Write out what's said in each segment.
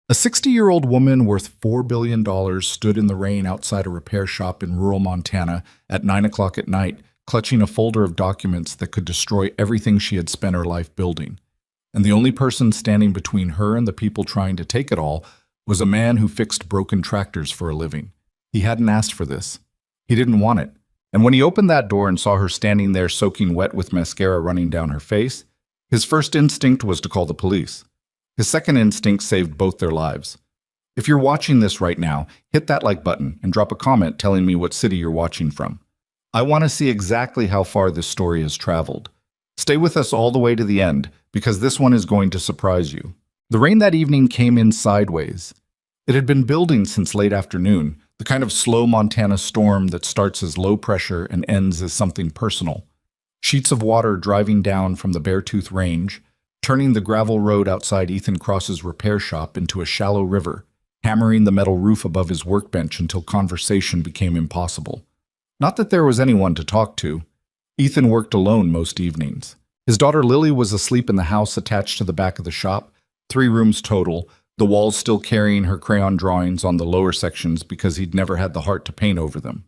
A 60-year-old woman worth $4 billion stood in the rain outside a repair shop in rural Montana at 9 o'clock at night, clutching a folder of documents that could destroy everything she had spent her life building. And the only person standing between her and the people trying to take it all was a man who fixed broken tractors for a living. He hadn't asked for this. He didn't want it. And when he opened that door and saw her standing there soaking wet with mascara running down her face, his first instinct was to call the police. His second instinct saved both their lives. If you're watching this right now, hit that like button and drop a comment telling me what city you're watching from. I want to see exactly how far this story has traveled. Stay with us all the way to the end, because this one is going to surprise you. The rain that evening came in sideways. It had been building since late afternoon, the kind of slow Montana storm that starts as low pressure and ends as something personal. Sheets of water driving down from the Beartooth Range, turning the gravel road outside Ethan Cross's repair shop into a shallow river, hammering the metal roof above his workbench until conversation became impossible. Not that there was anyone to talk to. Ethan worked alone most evenings. His daughter Lily was asleep in the house attached to the back of the shop, 3 rooms total, the walls still carrying her crayon drawings on the lower sections because he'd never had the heart to paint over them.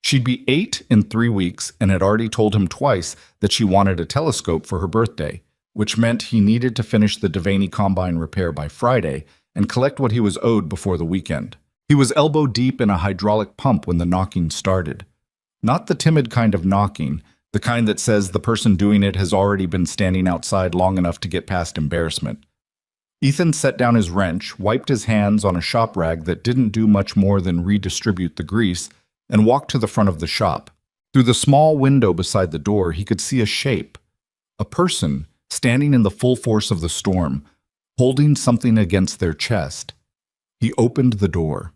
She'd be 8 in 3 weeks and had already told him twice that she wanted a telescope for her birthday, which meant he needed to finish the Devaney Combine repair by Friday and collect what he was owed before the weekend. He was elbow deep in a hydraulic pump when the knocking started. Not the timid kind of knocking, the kind that says the person doing it has already been standing outside long enough to get past embarrassment. Ethan set down his wrench, wiped his hands on a shop rag that didn't do much more than redistribute the grease, and walked to the front of the shop. Through the small window beside the door, he could see a shape. A person, standing in the full force of the storm, holding something against their chest. He opened the door.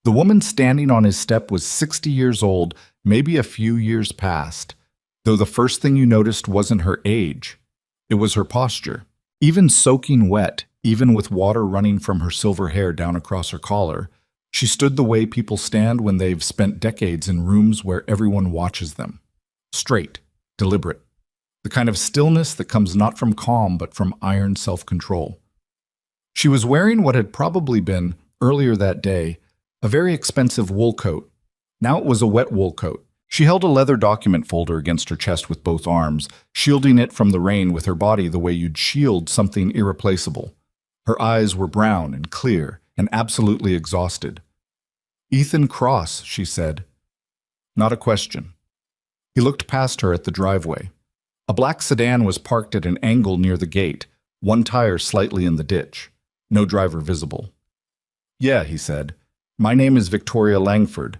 The woman standing on his step was 60 years old, maybe a few years past, though the first thing you noticed wasn't her age. It was her posture. Even soaking wet, even with water running from her silver hair down across her collar, she stood the way people stand when they've spent decades in rooms where everyone watches them. Straight, deliberate. The kind of stillness that comes not from calm but from iron self-control. She was wearing what had probably been, earlier that day, a very expensive wool coat. Now it was a wet wool coat. She held a leather document folder against her chest with both arms, shielding it from the rain with her body the way you'd shield something irreplaceable. Her eyes were brown and clear and absolutely exhausted. "Ethan Cross," she said. Not a question. He looked past her at the driveway. A black sedan was parked at an angle near the gate, one tire slightly in the ditch. No driver visible. "Yeah," he said. "My name is Victoria Langford."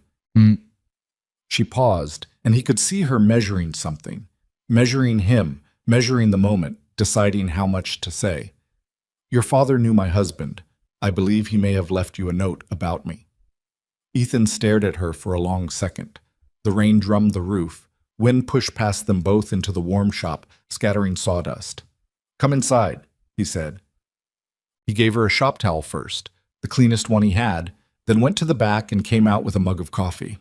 She paused, and he could see her measuring something. Measuring him, measuring the moment, deciding how much to say. "Your father knew my husband. I believe he may have left you a note about me." Ethan stared at her for a long second. The rain drummed the roof. Wind pushed past them both into the warm shop, scattering sawdust. "Come inside," he said. He gave her a shop towel first, the cleanest one he had, then went to the back and came out with a mug of coffee.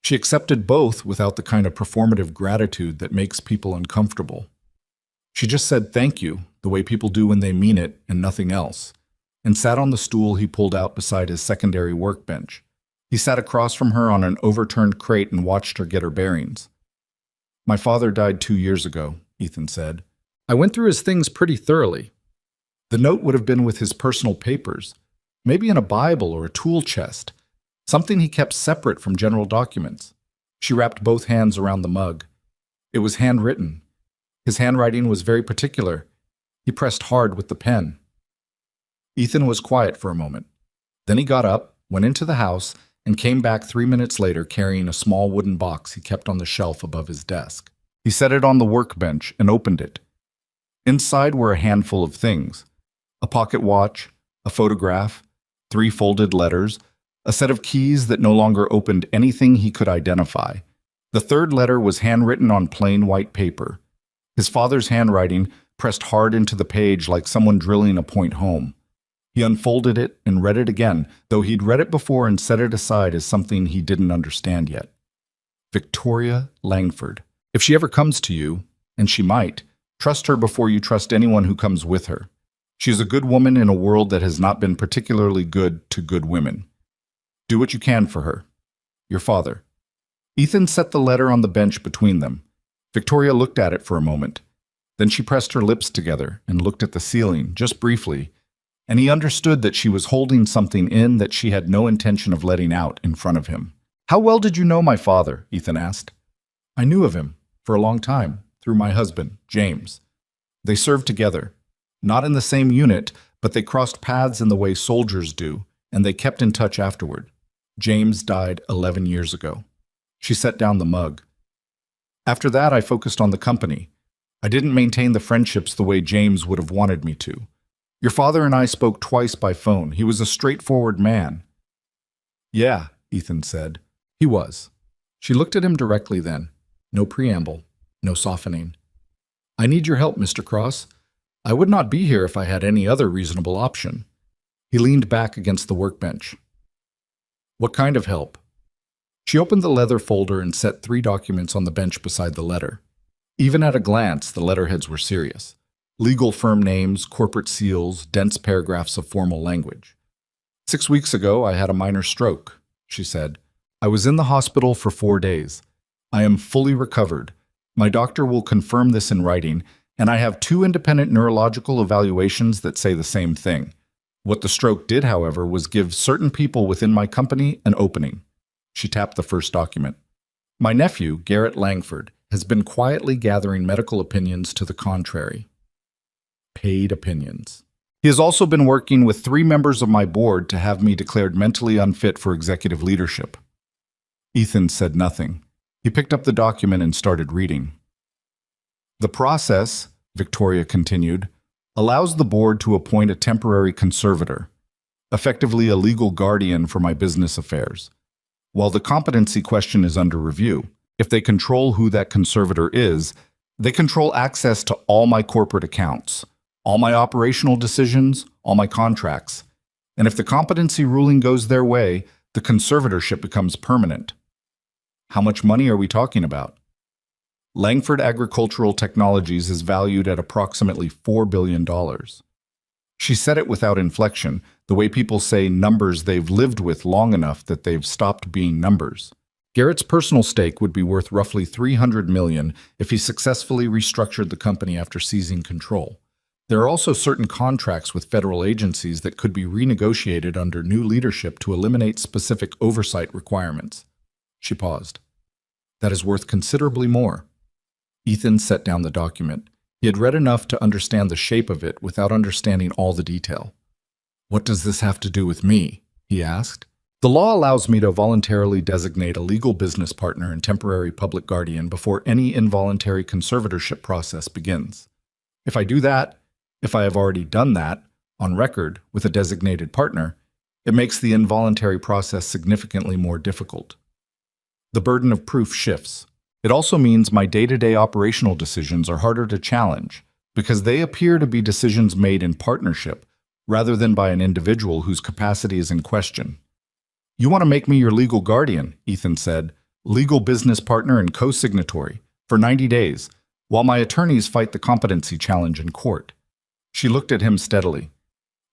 She accepted both without the kind of performative gratitude that makes people uncomfortable. She just said thank you, the way people do when they mean it and nothing else, and sat on the stool he pulled out beside his secondary workbench. He sat across from her on an overturned crate and watched her get her bearings. "My father died 2 years ago," Ethan said. "I went through his things pretty thoroughly. The note would have been with his personal papers, maybe in a Bible or a tool chest, something he kept separate from general documents." She wrapped both hands around the mug. It was handwritten. His handwriting was very particular. He pressed hard with the pen. Ethan was quiet for a moment. Then he got up, went into the house, and came back 3 minutes later carrying a small wooden box he kept on the shelf above his desk. He set it on the workbench and opened it. Inside were a handful of things: a pocket watch, a photograph, 3 folded letters, a set of keys that no longer opened anything he could identify. The 3rd letter was handwritten on plain white paper. His father's handwriting pressed hard into the page like someone drilling a point home. He unfolded it and read it again, though he'd read it before and set it aside as something he didn't understand yet. Victoria Langford. If she ever comes to you, and she might, trust her before you trust anyone who comes with her. She is a good woman in a world that has not been particularly good to good women. Do what you can for her. Your father. Ethan set the letter on the bench between them. Victoria looked at it for a moment. Then she pressed her lips together and looked at the ceiling, just briefly, and he understood that she was holding something in that she had no intention of letting out in front of him. How well did you know my father? Ethan asked. I knew of him for a long time, through my husband, James. They served together, not in the same unit, but they crossed paths in the way soldiers do, and they kept in touch afterward. James died 11 years ago. She set down the mug. After that, I focused on the company. I didn't maintain the friendships the way James would have wanted me to. Your father and I spoke twice by phone. He was a straightforward man. Yeah, Ethan said. He was. She looked at him directly then. No preamble, no softening. I need your help, Mr. Cross. I would not be here if I had any other reasonable option. He leaned back against the workbench. What kind of help? She opened the leather folder and set 3 documents on the bench beside the letter. Even at a glance, the letterheads were serious. Legal firm names, corporate seals, dense paragraphs of formal language. 6 weeks ago, I had a minor stroke, she said. I was in the hospital for 4 days. I am fully recovered. My doctor will confirm this in writing, and I have 2 independent neurological evaluations that say the same thing. What the stroke did, however, was give certain people within my company an opening. She tapped the first document. My nephew, Garrett Langford, has been quietly gathering medical opinions to the contrary. Paid opinions. He has also been working with 3 members of my board to have me declared mentally unfit for executive leadership. Ethan said nothing. He picked up the document and started reading. The process, Victoria continued, allows the board to appoint a temporary conservator, effectively a legal guardian for my business affairs. While the competency question is under review, if they control who that conservator is, they control access to all my corporate accounts, all my operational decisions, all my contracts. And if the competency ruling goes their way, the conservatorship becomes permanent. How much money are we talking about? Langford Agricultural Technologies is valued at approximately $4 billion. She said it without inflection, the way people say numbers they've lived with long enough that they've stopped being numbers. Garrett's personal stake would be worth roughly $300 million if he successfully restructured the company after seizing control. There are also certain contracts with federal agencies that could be renegotiated under new leadership to eliminate specific oversight requirements. She paused. That is worth considerably more. Ethan set down the document. He had read enough to understand the shape of it without understanding all the detail. What does this have to do with me? He asked. The law allows me to voluntarily designate a legal business partner and temporary public guardian before any involuntary conservatorship process begins. If I do that, if I have already done that, on record, with a designated partner, it makes the involuntary process significantly more difficult. The burden of proof shifts. It also means my day-to-day operational decisions are harder to challenge because they appear to be decisions made in partnership rather than by an individual whose capacity is in question. You want to make me your legal guardian, Ethan said, legal business partner and co-signatory, for 90 days, while my attorneys fight the competency challenge in court. She looked at him steadily.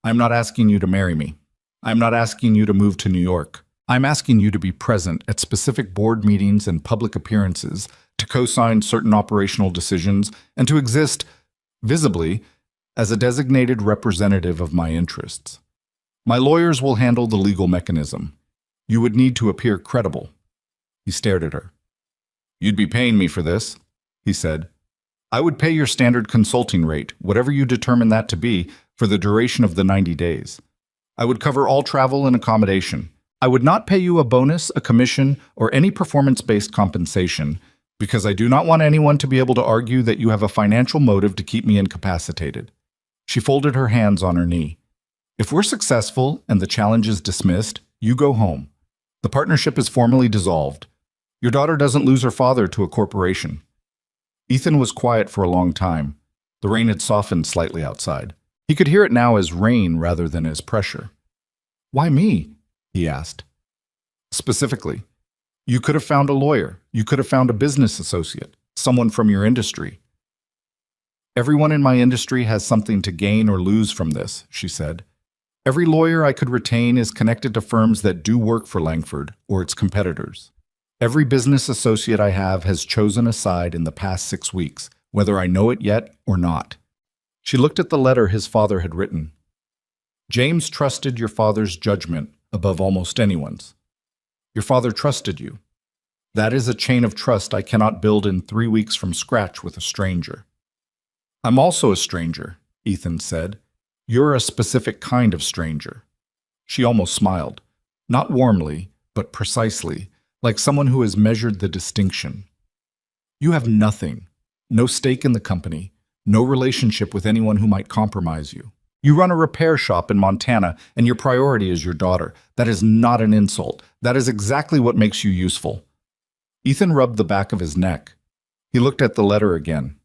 I'm not asking you to marry me. I'm not asking you to move to New York. I'm asking you to be present at specific board meetings and public appearances, to co-sign certain operational decisions, and to exist, visibly, as a designated representative of my interests. My lawyers will handle the legal mechanism. You would need to appear credible. He stared at her. You'd be paying me for this, he said. I would pay your standard consulting rate, whatever you determine that to be, for the duration of the 90 days. I would cover all travel and accommodation. I would not pay you a bonus, a commission, or any performance-based compensation, because I do not want anyone to be able to argue that you have a financial motive to keep me incapacitated. She folded her hands on her knee. If we're successful and the challenge is dismissed, you go home. The partnership is formally dissolved. Your daughter doesn't lose her father to a corporation. Ethan was quiet for a long time. The rain had softened slightly outside. He could hear it now as rain rather than as pressure. Why me? He asked. Specifically, you could have found a lawyer. You could have found a business associate, someone from your industry. Everyone in my industry has something to gain or lose from this, she said. Every lawyer I could retain is connected to firms that do work for Langford or its competitors. Every business associate I have has chosen a side in the past 6 weeks, whether I know it yet or not. She looked at the letter his father had written. James trusted your father's judgment above almost anyone's. Your father trusted you. That is a chain of trust I cannot build in 3 weeks from scratch with a stranger. I'm also a stranger, Ethan said. You're a specific kind of stranger. She almost smiled, not warmly, but precisely, like someone who has measured the distinction. You have nothing, no stake in the company, no relationship with anyone who might compromise you. You run a repair shop in Montana, and your priority is your daughter. That is not an insult. That is exactly what makes you useful. Ethan rubbed the back of his neck. He looked at the letter again.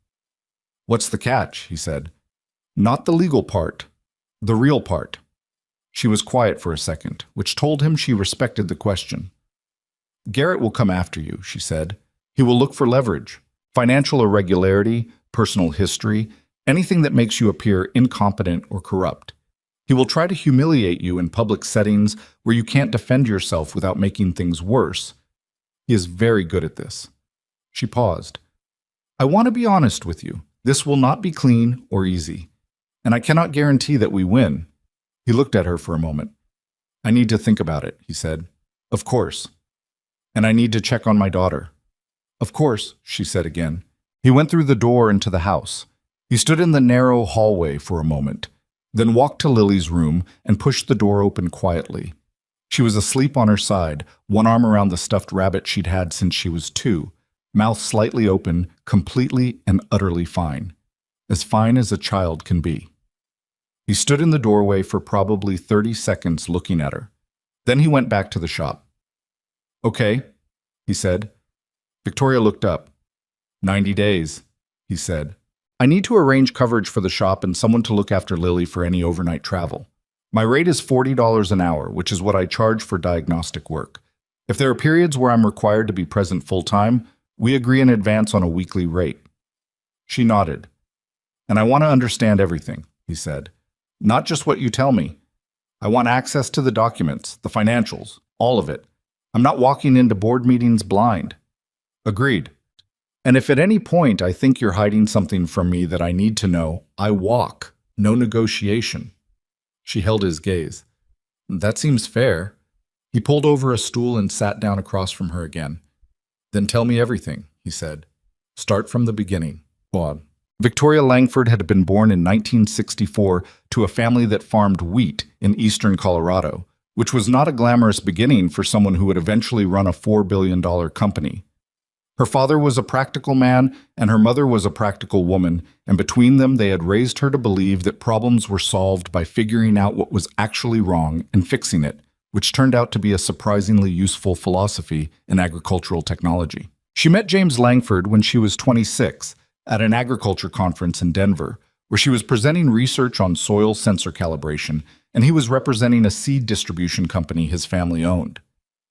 What's the catch? He said. Not the legal part, the real part. She was quiet for a second, which told him she respected the question. Garrett will come after you, she said. He will look for leverage, financial irregularity, personal history, anything that makes you appear incompetent or corrupt. He will try to humiliate you in public settings where you can't defend yourself without making things worse. He is very good at this. She paused. I want to be honest with you. This will not be clean or easy, and I cannot guarantee that we win. He looked at her for a moment. I need to think about it, he said. Of course. And I need to check on my daughter. Of course, she said again. He went through the door into the house. He stood in the narrow hallway for a moment, then walked to Lily's room and pushed the door open quietly. She was asleep on her side, one arm around the stuffed rabbit she'd had since she was 2, mouth slightly open, completely and utterly fine. As fine as a child can be. He stood in the doorway for probably 30 seconds looking at her. Then he went back to the shop. Okay, he said. Victoria looked up. 90 days, he said. I need to arrange coverage for the shop and someone to look after Lily for any overnight travel. My rate is $40 an hour, which is what I charge for diagnostic work. If there are periods where I'm required to be present full-time, we agree in advance on a weekly rate. She nodded. And I want to understand everything, he said. Not just what you tell me. I want access to the documents, the financials, all of it. I'm not walking into board meetings blind. Agreed. And if at any point I think you're hiding something from me that I need to know, I walk, no negotiation. She held his gaze. That seems fair. He pulled over a stool and sat down across from her again. Then tell me everything, he said. Start from the beginning. Claude. Victoria Langford had been born in 1964 to a family that farmed wheat in eastern Colorado, which was not a glamorous beginning for someone who would eventually run a $4 billion company. Her father was a practical man, and her mother was a practical woman, and between them they had raised her to believe that problems were solved by figuring out what was actually wrong and fixing it, which turned out to be a surprisingly useful philosophy in agricultural technology. She met James Langford when she was 26 at an agriculture conference in Denver, where she was presenting research on soil sensor calibration, and he was representing a seed distribution company his family owned.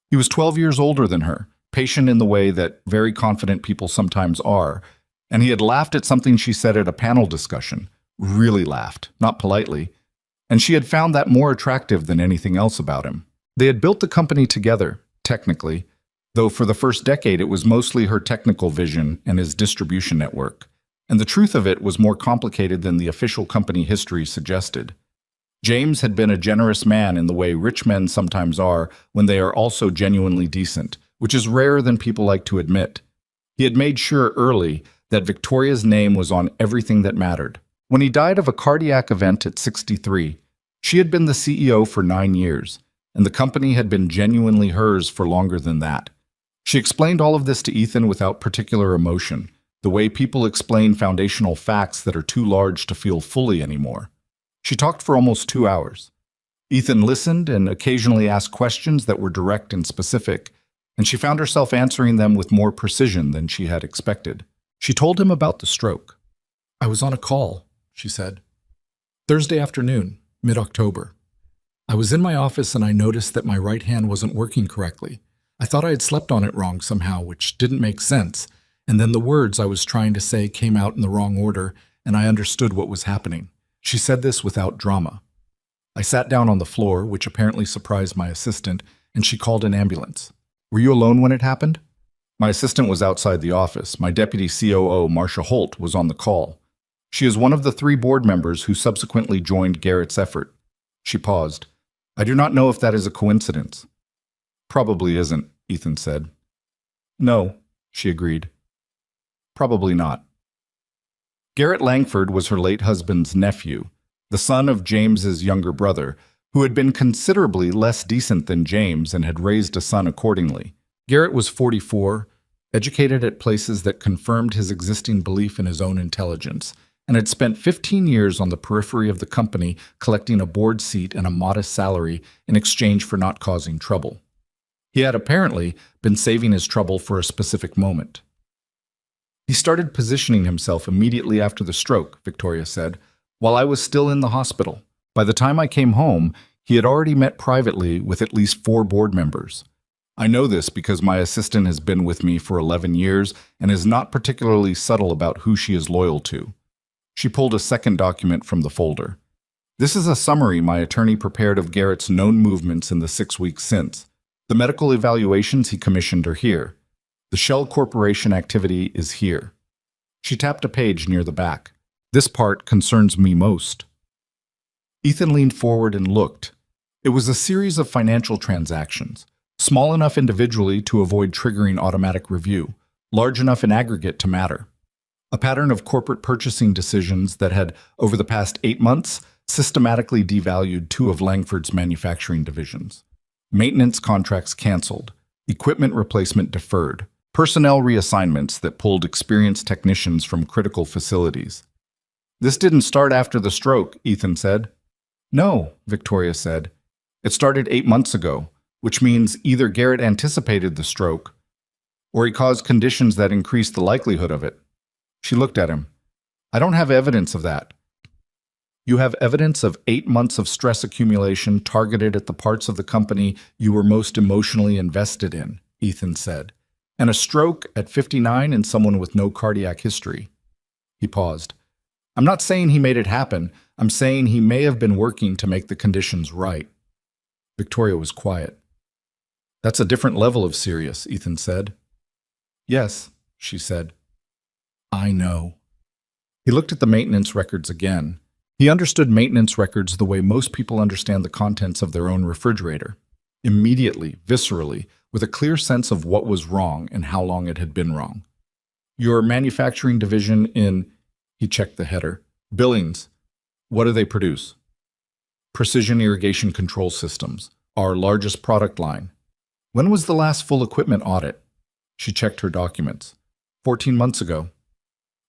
He was 12 years older than her, patient in the way that very confident people sometimes are, and he had laughed at something she said at a panel discussion, really laughed, not politely, and she had found that more attractive than anything else about him. They had built the company together, technically, though for the first decade it was mostly her technical vision and his distribution network, and the truth of it was more complicated than the official company history suggested. James had been a generous man in the way rich men sometimes are when they are also genuinely decent, which is rarer than people like to admit. He had made sure early that Victoria's name was on everything that mattered. When he died of a cardiac event at 63, she had been the CEO for 9 years, and the company had been genuinely hers for longer than that. She explained all of this to Ethan without particular emotion, the way people explain foundational facts that are too large to feel fully anymore. She talked for almost 2 hours. Ethan listened and occasionally asked questions that were direct and specific, and she found herself answering them with more precision than she had expected. She told him about the stroke. I was on a call, she said. Thursday afternoon, mid-October. I was in my office and I noticed that my right hand wasn't working correctly. I thought I had slept on it wrong somehow, which didn't make sense, and then the words I was trying to say came out in the wrong order, and I understood what was happening. She said this without drama. I sat down on the floor, which apparently surprised my assistant, and she called an ambulance. Were you alone when it happened? My assistant was outside the office. My deputy COO, Marcia Holt, was on the call. She is one of the 3 board members who subsequently joined Garrett's effort. She paused. I do not know if that is a coincidence. Probably isn't, Ethan said. No, she agreed. Probably not. Garrett Langford was her late husband's nephew, the son of James's younger brother, who had been considerably less decent than James and had raised a son accordingly. Garrett was 44, educated at places that confirmed his existing belief in his own intelligence, and had spent 15 years on the periphery of the company collecting a board seat and a modest salary in exchange for not causing trouble. He had apparently been saving his trouble for a specific moment. He started positioning himself immediately after the stroke, Victoria said, while I was still in the hospital. By the time I came home, he had already met privately with at least 4 board members. I know this because my assistant has been with me for 11 years and is not particularly subtle about who she is loyal to. She pulled a second document from the folder. This is a summary my attorney prepared of Garrett's known movements in the 6 weeks since. The medical evaluations he commissioned are here. The Shell Corporation activity is here. She tapped a page near the back. This part concerns me most. Ethan leaned forward and looked. It was a series of financial transactions, small enough individually to avoid triggering automatic review, large enough in aggregate to matter. A pattern of corporate purchasing decisions that had, over the past 8 months, systematically devalued 2 of Langford's manufacturing divisions. Maintenance contracts canceled, equipment replacement deferred, personnel reassignments that pulled experienced technicians from critical facilities. This didn't start after the stroke, Ethan said. No, Victoria said. It started 8 months ago, which means either Garrett anticipated the stroke, or he caused conditions that increased the likelihood of it. She looked at him. I don't have evidence of that. You have evidence of 8 months of stress accumulation targeted at the parts of the company you were most emotionally invested in, Ethan said, and a stroke at 59 in someone with no cardiac history. He paused. I'm not saying he made it happen. I'm saying he may have been working to make the conditions right. Victoria was quiet. That's a different level of serious, Ethan said. Yes, she said. I know. He looked at the maintenance records again. He understood maintenance records the way most people understand the contents of their own refrigerator. Immediately, viscerally, with a clear sense of what was wrong and how long it had been wrong. Your manufacturing division in, he checked the header, Billings. What do they produce? Precision irrigation control systems, our largest product line. When was the last full equipment audit? She checked her documents. 14 months ago.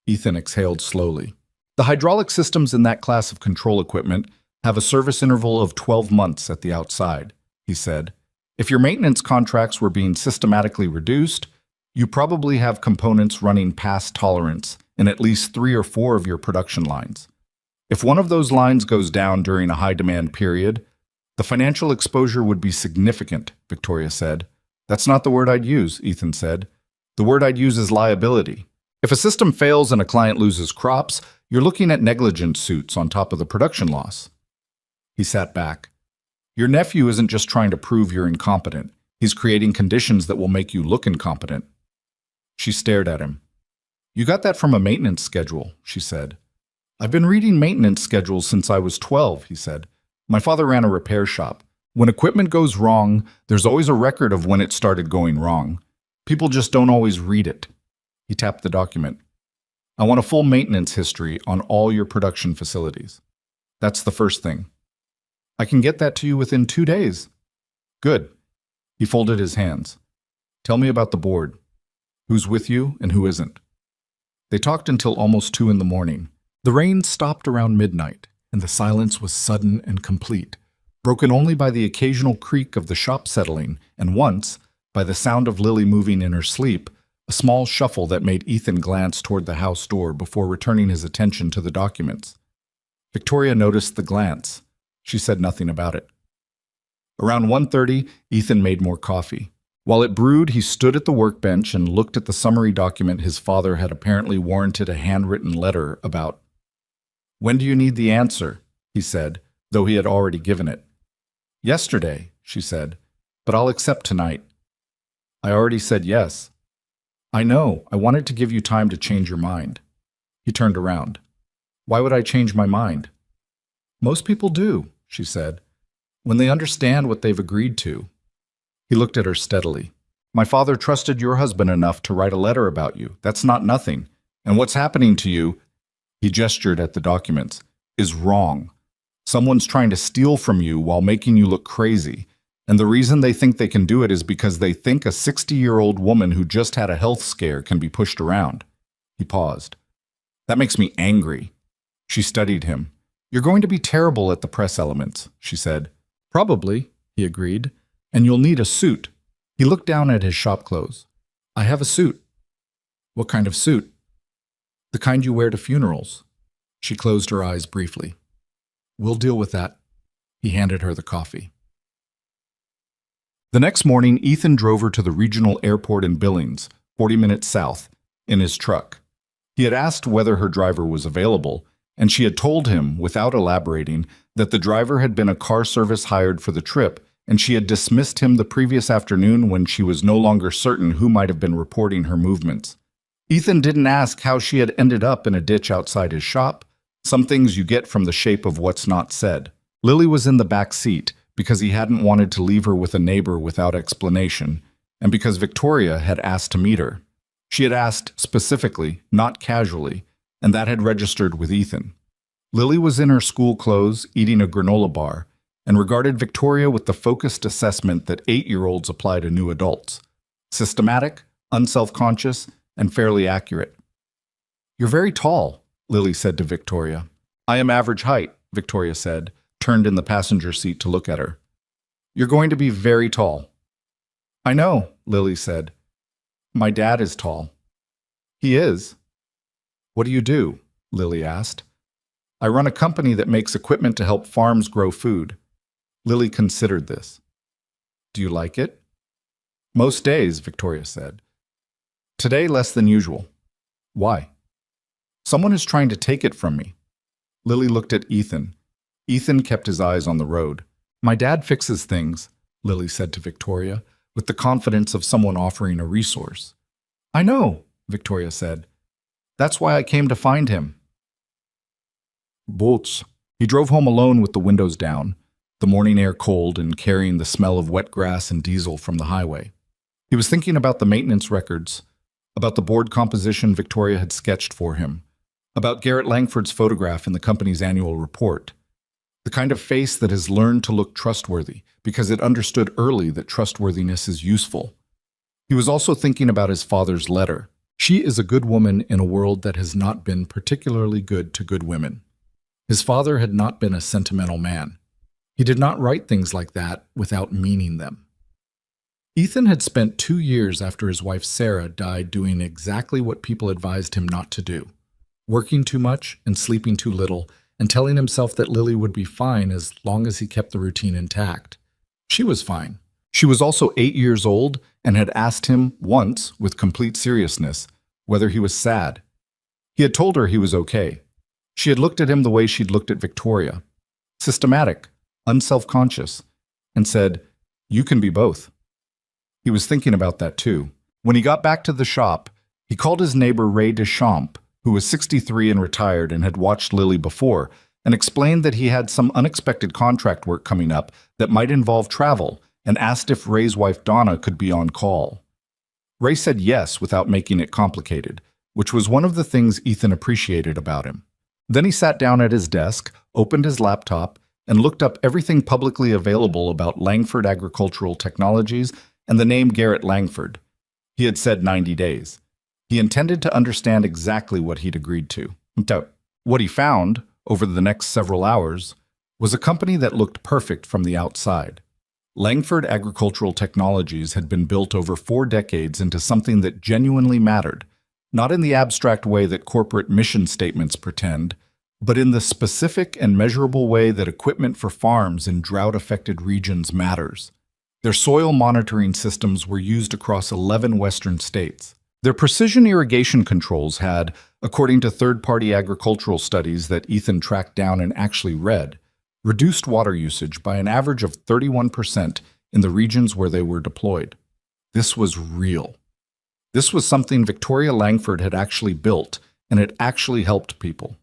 Ethan exhaled slowly. The hydraulic systems in that class of control equipment have a service interval of 12 months at the outside, he said. If your maintenance contracts were being systematically reduced, you probably have components running past tolerance in at least 3 or 4 of your production lines. If one of those lines goes down during a high-demand period, the financial exposure would be significant, Victoria said. That's not the word I'd use, Ethan said. The word I'd use is liability. If a system fails and a client loses crops, you're looking at negligence suits on top of the production loss. He sat back. Your nephew isn't just trying to prove you're incompetent. He's creating conditions that will make you look incompetent. She stared at him. You got that from a maintenance schedule, she said. I've been reading maintenance schedules since I was 12, he said. My father ran a repair shop. When equipment goes wrong, there's always a record of when it started going wrong. People just don't always read it. He tapped the document. I want a full maintenance history on all your production facilities. That's the first thing. I can get that to you within 2 days. Good. He folded his hands. Tell me about the board. Who's with you and who isn't? They talked until almost 2 in the morning. The rain stopped around midnight, and the silence was sudden and complete, broken only by the occasional creak of the shop settling, and once, by the sound of Lily moving in her sleep, a small shuffle that made Ethan glance toward the house door before returning his attention to the documents. Victoria noticed the glance. She said nothing about it. Around 1:30, Ethan made more coffee. While it brewed, he stood at the workbench and looked at the summary document his father had apparently warranted a handwritten letter about. When do you need the answer? He said, though he had already given it. Yesterday, she said, but I'll accept tonight. I already said yes. I know, I wanted to give you time to change your mind. He turned around. Why would I change my mind? Most people do, she said, when they understand what they've agreed to. He looked at her steadily. My father trusted your husband enough to write a letter about you. That's not nothing. And what's happening to you, he gestured at the documents, is wrong. Someone's trying to steal from you while making you look crazy. And the reason they think they can do it is because they think a 60-year-old woman who just had a health scare can be pushed around. He paused. That makes me angry. She studied him. You're going to be terrible at the press elements, she said. Probably, he agreed. And you'll need a suit. He looked down at his shop clothes. I have a suit. What kind of suit? The kind you wear to funerals. She closed her eyes briefly. We'll deal with that. He handed her the coffee. The next morning, Ethan drove her to the regional airport in Billings, 40 minutes south, in his truck. He had asked whether her driver was available, and she had told him, without elaborating, that the driver had been a car service hired for the trip, and she had dismissed him the previous afternoon when she was no longer certain who might have been reporting her movements. Ethan didn't ask how she had ended up in a ditch outside his shop. Some things you get from the shape of what's not said. Lily was in the back seat because he hadn't wanted to leave her with a neighbor without explanation, and because Victoria had asked to meet her. She had asked specifically, not casually, and that had registered with Ethan. Lily was in her school clothes, eating a granola bar, and regarded Victoria with the focused assessment that 8-year-olds apply to new adults. Systematic, unself-conscious, and fairly accurate. You're very tall, Lily said to Victoria. I am average height, Victoria said, turned in the passenger seat to look at her. You're going to be very tall. I know, Lily said. My dad is tall. He is. What do you do? Lily asked. I run a company that makes equipment to help farms grow food. Lily considered this. Do you like it? Most days, Victoria said. Today less than usual. Why? Someone is trying to take it from me. Lily looked at Ethan. Ethan kept his eyes on the road. My dad fixes things, Lily said to Victoria, with the confidence of someone offering a resource. I know, Victoria said. That's why I came to find him. Bolts. He drove home alone with the windows down, the morning air cold and carrying the smell of wet grass and diesel from the highway. He was thinking about the maintenance records, about the board composition Victoria had sketched for him, about Garrett Langford's photograph in the company's annual report, the kind of face that has learned to look trustworthy because it understood early that trustworthiness is useful. He was also thinking about his father's letter. She is a good woman in a world that has not been particularly good to good women. His father had not been a sentimental man. He did not write things like that without meaning them. Ethan had spent 2 years after his wife Sarah died doing exactly what people advised him not to do, working too much and sleeping too little, and telling himself that Lily would be fine as long as he kept the routine intact. She was fine. She was also 8 years old and had asked him once, with complete seriousness, whether he was sad. He had told her he was okay. She had looked at him the way she'd looked at Victoria, systematic, unself-conscious, and said, "You can be both." He was thinking about that too. When he got back to the shop, he called his neighbor Ray Deschamps, who was 63 and retired and had watched Lily before, and explained that he had some unexpected contract work coming up that might involve travel, and asked if Ray's wife Donna could be on call. Ray said yes without making it complicated, which was one of the things Ethan appreciated about him. Then he sat down at his desk, opened his laptop, and looked up everything publicly available about Langford Agricultural Technologies and the name Garrett Langford. He had said 90 days. He intended to understand exactly what he'd agreed to. What he found, over the next several hours, was a company that looked perfect from the outside. Langford Agricultural Technologies had been built over 4 decades into something that genuinely mattered, not in the abstract way that corporate mission statements pretend, but in the specific and measurable way that equipment for farms in drought-affected regions matters. Their soil monitoring systems were used across 11 western states. Their precision irrigation controls had, According to third-party agricultural studies that Ethan tracked down and actually read, reduced water usage by an average of 31% in the regions where they were deployed. This was real. This was something Victoria Langford had actually built, and it actually helped people.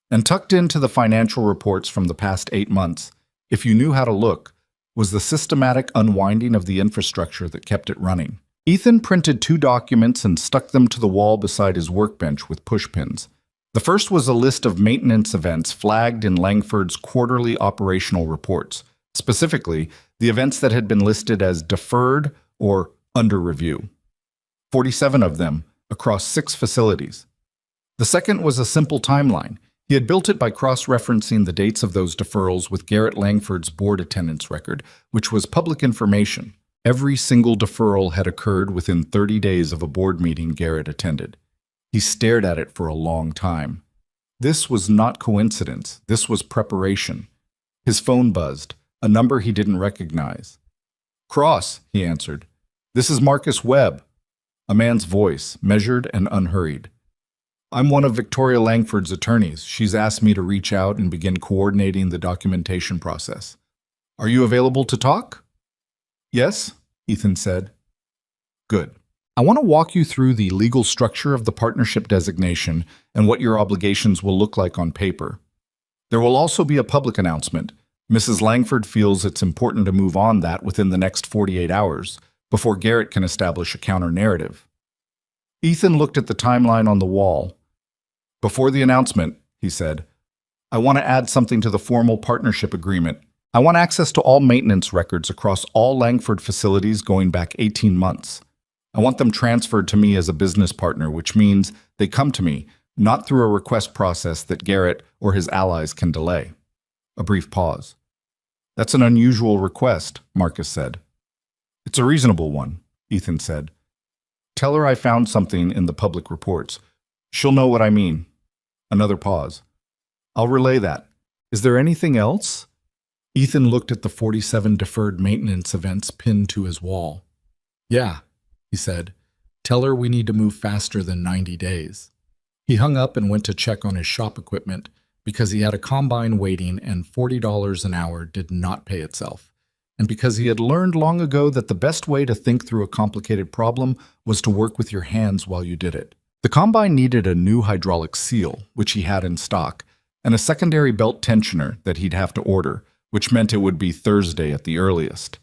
And tucked into the financial reports from the past 8 months, if you knew how to look, was the systematic unwinding of the infrastructure that kept it running. Ethan printed 2 documents and stuck them to the wall beside his workbench with pushpins. The first was a list of maintenance events flagged in Langford's quarterly operational reports, specifically the events that had been listed as deferred or under review. 47 of them, across 6 facilities. The second was a simple timeline. He had built it by cross-referencing the dates of those deferrals with Garrett Langford's board attendance record, which was public information. Every single deferral had occurred within 30 days of a board meeting Garrett attended. He stared at it for a long time. This was not coincidence. This was preparation. His phone buzzed, a number he didn't recognize. "Cross," he answered. "This is Marcus Webb." A man's voice, measured and unhurried. "I'm one of Victoria Langford's attorneys. She's asked me to reach out and begin coordinating the documentation process. Are you available to talk?" "Yes," Ethan said. "Good. I want to walk you through the legal structure of the partnership designation and what your obligations will look like on paper. There will also be a public announcement. Mrs. Langford feels it's important to move on that within the next 48 hours, before Garrett can establish a counter-narrative." Ethan looked at the timeline on the wall. "Before the announcement," he said, "I want to add something to the formal partnership agreement. I want access to all maintenance records across all Langford facilities going back 18 months. I want them transferred to me as a business partner, which means they come to me, not through a request process that Garrett or his allies can delay." A brief pause. "That's an unusual request," Marcus said. "It's a reasonable one," Ethan said. "Tell her I found something in the public reports. She'll know what I mean." Another pause. "I'll relay that. Is there anything else?" Ethan looked at the 47 deferred maintenance events pinned to his wall. "Yeah," he said. "Tell her we need to move faster than 90 days. He hung up and went to check on his shop equipment because he had a combine waiting and $40 an hour did not pay itself, and because he had learned long ago that the best way to think through a complicated problem was to work with your hands while you did it. The combine needed a new hydraulic seal, which he had in stock, and a secondary belt tensioner that he'd have to order, which meant it would be Thursday at the earliest.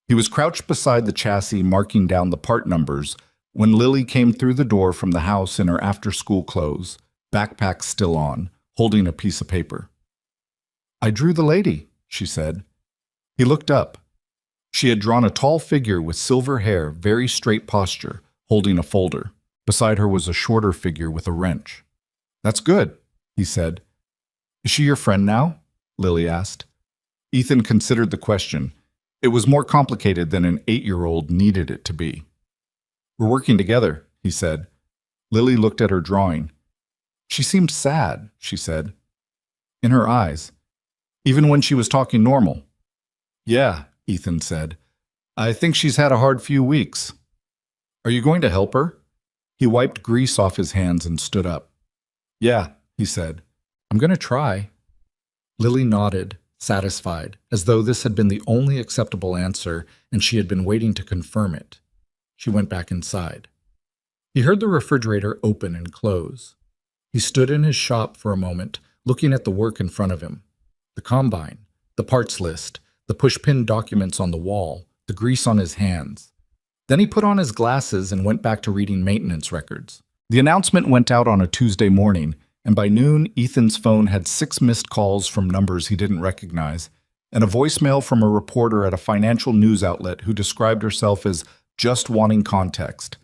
He was crouched beside the chassis marking down the part numbers when Lily came through the door from the house in her after-school clothes, backpack still on, holding a piece of paper. "I drew the lady," she said. He looked up. She had drawn a tall figure with silver hair, very straight posture, holding a folder. Beside her was a shorter figure with a wrench. "That's good," he said. "Is she your friend now?" Lily asked. Ethan considered the question. It was more complicated than an 8-year-old needed it to be. "We're working together," he said. Lily looked at her drawing. "She seemed sad," she said. "In her eyes. Even when she was talking normal." "Yeah," Ethan said. "I think she's had a hard few weeks." "Are you going to help her?" He wiped grease off his hands and stood up. "Yeah," he said. "I'm going to try." Lily nodded, satisfied, as though this had been the only acceptable answer and she had been waiting to confirm it. She went back inside. He heard the refrigerator open and close. He stood in his shop for a moment, looking at the work in front of him. The combine, the parts list, the push-pin documents on the wall, the grease on his hands. Then he put on his glasses and went back to reading maintenance records. The announcement went out on a Tuesday morning, and by noon, Ethan's phone had 6 missed calls from numbers he didn't recognize, and a voicemail from a reporter at a financial news outlet who described herself as just wanting context.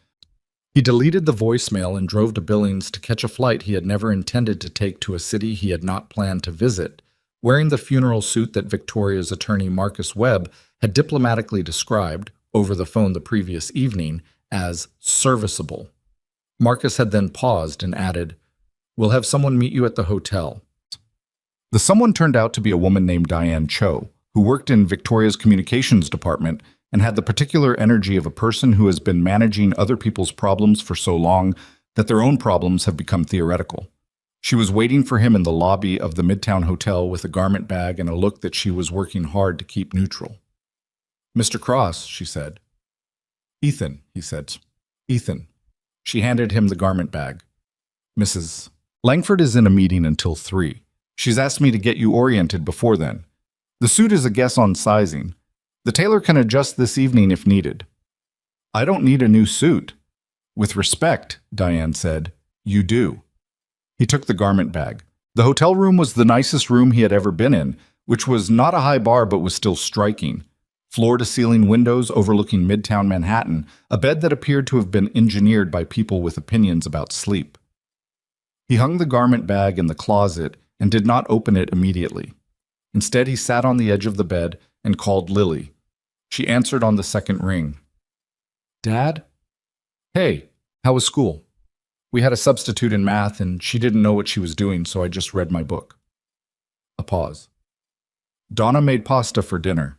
He deleted the voicemail and drove to Billings to catch a flight he had never intended to take to a city he had not planned to visit, wearing the funeral suit that Victoria's attorney Marcus Webb had diplomatically described, over the phone the previous evening, as serviceable. Marcus had then paused and added, "We'll have someone meet you at the hotel." The someone turned out to be a woman named Diane Cho, who worked in Victoria's communications department and had the particular energy of a person who has been managing other people's problems for so long that their own problems have become theoretical. She was waiting for him in the lobby of the Midtown Hotel with a garment bag and a look that she was working hard to keep neutral. "Mr. Cross," she said. "Ethan," he said. "Ethan." She handed him the garment bag. "Mrs. Langford is in a meeting until 3. She's asked me to get you oriented before then. The suit is a guess on sizing. The tailor can adjust this evening if needed." "I don't need a new suit." "With respect," Diane said, "you do." He took the garment bag. The hotel room was the nicest room he had ever been in, which was not a high bar but was still striking. Floor-to-ceiling windows overlooking Midtown Manhattan, a bed that appeared to have been engineered by people with opinions about sleep. He hung the garment bag in the closet and did not open it immediately. Instead, he sat on the edge of the bed and called Lily. She answered on the second ring. "Dad?" "Hey, how was school?" "We had a substitute in math and she didn't know what she was doing, so I just read my book." A pause. "Donna made pasta for dinner.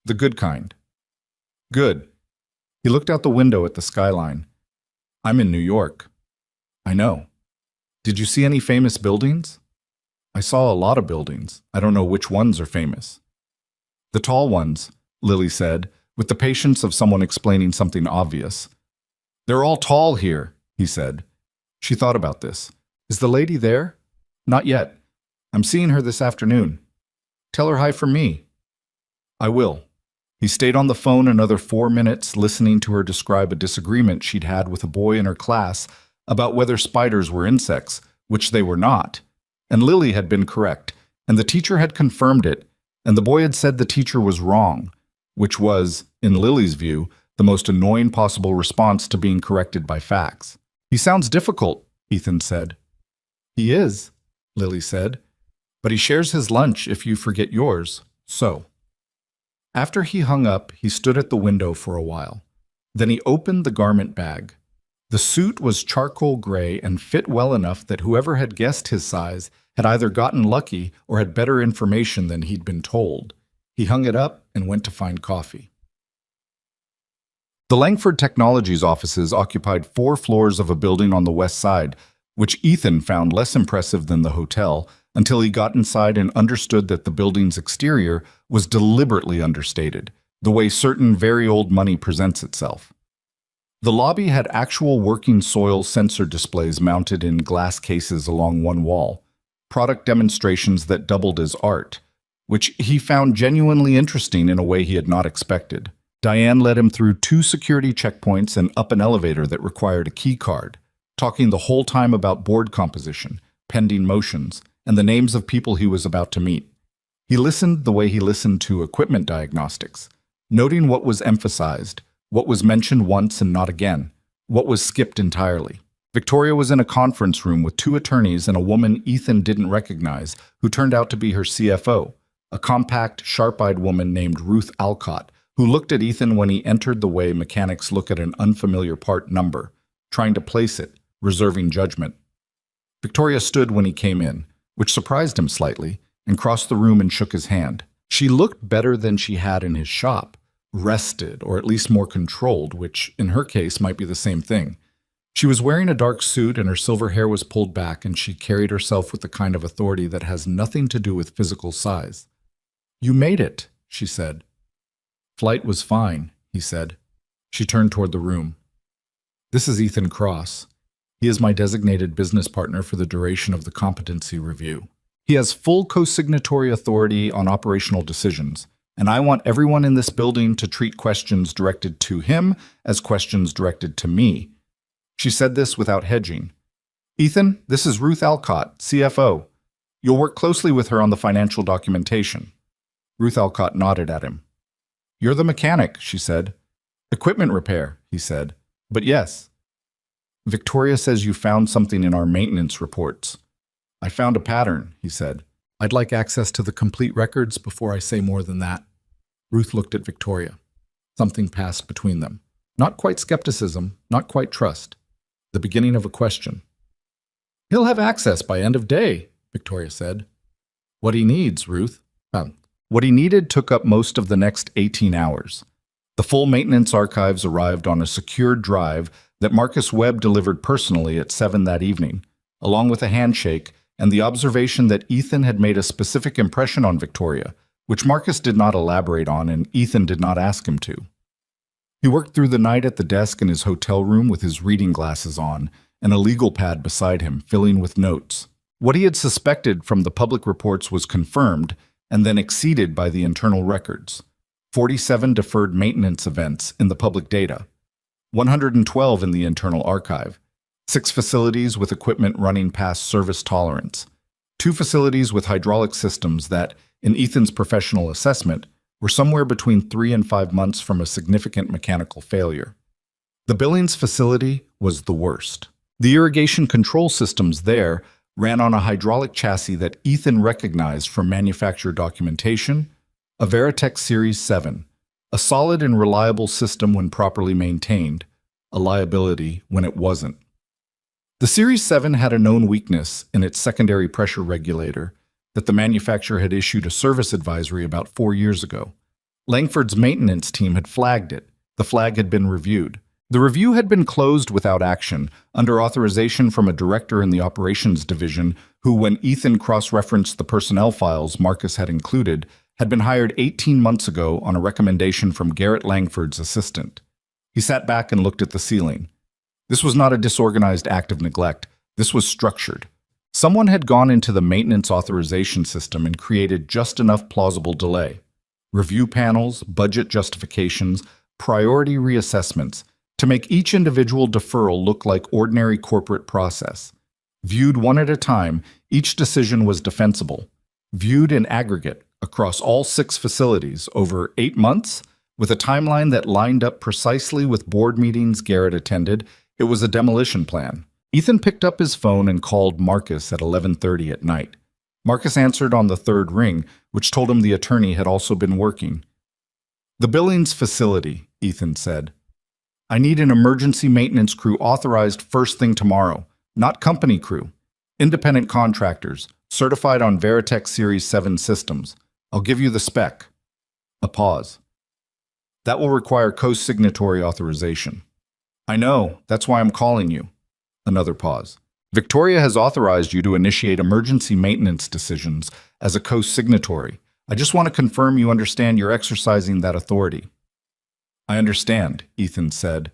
The good kind." "Good." He looked out the window at the skyline. "I'm in New York." "I know. Did you see any famous buildings?" "I saw a lot of buildings. I don't know which ones are famous." "The tall ones," Lily said, with the patience of someone explaining something obvious. "They're all tall here," he said. She thought about this. "Is the lady there?" "Not yet. I'm seeing her this afternoon." "Tell her hi from me." "I will." He stayed on the phone another 4 minutes, listening to her describe a disagreement she'd had with a boy in her class about whether spiders were insects, which they were not. And Lily had been correct, and the teacher had confirmed it, and the boy had said the teacher was wrong, which was, in Lily's view, the most annoying possible response to being corrected by facts. "He sounds difficult," Ethan said. "He is," Lily said, "but he shares his lunch if you forget yours, so." After he hung up, he stood at the window for a while. Then he opened the garment bag. The suit was charcoal gray and fit well enough that whoever had guessed his size had either gotten lucky or had better information than he'd been told. He hung it up and went to find coffee. The Langford Technologies offices occupied 4 floors of a building on the west side, which Ethan found less impressive than the hotel until he got inside and understood that the building's exterior was deliberately understated, the way certain very old money presents itself. The lobby had actual working soil sensor displays mounted in glass cases along one wall, product demonstrations that doubled as art, which he found genuinely interesting in a way he had not expected. Diane led him through 2 security checkpoints and up an elevator that required a key card, talking the whole time about board composition, pending motions, and the names of people he was about to meet. He listened the way he listened to equipment diagnostics, noting what was emphasized, what was mentioned once and not again, what was skipped entirely. Victoria was in a conference room with 2 attorneys and a woman Ethan didn't recognize, who turned out to be her CFO, a compact, sharp-eyed woman named Ruth Alcott, who looked at Ethan when he entered the way mechanics look at an unfamiliar part number, trying to place it, reserving judgment. Victoria stood when he came in, which surprised him slightly, and crossed the room and shook his hand. She looked better than she had in his shop, rested, or at least more controlled, which, in her case, might be the same thing. She was wearing a dark suit and her silver hair was pulled back, and she carried herself with the kind of authority that has nothing to do with physical size. "You made it," she said. "Flight was fine," he said. She turned toward the room. "This is Ethan Cross. He is my designated business partner for the duration of the competency review. He has full co-signatory authority on operational decisions, and I want everyone in this building to treat questions directed to him as questions directed to me." She said this without hedging. "Ethan, this is Ruth Alcott, CFO. You'll work closely with her on the financial documentation." Ruth Alcott nodded at him. "You're the mechanic," she said. "Equipment repair," he said. "But yes." "Victoria says you found something in our maintenance reports." "I found a pattern," he said. "I'd like access to the complete records before I say more than that." Ruth looked at Victoria. Something passed between them. Not quite skepticism, not quite trust. The beginning of a question. "He'll have access by end of day," Victoria said. "What he needs, Ruth." What he needed took up most of the next 18 hours. The full maintenance archives arrived on a secured drive that Marcus Webb delivered personally at 7 that evening, along with a handshake and the observation that Ethan had made a specific impression on Victoria, which Marcus did not elaborate on and Ethan did not ask him to. He worked through the night at the desk in his hotel room with his reading glasses on and a legal pad beside him, filling with notes. What he had suspected from the public reports was confirmed and then exceeded by the internal records. 47 deferred maintenance events in the public data, 112 in the internal archive, 6 facilities with equipment running past service tolerance, 2 facilities with hydraulic systems that, in Ethan's professional assessment, were somewhere between 3 and 5 months from a significant mechanical failure. The Billings facility was the worst. The irrigation control systems there ran on a hydraulic chassis that Ethan recognized from manufacturer documentation, a Veritech Series 7, a solid and reliable system when properly maintained, a liability when it wasn't. The Series 7 had a known weakness in its secondary pressure regulator that the manufacturer had issued a service advisory about 4 years ago. Langford's maintenance team had flagged it. The flag had been reviewed. The review had been closed without action, under authorization from a director in the operations division who, when Ethan cross-referenced the personnel files Marcus had included, had been hired 18 months ago on a recommendation from Garrett Langford's assistant. He sat back and looked at the ceiling. This was not a disorganized act of neglect. This was structured. Someone had gone into the maintenance authorization system and created just enough plausible delay. Review panels, budget justifications, priority reassessments, to make each individual deferral look like ordinary corporate process. Viewed one at a time, each decision was defensible. Viewed in aggregate, across all 6 facilities, over 8 months, with a timeline that lined up precisely with board meetings Garrett attended, it was a demolition plan. Ethan picked up his phone and called Marcus at 11:30 at night. Marcus answered on the 3rd ring, which told him the attorney had also been working. "The Billings facility," Ethan said. "I need an emergency maintenance crew authorized first thing tomorrow, not company crew. Independent contractors, certified on Veritech Series 7 systems. I'll give you the spec." A pause. "That will require co-signatory authorization." "I know, that's why I'm calling you." Another pause. "Victoria has authorized you to initiate emergency maintenance decisions as a co-signatory. I just want to confirm you understand you're exercising that authority." "I understand," Ethan said.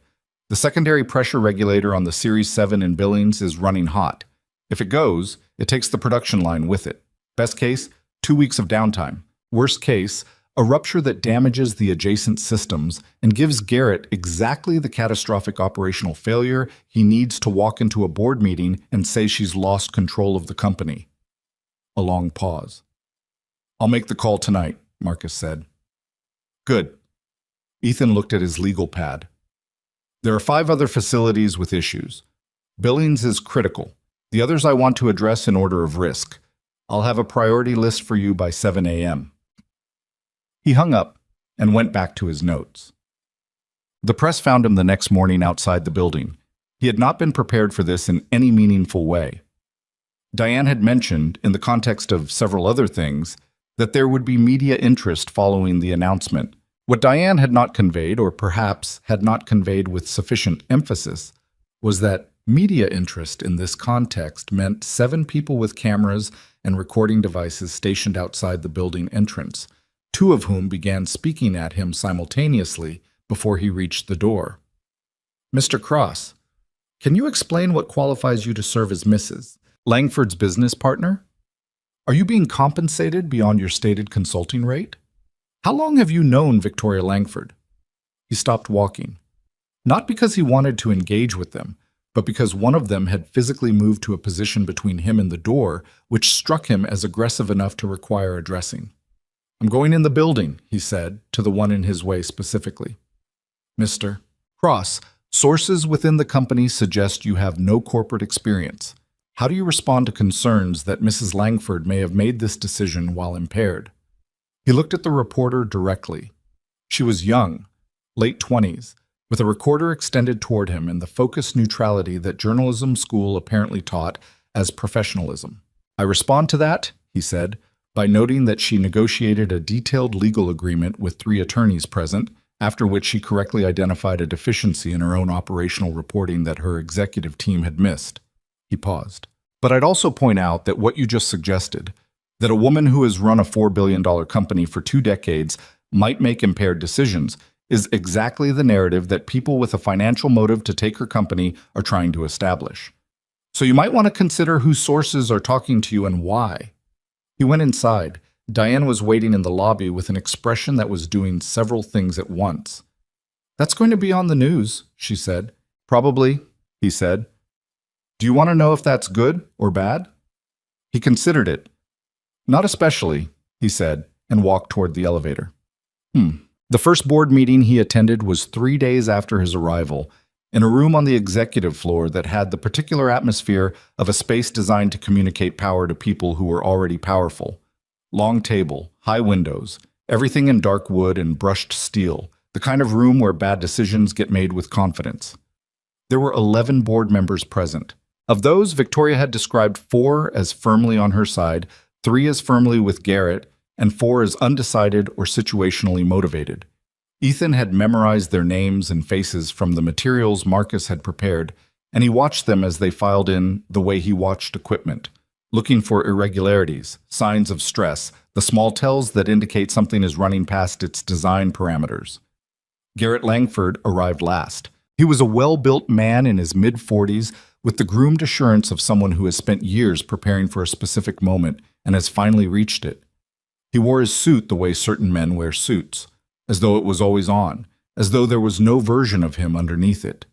"The secondary pressure regulator on the Series 7 in Billings is running hot. If it goes, it takes the production line with it. Best case, 2 weeks of downtime. Worst case, a rupture that damages the adjacent systems and gives Garrett exactly the catastrophic operational failure he needs to walk into a board meeting and say she's lost control of the company." A long pause. "I'll make the call tonight," Marcus said. "Good." Ethan looked at his legal pad. "There are 5 other facilities with issues. Billings is critical. The others I want to address in order of risk. I'll have a priority list for you by 7 a.m. He hung up and went back to his notes. The press found him the next morning outside the building. He had not been prepared for this in any meaningful way. Diane had mentioned, in the context of several other things, that there would be media interest following the announcement. What Diane had not conveyed, or perhaps had not conveyed with sufficient emphasis, was that media interest in this context meant 7 people with cameras and recording devices stationed outside the building entrance, 2 of whom began speaking at him simultaneously before he reached the door. "Mr. Cross, can you explain what qualifies you to serve as Mrs. Langford's business partner? Are you being compensated beyond your stated consulting rate? How long have you known Victoria Langford?" He stopped walking, not because he wanted to engage with them, but because one of them had physically moved to a position between him and the door, which struck him as aggressive enough to require addressing. "I'm going in the building," he said, to the one in his way specifically. "Mr. Cross, sources within the company suggest you have no corporate experience. How do you respond to concerns that Mrs. Langford may have made this decision while impaired?" He looked at the reporter directly. She was young, late 20s, with a recorder extended toward him and the focused neutrality that journalism school apparently taught as professionalism. "I respond to that," he said, "by noting that she negotiated a detailed legal agreement with 3 attorneys present after which she correctly identified a deficiency in her own operational reporting that her executive team had missed. He paused. But I'd also point out that what you just suggested, that a woman who has run a $4 billion company for 2 decades might make impaired decisions, is exactly the narrative that people with a financial motive to take her company are trying to establish. So you might want to consider whose sources are talking to you and why. He went inside. Diane was waiting in the lobby with an expression that was doing several things at once. "That's going to be on the news," she said. "Probably," he said. "Do you want to know if that's good or bad?" He considered it. "Not especially," he said, and walked toward the elevator. The first board meeting he attended was 3 days after his arrival, in a room on the executive floor that had the particular atmosphere of a space designed to communicate power to people who were already powerful. Long table, high windows, everything in dark wood and brushed steel, the kind of room where bad decisions get made with confidence. There were 11 board members present. Of those, Victoria had described 4 as firmly on her side, 3 as firmly with Garrett, and 4 as undecided or situationally motivated. Ethan had memorized their names and faces from the materials Marcus had prepared, and he watched them as they filed in the way he watched equipment, looking for irregularities, signs of stress, the small tells that indicate something is running past its design parameters. Garrett Langford arrived last. He was a well-built man in his mid-40s with the groomed assurance of someone who has spent years preparing for a specific moment and has finally reached it. He wore his suit the way certain men wear suits, as though it was always on, as though there was no version of him underneath it.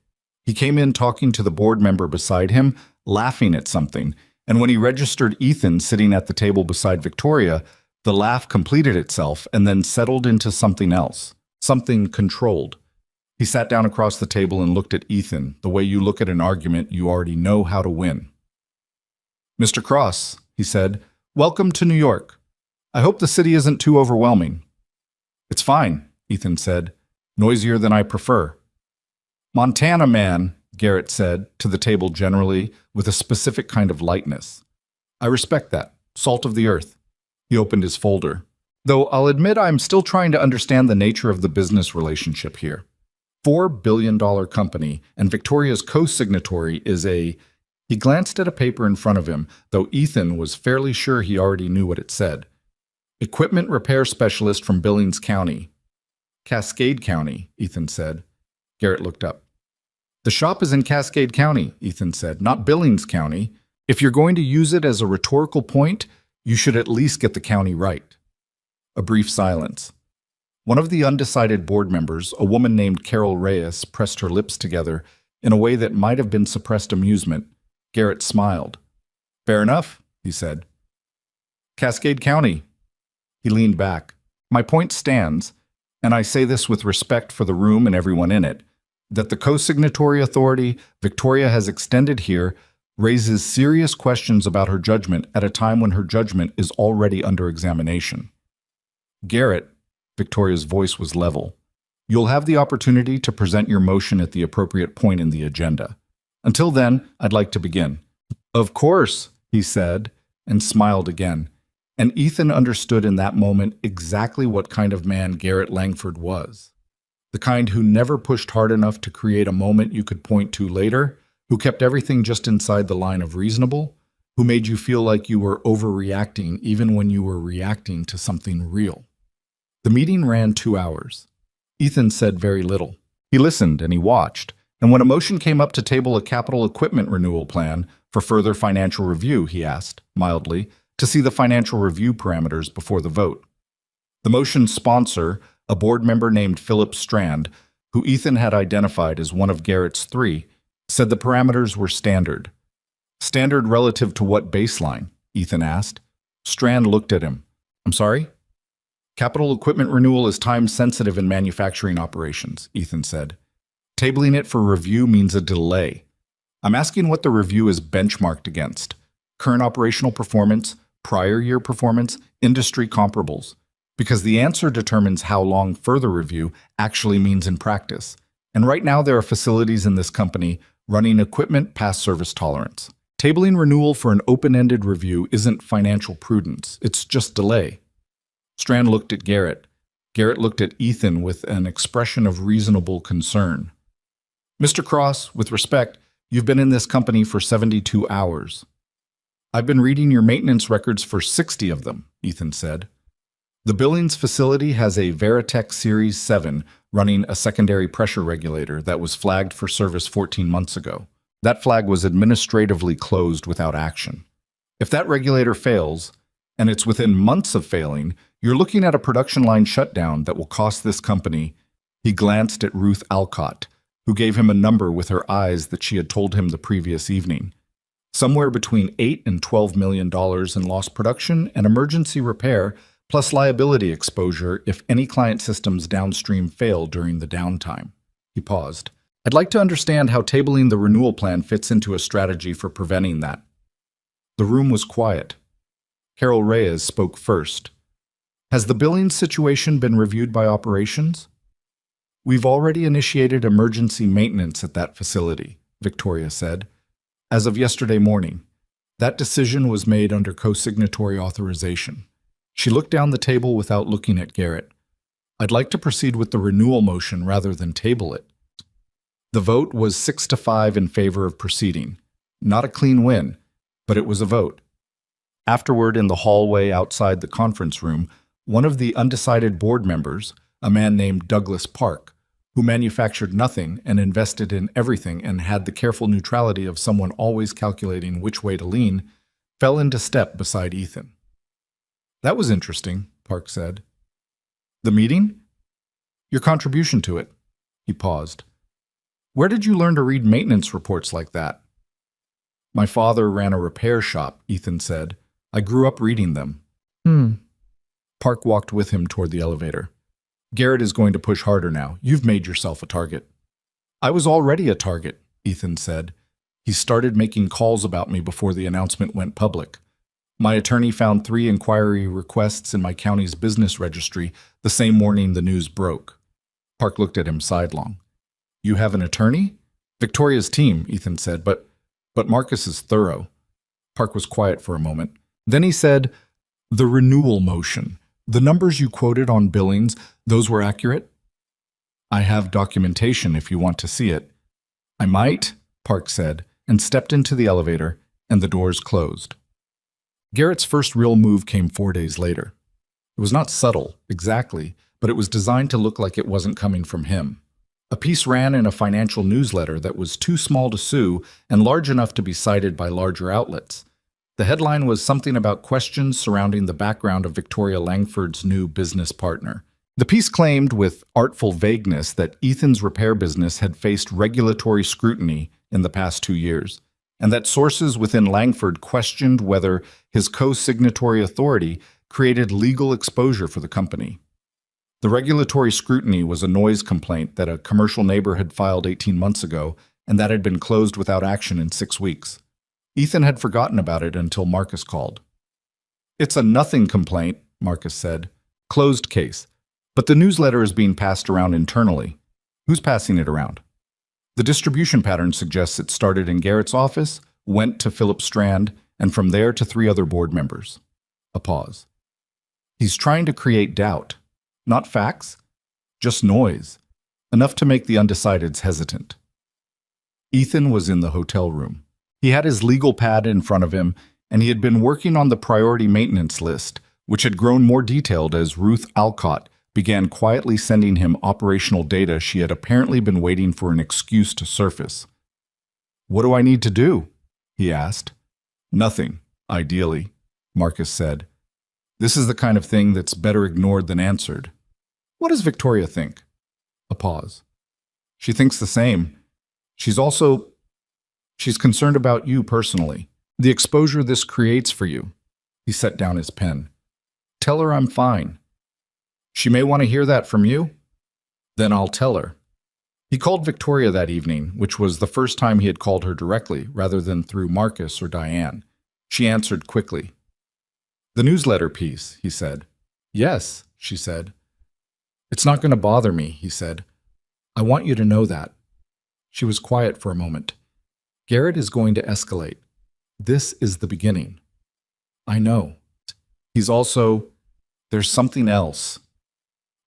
He came in talking to the board member beside him, laughing at something, and when he registered Ethan sitting at the table beside Victoria, the laugh completed itself and then settled into something else, something controlled. He sat down across the table and looked at Ethan, the way you look at an argument you already know how to win. "Mr. Cross," he said, "welcome to New York. I hope the city isn't too overwhelming." "It's fine," Ethan said, "noisier than I prefer." "Montana man," Garrett said, to the table generally, with a specific kind of lightness. "I respect that. Salt of the earth." He opened his folder. "Though I'll admit I'm still trying to understand the nature of the business relationship here. $4 billion company, and Victoria's co-signatory is a..." He glanced at a paper in front of him, though Ethan was fairly sure he already knew what it said. "Equipment repair specialist from Billings County." "Cascade County," Ethan said. Garrett looked up. "The shop is in Cascade County," Ethan said, "not Billings County. If you're going to use it as a rhetorical point, you should at least get the county right." A brief silence. One of the undecided board members, a woman named Carol Reyes, pressed her lips together in a way that might have been suppressed amusement. Garrett smiled. "Fair enough," he said. "Cascade County." He leaned back. "My point stands, and I say this with respect for the room and everyone in it, that the co-signatory authority Victoria has extended here raises serious questions about her judgment at a time when her judgment is already under examination." "Garrett," Victoria's voice was level, "you'll have the opportunity to present your motion at the appropriate point in the agenda. Until then, I'd like to begin." "Of course," he said, and smiled again. And Ethan understood in that moment exactly what kind of man Garrett Langford was. The kind who never pushed hard enough to create a moment you could point to later, who kept everything just inside the line of reasonable, who made you feel like you were overreacting even when you were reacting to something real. The meeting ran 2 hours. Ethan said very little. He listened and he watched, and when a motion came up to table a capital equipment renewal plan for further financial review, he asked, mildly, to see the financial review parameters before the vote. The motion's sponsor, a board member named Philip Strand, who Ethan had identified as one of Garrett's 3, said the parameters were standard. "Standard relative to what baseline?" Ethan asked. Strand looked at him. "I'm sorry?" "Capital equipment renewal is time-sensitive in manufacturing operations," Ethan said. "Tabling it for review means a delay. I'm asking what the review is benchmarked against. Current operational performance, prior year performance, industry comparables. Because the answer determines how long further review actually means in practice. And right now there are facilities in this company running equipment past service tolerance. Tabling renewal for an open-ended review isn't financial prudence, it's just delay." Strand looked at Garrett. Garrett looked at Ethan with an expression of reasonable concern. Mr. Cross, with respect, you've been in this company for 72 hours. I've been reading your maintenance records for 60 of them, Ethan said. The Billings facility has a Veritech Series 7 running a secondary pressure regulator that was flagged for service 14 months ago. That flag was administratively closed without action. If that regulator fails, and it's within months of failing, you're looking at a production line shutdown that will cost this company. He glanced at Ruth Alcott, who gave him a number with her eyes that she had told him the previous evening. Somewhere between $8 and $12 million in lost production and emergency repair, plus liability exposure if any client systems downstream fail during the downtime. He paused. I'd like to understand how tabling the renewal plan fits into a strategy for preventing that. The room was quiet. Carol Reyes spoke first. Has the Billings situation been reviewed by operations? We've already initiated emergency maintenance at that facility, Victoria said. As of yesterday morning, that decision was made under co-signatory authorization. She looked down the table without looking at Garrett. I'd like to proceed with the renewal motion rather than table it. The vote was 6-5 in favor of proceeding. Not a clean win, but it was a vote. Afterward, in the hallway outside the conference room, one of the undecided board members, a man named Douglas Park, who manufactured nothing and invested in everything and had the careful neutrality of someone always calculating which way to lean, fell into step beside Ethan. That was interesting, Park said. The meeting? Your contribution to it. He paused. Where did you learn to read maintenance reports like that? My father ran a repair shop, Ethan said. I grew up reading them. Park walked with him toward the elevator. Garrett is going to push harder now. You've made yourself a target. I was already a target, Ethan said. He started making calls about me before the announcement went public. My attorney found 3 inquiry requests in my county's business registry the same morning the news broke. Park looked at him sidelong. You have an attorney? Victoria's team, Ethan said, but Marcus is thorough. Park was quiet for a moment. Then he said, the renewal motion. The numbers you quoted on Billings, those were accurate? I have documentation if you want to see it. I might, Park said, and stepped into the elevator, and the doors closed. Garrett's first real move came 4 days later. It was not subtle, exactly, but it was designed to look like it wasn't coming from him. A piece ran in a financial newsletter that was too small to sue and large enough to be cited by larger outlets. The headline was something about questions surrounding the background of Victoria Langford's new business partner. The piece claimed with artful vagueness that Ethan's repair business had faced regulatory scrutiny in the past 2 years, and that sources within Langford questioned whether his co-signatory authority created legal exposure for the company. The regulatory scrutiny was a noise complaint that a commercial neighbor had filed 18 months ago and that had been closed without action in 6 weeks. Ethan had forgotten about it until Marcus called. It's a nothing complaint, Marcus said. Closed case. But the newsletter is being passed around internally. Who's passing it around? The distribution pattern suggests it started in Garrett's office, went to Philip Strand, and from there to 3 other board members. A pause. He's trying to create doubt. Not facts, just noise. Enough to make the undecideds hesitant. Ethan was in the hotel room. He had his legal pad in front of him, and he had been working on the priority maintenance list, which had grown more detailed as Ruth Alcott began quietly sending him operational data she had apparently been waiting for an excuse to surface. What do I need to do? He asked. Nothing, ideally, Marcus said. This is the kind of thing that's better ignored than answered. What does Victoria think? A pause. She thinks the same. She's concerned about you personally, the exposure this creates for you. He set down his pen. Tell her I'm fine. She may want to hear that from you. Then I'll tell her. He called Victoria that evening, which was the first time he had called her directly, rather than through Marcus or Diane. She answered quickly. The newsletter piece, he said. Yes, she said. It's not going to bother me, he said. I want you to know that. She was quiet for a moment. Garrett is going to escalate. This is the beginning. I know. There's something else.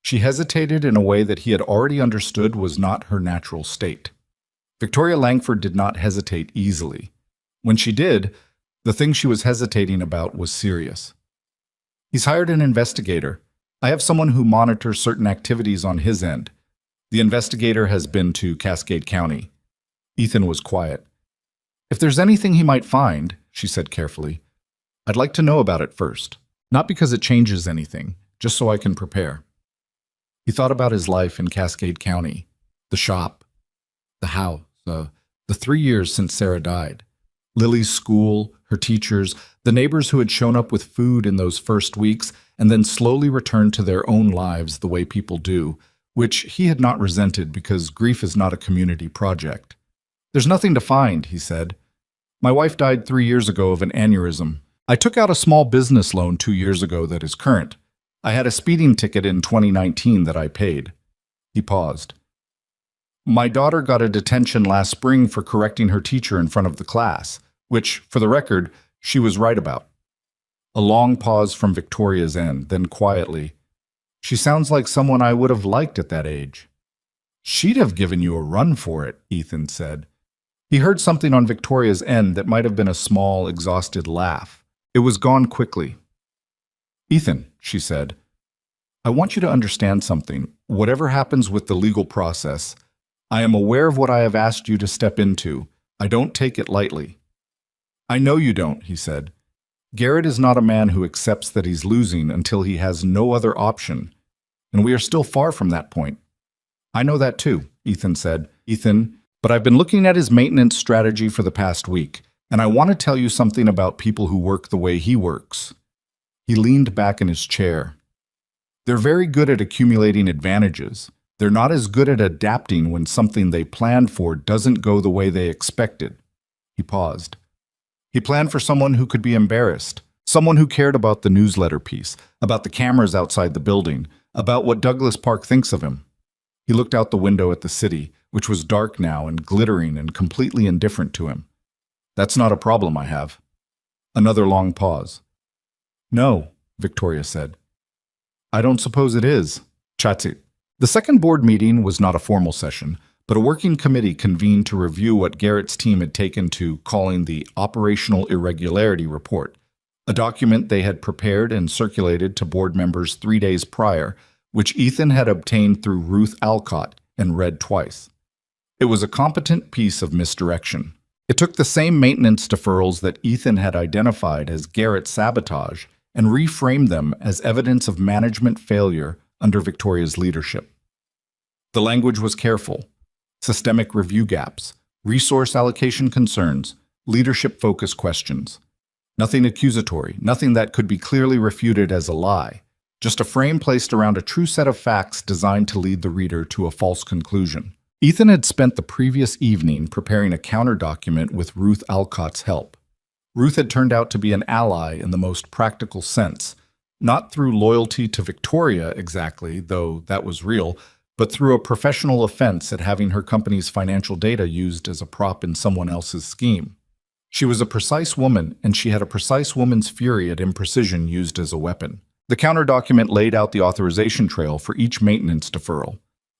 She hesitated in a way that he had already understood was not her natural state. Victoria Langford did not hesitate easily. When she did, the thing she was hesitating about was serious. He's hired an investigator. I have someone who monitors certain activities on his end. The investigator has been to Cascade County. Ethan was quiet. If there's anything he might find, she said carefully, I'd like to know about it first. Not because it changes anything, just so I can prepare. He thought about his life in Cascade County, the shop, the house, the 3 years since Sarah died, Lily's school, her teachers, the neighbors who had shown up with food in those first weeks and then slowly returned to their own lives the way people do, which he had not resented because grief is not a community project. There's nothing to find, he said. My wife died 3 years ago of an aneurysm. I took out a small business loan 2 years ago that is current. I had a speeding ticket in 2019 that I paid. He paused. My daughter got a detention last spring for correcting her teacher in front of the class, which, for the record, she was right about. A long pause from Victoria's end, then quietly, She sounds like someone I would have liked at that age. She'd have given you a run for it, Ethan said. He heard something on Victoria's end that might have been a small, exhausted laugh. It was gone quickly. Ethan, she said, I want you to understand something. Whatever happens with the legal process, I am aware of what I have asked you to step into. I don't take it lightly. I know you don't, he said. Garrett is not a man who accepts that he's losing until he has no other option, and we are still far from that point. I know that too, Ethan said. Ethan, but I've been looking at his maintenance strategy for the past week, and I want to tell you something about people who work the way he works. He leaned back in his chair. They're very good at accumulating advantages. They're not as good at adapting when something they planned for doesn't go the way they expected. He paused. He planned for someone who could be embarrassed, someone who cared about the newsletter piece, about the cameras outside the building, about what Douglas Park thinks of him. He looked out the window at the city, which was dark now and glittering and completely indifferent to him. That's not a problem I have. Another long pause. No, Victoria said. I don't suppose it is. Chatsi. The second board meeting was not a formal session, but a working committee convened to review what Garrett's team had taken to calling the Operational Irregularity Report, a document they had prepared and circulated to board members 3 days prior, which Ethan had obtained through Ruth Alcott and read twice. It was a competent piece of misdirection. It took the same maintenance deferrals that Ethan had identified as Garrett's sabotage and reframed them as evidence of management failure under Victoria's leadership. The language was careful. Systemic review gaps, resource allocation concerns, leadership focus questions. Nothing accusatory, nothing that could be clearly refuted as a lie, just a frame placed around a true set of facts designed to lead the reader to a false conclusion. Ethan had spent the previous evening preparing a counter-document with Ruth Alcott's help. Ruth had turned out to be an ally in the most practical sense, not through loyalty to Victoria exactly, though that was real, but through a professional offense at having her company's financial data used as a prop in someone else's scheme. She was a precise woman, and she had a precise woman's fury at imprecision used as a weapon. The counter-document laid out the authorization trail for each maintenance deferral.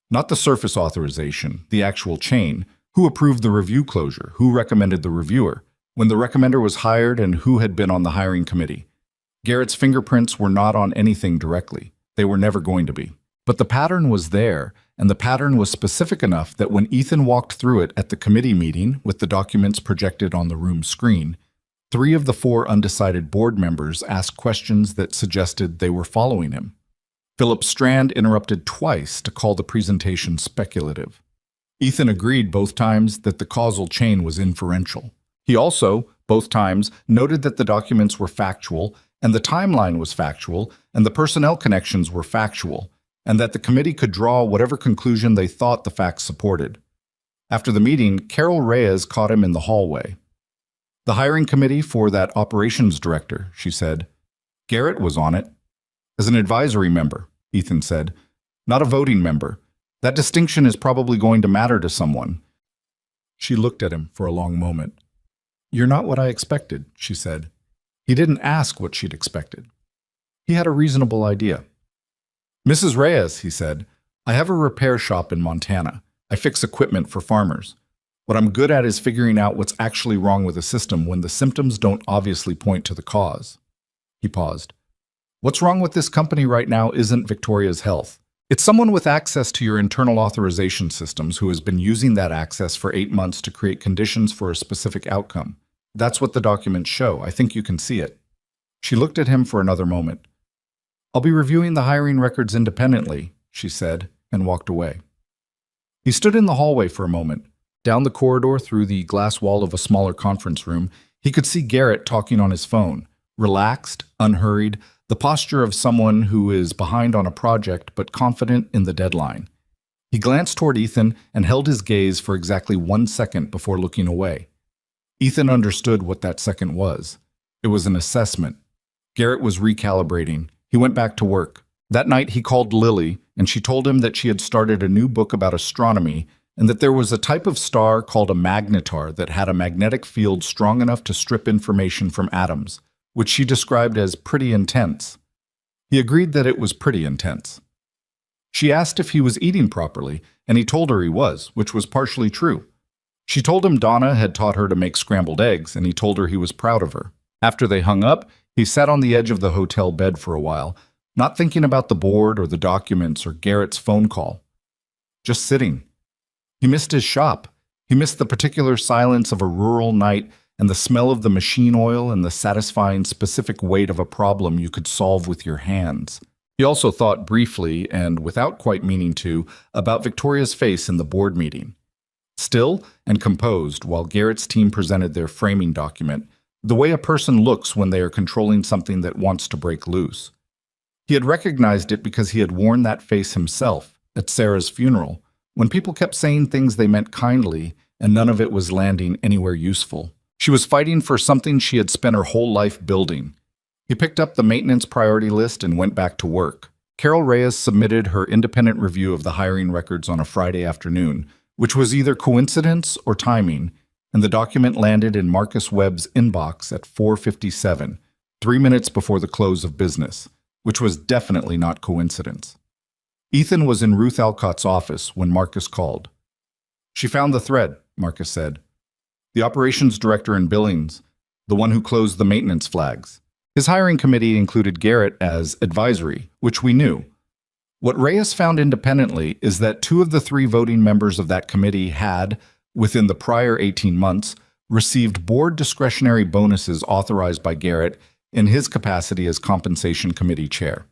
Not the surface authorization, the actual chain, who approved the review closure, who recommended the reviewer, when the recommender was hired and who had been on the hiring committee. Garrett's fingerprints were not on anything directly. They were never going to be. But the pattern was there, and the pattern was specific enough that when Ethan walked through it at the committee meeting with the documents projected on the room screen, 3 of the 4 undecided board members asked questions that suggested they were following him. Philip Strand interrupted twice to call the presentation speculative. Ethan agreed both times that the causal chain was inferential. He also, both times, noted that the documents were factual, and the timeline was factual, and the personnel connections were factual, and that the committee could draw whatever conclusion they thought the facts supported. After the meeting, Carol Reyes caught him in the hallway. The hiring committee for that operations director, she said. Garrett was on it. As an advisory member, Ethan said, not a voting member. That distinction is probably going to matter to someone. She looked at him for a long moment. You're not what I expected, she said. He didn't ask what she'd expected. He had a reasonable idea. Mrs. Reyes, he said, I have a repair shop in Montana. I fix equipment for farmers. What I'm good at is figuring out what's actually wrong with a system when the symptoms don't obviously point to the cause. He paused. What's wrong with this company right now isn't Victoria's health. It's someone with access to your internal authorization systems who has been using that access for 8 months to create conditions for a specific outcome. That's what the documents show. I think you can see it. She looked at him for another moment. I'll be reviewing the hiring records independently, she said, and walked away. He stood in the hallway for a moment. Down the corridor through the glass wall of a smaller conference room, he could see Garrett talking on his phone, relaxed, unhurried, the posture of someone who is behind on a project but confident in the deadline. He glanced toward Ethan and held his gaze for exactly 1 second before looking away. Ethan understood what that second was. It was an assessment. Garrett was recalibrating. He went back to work. That night he called Lily, and she told him that she had started a new book about astronomy and that there was a type of star called a magnetar that had a magnetic field strong enough to strip information from atoms, which she described as pretty intense. He agreed that it was pretty intense. She asked if he was eating properly, and he told her he was, which was partially true. She told him Donna had taught her to make scrambled eggs, and he told her he was proud of her. After they hung up, he sat on the edge of the hotel bed for a while, not thinking about the board or the documents or Garrett's phone call. Just sitting. He missed his shop. He missed the particular silence of a rural night and the smell of the machine oil and the satisfying specific weight of a problem you could solve with your hands. He also thought briefly, and without quite meaning to, about Victoria's face in the board meeting. Still and composed while Garrett's team presented their framing document, the way a person looks when they are controlling something that wants to break loose. He had recognized it because he had worn that face himself at Sarah's funeral, when people kept saying things they meant kindly and none of it was landing anywhere useful. She was fighting for something she had spent her whole life building. He picked up the maintenance priority list and went back to work. Carol Reyes submitted her independent review of the hiring records on a Friday afternoon, which was either coincidence or timing, and the document landed in Marcus Webb's inbox at 4:57, 3 minutes before the close of business, which was definitely not coincidence. Ethan was in Ruth Alcott's office when Marcus called. She found the thread, Marcus said. The operations director in Billings, the one who closed the maintenance flags. His hiring committee included Garrett as advisory, which we knew. What Reyes found independently is that 2 of the 3 voting members of that committee had, within the prior 18 months, received board discretionary bonuses authorized by Garrett in his capacity as compensation committee chair.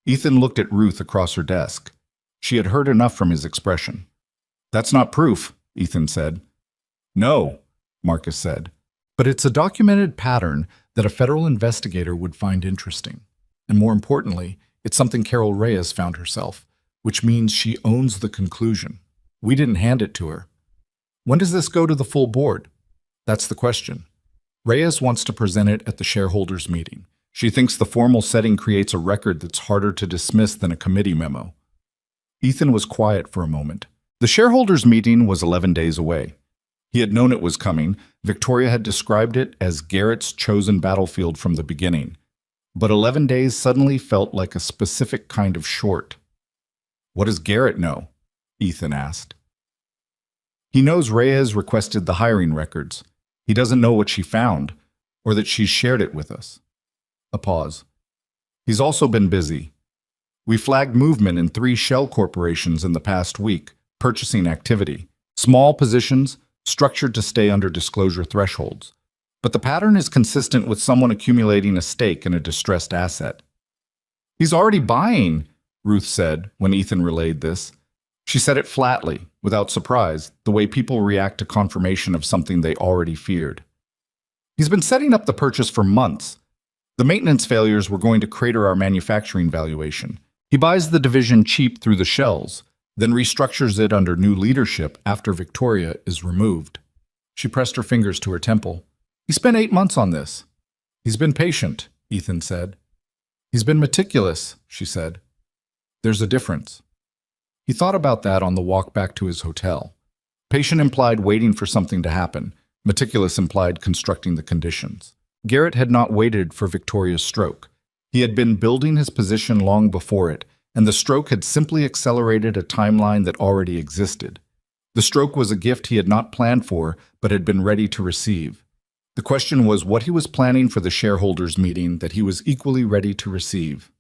Ethan looked at Ruth across her desk. She had heard enough from his expression. That's not proof, Ethan said. No, Marcus said, but it's a documented pattern that a federal investigator would find interesting. And more importantly, it's something Carol Reyes found herself, which means she owns the conclusion. We didn't hand it to her. When does this go to the full board? That's the question. Reyes wants to present it at the shareholders' meeting. She thinks the formal setting creates a record that's harder to dismiss than a committee memo. Ethan was quiet for a moment. The shareholders' meeting was 11 days away. He had known it was coming. Victoria had described it as Garrett's chosen battlefield from the beginning. But 11 days suddenly felt like a specific kind of short. What does Garrett know? Ethan asked. He knows Reyes requested the hiring records. He doesn't know what she found, or that she shared it with us. A pause. He's also been busy. We flagged movement in 3 shell corporations in the past week, purchasing activity. Small positions, structured to stay under disclosure thresholds. But the pattern is consistent with someone accumulating a stake in a distressed asset. He's already buying, Ruth said when Ethan relayed this. She said it flatly, without surprise, the way people react to confirmation of something they already feared. He's been setting up the purchase for months. The maintenance failures were going to crater our manufacturing valuation. He buys the division cheap through the shells, then restructures it under new leadership after Victoria is removed. She pressed her fingers to her temple. He spent 8 months on this. He's been patient, Ethan said. He's been meticulous, she said. There's a difference. He thought about that on the walk back to his hotel. Patient implied waiting for something to happen. Meticulous implied constructing the conditions. Garrett had not waited for Victoria's stroke. He had been building his position long before it, and the stroke had simply accelerated a timeline that already existed. The stroke was a gift he had not planned for, but had been ready to receive. The question was what he was planning for the shareholders' meeting that he was equally ready to receive.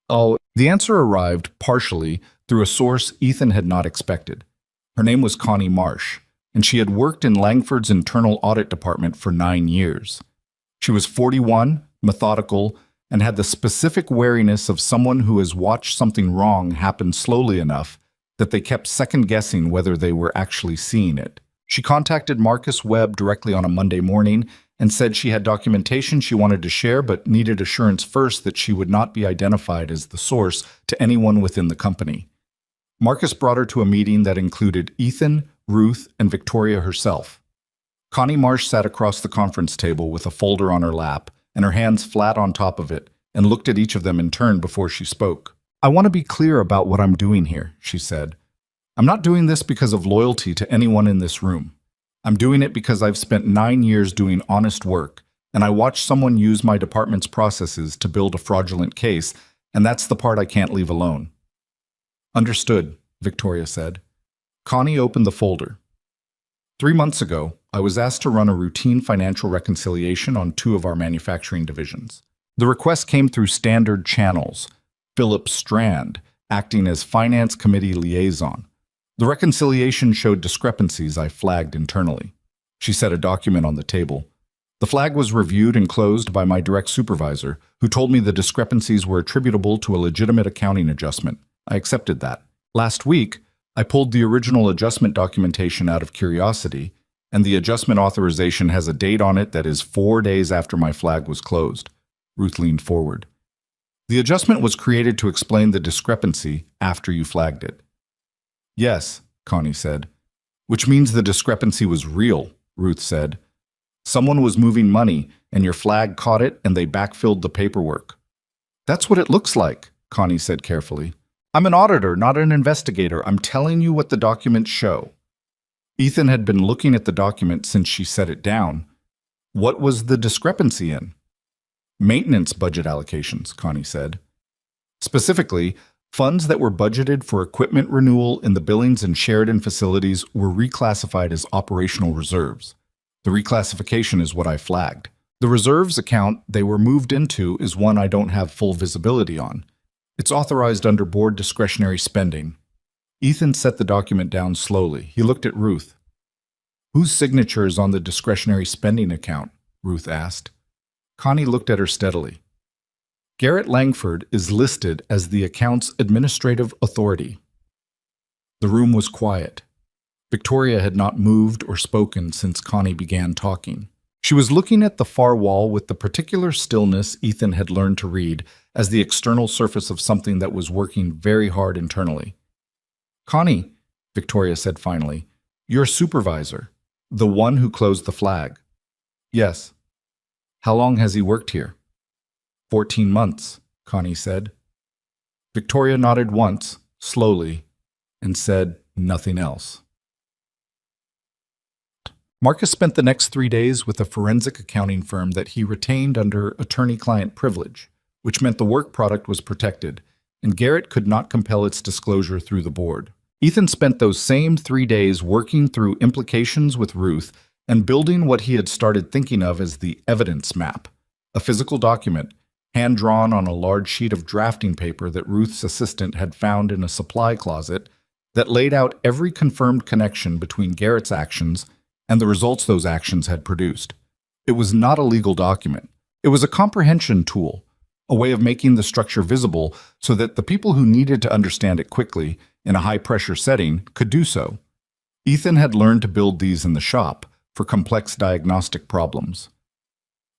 The answer arrived, partially, through a source Ethan had not expected. Her name was Connie Marsh, and she had worked in Langford's internal audit department for 9 years. She was 41, methodical, and had the specific wariness of someone who has watched something wrong happen slowly enough that they kept second-guessing whether they were actually seeing it. She contacted Marcus Webb directly on a Monday morning and said she had documentation she wanted to share but needed assurance first that she would not be identified as the source to anyone within the company. Marcus brought her to a meeting that included Ethan, Ruth, and Victoria herself. Connie Marsh sat across the conference table with a folder on her lap and her hands flat on top of it, and looked at each of them in turn before she spoke. "I want to be clear about what I'm doing here," she said. "I'm not doing this because of loyalty to anyone in this room. I'm doing it because I've spent 9 years doing honest work, and I watched someone use my department's processes to build a fraudulent case, and that's the part I can't leave alone." "Understood," Victoria said. Connie opened the folder. 3 months ago, I was asked to run a routine financial reconciliation on 2 of our manufacturing divisions. The request came through standard channels, Philip Strand, acting as finance committee liaison. The reconciliation showed discrepancies I flagged internally. She set a document on the table. The flag was reviewed and closed by my direct supervisor, who told me the discrepancies were attributable to a legitimate accounting adjustment. I accepted that. Last week, I pulled the original adjustment documentation out of curiosity, and the adjustment authorization has a date on it that is 4 days after my flag was closed. Ruth leaned forward. "The adjustment was created to explain the discrepancy after you flagged it." "Yes," Connie said. "Which means the discrepancy was real," Ruth said. "Someone was moving money, and your flag caught it, and they backfilled the paperwork." "That's what it looks like," Connie said carefully. "I'm an auditor, not an investigator. I'm telling you what the documents show." Ethan had been looking at the document since she set it down. "What was the discrepancy in?" "Maintenance budget allocations," Connie said. "Specifically, funds that were budgeted for equipment renewal in the Billings and Sheridan facilities were reclassified as operational reserves. The reclassification is what I flagged. The reserves account they were moved into is one I don't have full visibility on. It's authorized under board discretionary spending." Ethan set the document down slowly. He looked at Ruth. "Whose signature is on the discretionary spending account?" Ruth asked. Connie looked at her steadily. "Garrett Langford is listed as the account's administrative authority." The room was quiet. Victoria had not moved or spoken since Connie began talking. She was looking at the far wall with the particular stillness Ethan had learned to read as the external surface of something that was working very hard internally. "Connie," Victoria said finally, "you're a supervisor, the one who closed the flag." "Yes." "How long has he worked here?" 14 months, Connie said. Victoria nodded once, slowly, and said nothing else. Marcus spent the next 3 days with a forensic accounting firm that he retained under attorney-client privilege, which meant the work product was protected, and Garrett could not compel its disclosure through the board. Ethan spent those same 3 days working through implications with Ruth and building what he had started thinking of as the evidence map, a physical document, hand-drawn on a large sheet of drafting paper that Ruth's assistant had found in a supply closet that laid out every confirmed connection between Garrett's actions and the results those actions had produced. It was not a legal document. It was a comprehension tool, a way of making the structure visible so that the people who needed to understand it quickly in a high-pressure setting could do so. Ethan had learned to build these in the shop for complex diagnostic problems.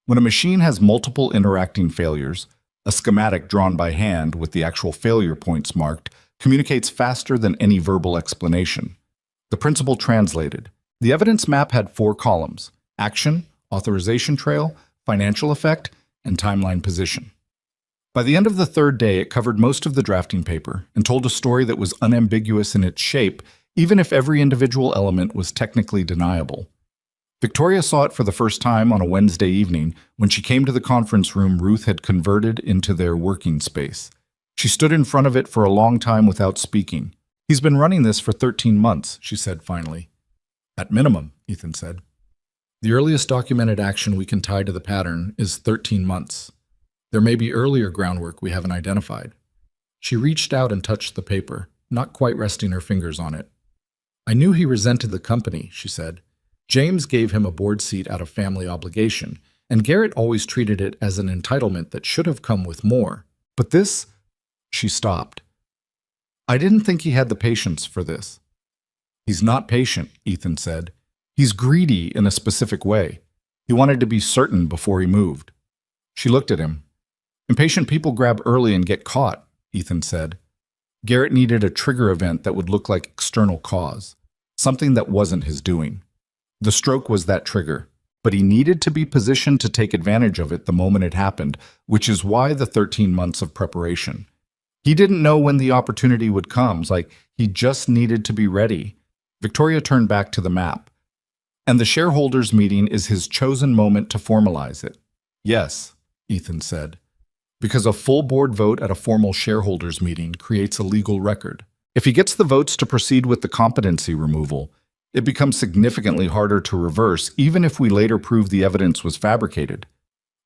When a machine has multiple interacting failures, a schematic drawn by hand with the actual failure points marked communicates faster than any verbal explanation. The principle translated. The evidence map had 4 columns: action, authorization trail, financial effect, and timeline position. By the end of the 3rd day, it covered most of the drafting paper and told a story that was unambiguous in its shape, even if every individual element was technically deniable. Victoria saw it for the first time on a Wednesday evening when she came to the conference room Ruth had converted into their working space. She stood in front of it for a long time without speaking. "He's been running this for 13 months, she said finally. "At minimum," Ethan said. "The earliest documented action we can tie to the pattern is 13 months. There may be earlier groundwork we haven't identified." She reached out and touched the paper, not quite resting her fingers on it. "I knew he resented the company," she said. "James gave him a board seat out of family obligation, and Garrett always treated it as an entitlement that should have come with more. But this—" She stopped. "I didn't think he had the patience for this." "He's not patient," Ethan said. "He's greedy in a specific way. He wanted to be certain before he moved." She looked at him. "Impatient people grab early and get caught," Ethan said. Garrett needed a trigger event that would look like external cause, something that wasn't his doing. The stroke was that trigger, but he needed to be positioned to take advantage of it the moment it happened, which is why the 13 months of preparation. He didn't know when the opportunity would come, like he just needed to be ready. Victoria turned back to the map. "And the shareholders' meeting is his chosen moment to formalize it." "Yes," Ethan said, "because a full board vote at a formal shareholders' meeting creates a legal record. If he gets the votes to proceed with the competency removal, it becomes significantly harder to reverse even if we later prove the evidence was fabricated.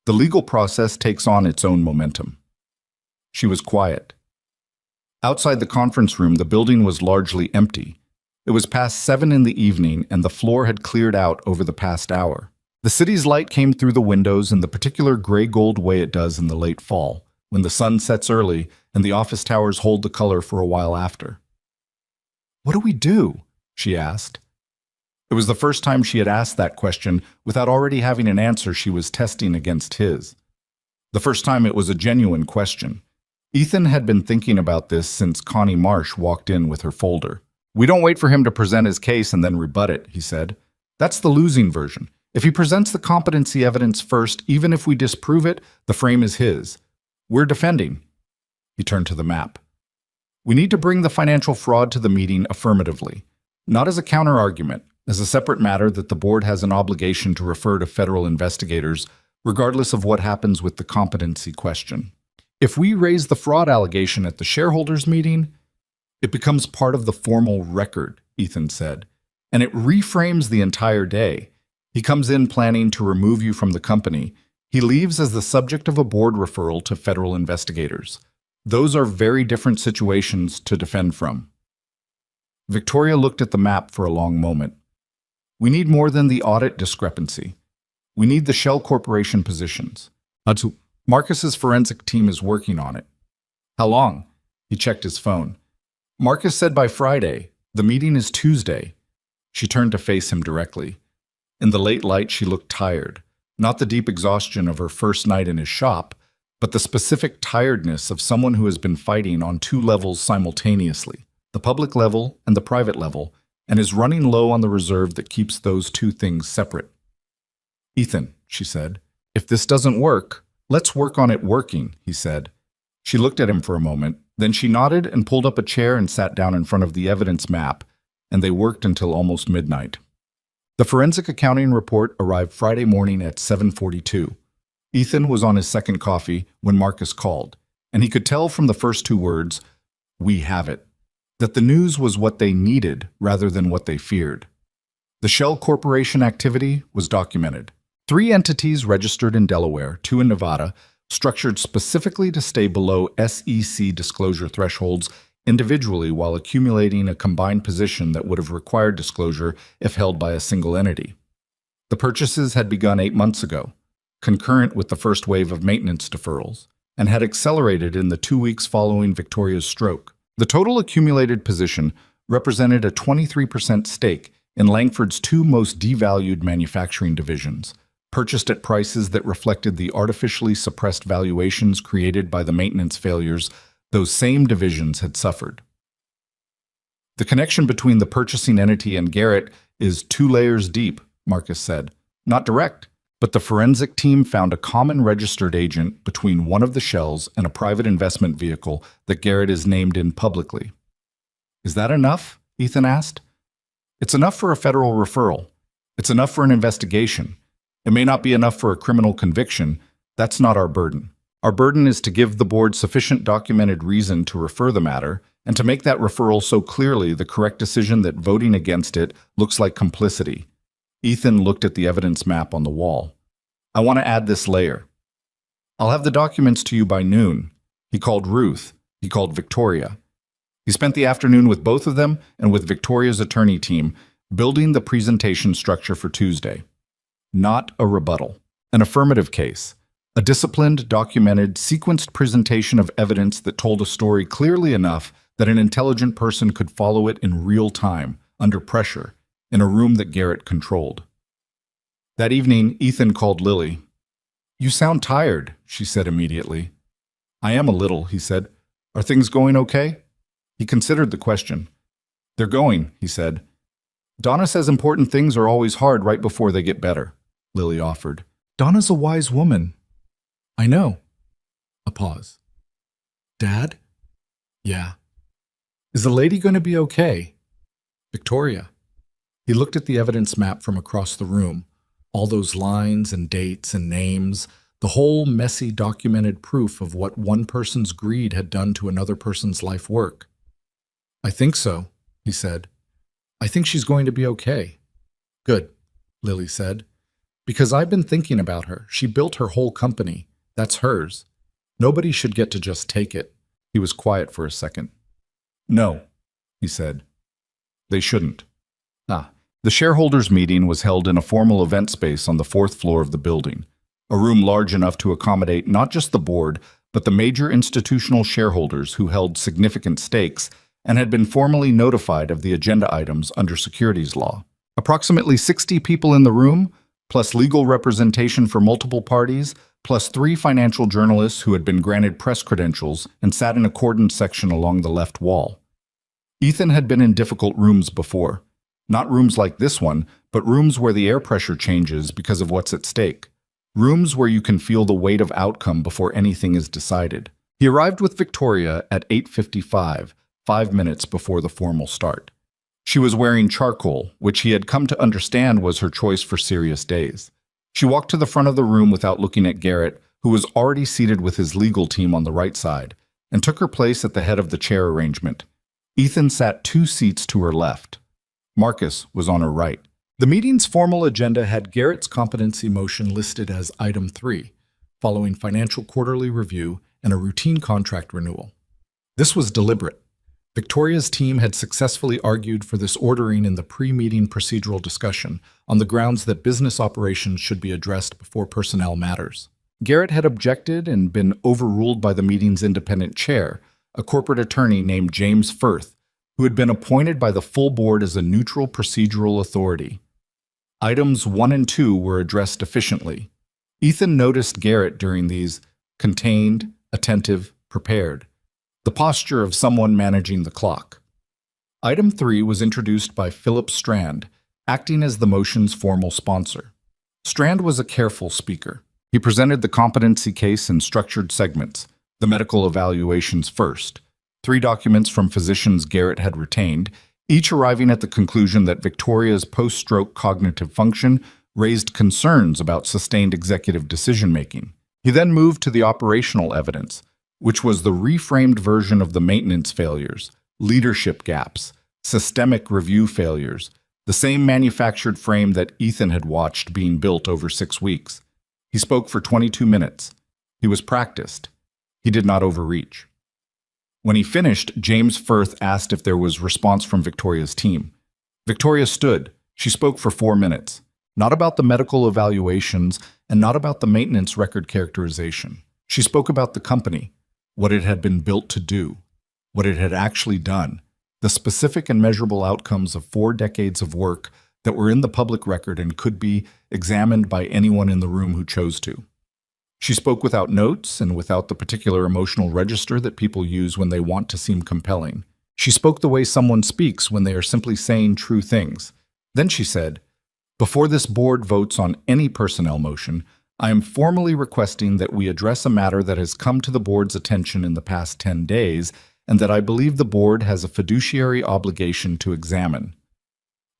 The legal process takes on its own momentum." She was quiet. Outside the conference room, the building was largely empty. It was past 7 in the evening, and the floor had cleared out over the past hour. The city's light came through the windows in the particular gray-gold way it does in the late fall, when the sun sets early and the office towers hold the color for a while after. "What do we do?" she asked. It was the first time she had asked that question without already having an answer she was testing against his. The first time it was a genuine question. Ethan had been thinking about this since Connie Marsh walked in with her folder. "We don't wait for him to present his case and then rebut it," he said. "That's the losing version. If he presents the competency evidence first, even if we disprove it, the frame is his. We're defending." He turned to the map. "We need to bring the financial fraud to the meeting affirmatively, not as a counter-argument, as a separate matter that the board has an obligation to refer to federal investigators, regardless of what happens with the competency question. If we raise the fraud allegation at the shareholders' meeting, it becomes part of the formal record," Ethan said, "and it reframes the entire day. He comes in planning to remove you from the company. He leaves as the subject of a board referral to federal investigators. Those are very different situations to defend from." Victoria looked at the map for a long moment. "We need more than the audit discrepancy. We need the Shell Corporation positions. Marcus's forensic team is working on it." "How long?" He checked his phone. "Marcus said by Friday. The meeting is Tuesday." She turned to face him directly. In the late light, she looked tired. Not the deep exhaustion of her first night in his shop, but the specific tiredness of someone who has been fighting on 2 levels simultaneously, the public level and the private level, and is running low on the reserve that keeps those 2 things separate. "Ethan," she said, "if this doesn't work, let's work on it working," he said. She looked at him for a moment, then she nodded and pulled up a chair and sat down in front of the evidence map, and they worked until almost midnight. The forensic accounting report arrived Friday morning at 7:42. Ethan was on his second coffee when Marcus called, and he could tell from the first 2 words, "We have it," that the news was what they needed rather than what they feared. The Shell Corporation activity was documented. 3 entities registered in Delaware, 2 in Nevada, structured specifically to stay below SEC disclosure thresholds individually while accumulating a combined position that would have required disclosure if held by a single entity. The purchases had begun 8 months ago, concurrent with the first wave of maintenance deferrals, and had accelerated in the 2 weeks following Victoria's stroke. The total accumulated position represented a 23% stake in Langford's 2 most devalued manufacturing divisions, purchased at prices that reflected the artificially suppressed valuations created by the maintenance failures those same divisions had suffered. "The connection between the purchasing entity and Garrett is 2 layers deep," Marcus said. "Not direct, but the forensic team found a common registered agent between one of the shells and a private investment vehicle that Garrett is named in publicly." "Is that enough?" Ethan asked. "It's enough for a federal referral. It's enough for an investigation. It may not be enough for a criminal conviction. That's not our burden. Our burden is to give the board sufficient documented reason to refer the matter, and to make that referral so clearly the correct decision that voting against it looks like complicity. Ethan looked at the evidence map on the wall. I want to add this layer. I'll have the documents to you by noon. He called Ruth. He called Victoria. He spent the afternoon with both of them and with Victoria's attorney team, building the presentation structure for Tuesday. Not a rebuttal. An affirmative case. A disciplined, documented, sequenced presentation of evidence that told a story clearly enough that an intelligent person could follow it in real time, under pressure, in a room that Garrett controlled. That evening, Ethan called Lily. "You sound tired," she said immediately. "I am a little," he said. "Are things going okay?" He considered the question. "They're going," he said. "Donna says important things are always hard right before they get better," Lily offered. "Donna's a wise woman." "I know." A pause. "Dad?" "Yeah." "Is the lady going to be okay?" "Victoria." He looked at the evidence map from across the room. All those lines and dates and names, the whole messy documented proof of what one person's greed had done to another person's life work. "I think so," he said. "I think she's going to be okay." "Good," Lily said. "Because I've been thinking about her. She built her whole company. That's hers. Nobody should get to just take it." He was quiet for a second. "No," he said. "They shouldn't." The shareholders' meeting was held in a formal event space on the 4th floor of the building, a room large enough to accommodate not just the board, but the major institutional shareholders who held significant stakes and had been formally notified of the agenda items under securities law. Approximately 60 people in the room, plus legal representation for multiple parties, plus 3 financial journalists who had been granted press credentials and sat in a cordoned section along the left wall. Ethan had been in difficult rooms before. Not rooms like this one, but rooms where the air pressure changes because of what's at stake. Rooms where you can feel the weight of outcome before anything is decided. He arrived with Victoria at 8:55, 5 minutes before the formal start. She was wearing charcoal, which he had come to understand was her choice for serious days. She walked to the front of the room without looking at Garrett, who was already seated with his legal team on the right side, and took her place at the head of the chair arrangement. Ethan sat 2 seats to her left. Marcus was on her right. The meeting's formal agenda had Garrett's competency motion listed as Item 3, following financial quarterly review and a routine contract renewal. This was deliberate. Victoria's team had successfully argued for this ordering in the pre-meeting procedural discussion on the grounds that business operations should be addressed before personnel matters. Garrett had objected and been overruled by the meeting's independent chair, a corporate attorney named James Firth, who had been appointed by the full board as a neutral procedural authority. Items 1 and 2 were addressed efficiently. Ethan noticed Garrett during these, contained, attentive, prepared, the posture of someone managing the clock. Item 3 was introduced by Philip Strand, acting as the motion's formal sponsor. Strand was a careful speaker. He presented the competency case in structured segments, the medical evaluations first, 3 documents from physicians Garrett had retained, each arriving at the conclusion that Victoria's post-stroke cognitive function raised concerns about sustained executive decision-making. He then moved to the operational evidence, which was the reframed version of the maintenance failures, leadership gaps, systemic review failures, the same manufactured frame that Ethan had watched being built over 6 weeks. He spoke for 22 minutes. He was practiced. He did not overreach. When he finished, James Firth asked if there was response from Victoria's team. Victoria stood. She spoke for 4 minutes. Not about the medical evaluations and not about the maintenance record characterization. She spoke about the company, what it had been built to do, what it had actually done, the specific and measurable outcomes of 4 decades of work that were in the public record and could be examined by anyone in the room who chose to. She spoke without notes and without the particular emotional register that people use when they want to seem compelling. She spoke the way someone speaks when they are simply saying true things. Then she said, "Before this board votes on any personnel motion, I am formally requesting that we address a matter that has come to the board's attention in the past 10 days and that I believe the board has a fiduciary obligation to examine."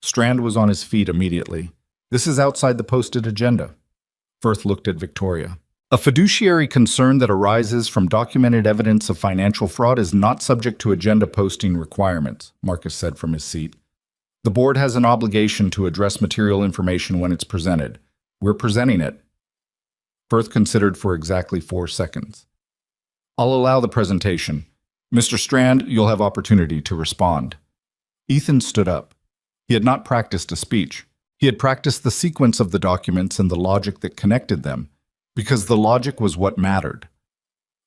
Strand was on his feet immediately. This is outside the posted agenda. Firth looked at Victoria. A fiduciary concern that arises from documented evidence of financial fraud is not subject to agenda posting requirements, Marcus said from his seat. The board has an obligation to address material information when it's presented. We're presenting it. Firth considered for exactly 4 seconds. I'll allow the presentation. Mr. Strand, you'll have opportunity to respond. Ethan stood up. He had not practiced a speech. He had practiced the sequence of the documents and the logic that connected them, because the logic was what mattered.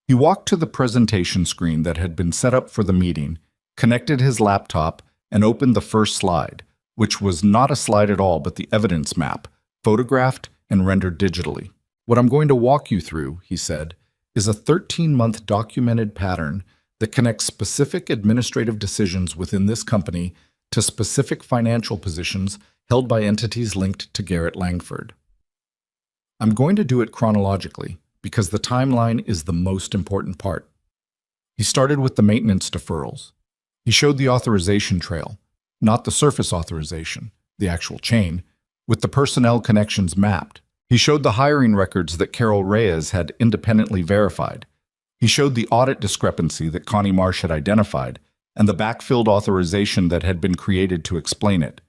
He walked to the presentation screen that had been set up for the meeting, connected his laptop, and opened the first slide, which was not a slide at all but the evidence map, photographed and rendered digitally. What I'm going to walk you through, he said, is a 13-month documented pattern that connects specific administrative decisions within this company to specific financial positions held by entities linked to Garrett Langford. I'm going to do it chronologically because the timeline is the most important part. He started with the maintenance deferrals. He showed the authorization trail, not the surface authorization, the actual chain, with the personnel connections mapped. He showed the hiring records that Carol Reyes had independently verified. He showed the audit discrepancy that Connie Marsh had identified and the backfilled authorization that had been created to explain it.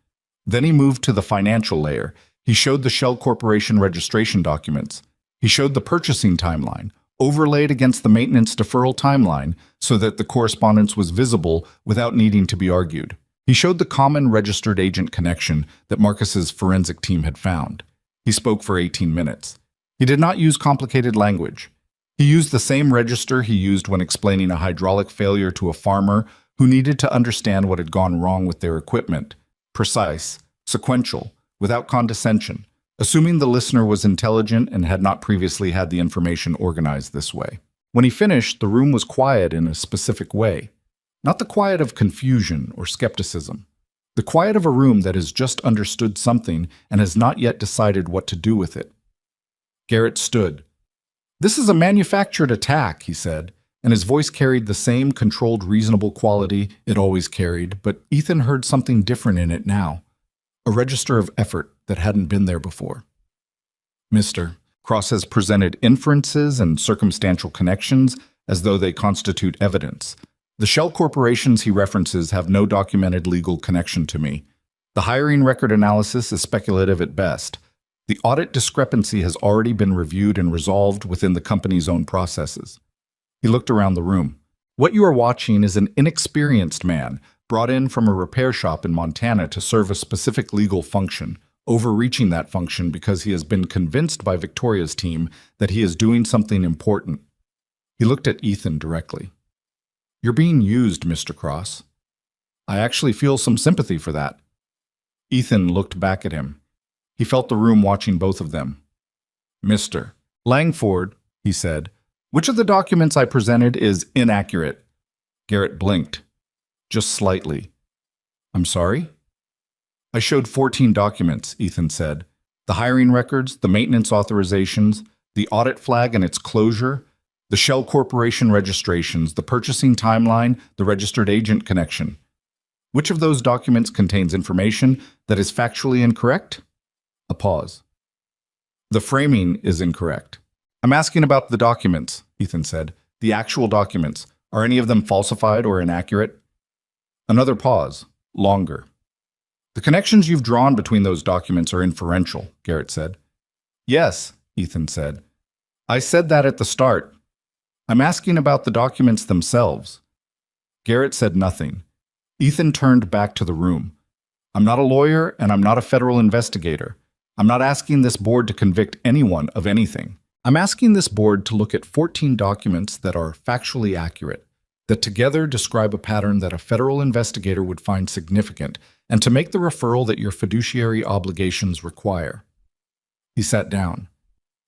Then he moved to the financial layer. He showed the Shell Corporation registration documents. He showed the purchasing timeline, overlaid against the maintenance deferral timeline so that the correspondence was visible without needing to be argued. He showed the common registered agent connection that Marcus's forensic team had found. He spoke for 18 minutes. He did not use complicated language. He used the same register he used when explaining a hydraulic failure to a farmer who needed to understand what had gone wrong with their equipment. Precise, sequential, without condescension, assuming the listener was intelligent and had not previously had the information organized this way. When he finished, the room was quiet in a specific way. Not the quiet of confusion or skepticism. The quiet of a room that has just understood something and has not yet decided what to do with it. Garrett stood. "This is a manufactured attack," he said, and his voice carried the same controlled, reasonable quality it always carried, but Ethan heard something different in it now. A register of effort that hadn't been there before. "Mr. Cross has presented inferences and circumstantial connections as though they constitute evidence. The Shell corporations he references have no documented legal connection to me. The hiring record analysis is speculative at best. The audit discrepancy has already been reviewed and resolved within the company's own processes." He looked around the room. "What you are watching is an inexperienced man brought in from a repair shop in Montana to serve a specific legal function, overreaching that function because he has been convinced by Victoria's team that he is doing something important." He looked at Ethan directly. "You're being used, Mr. Cross. I actually feel some sympathy for that." Ethan looked back at him. He felt the room watching both of them. "Mr. Langford," he said, "which of the documents I presented is inaccurate?" Garrett blinked. Just slightly. "I'm sorry?" "I showed 14 documents," Ethan said. "The hiring records, the maintenance authorizations, the audit flag and its closure, the Shell Corporation registrations, the purchasing timeline, the registered agent connection. Which of those documents contains information that is factually incorrect?" A pause. "The framing is incorrect." "I'm asking about the documents," Ethan said. "The actual documents. Are any of them falsified or inaccurate?" Another pause. Longer. "The connections you've drawn between those documents are inferential," Garrett said. "Yes," Ethan said. "I said that at the start. I'm asking about the documents themselves." Garrett said nothing. Ethan turned back to the room. "I'm not a lawyer and I'm not a federal investigator. I'm not asking this board to convict anyone of anything. I'm asking this board to look at 14 documents that are factually accurate, that together describe a pattern that a federal investigator would find significant, and to make the referral that your fiduciary obligations require." He sat down.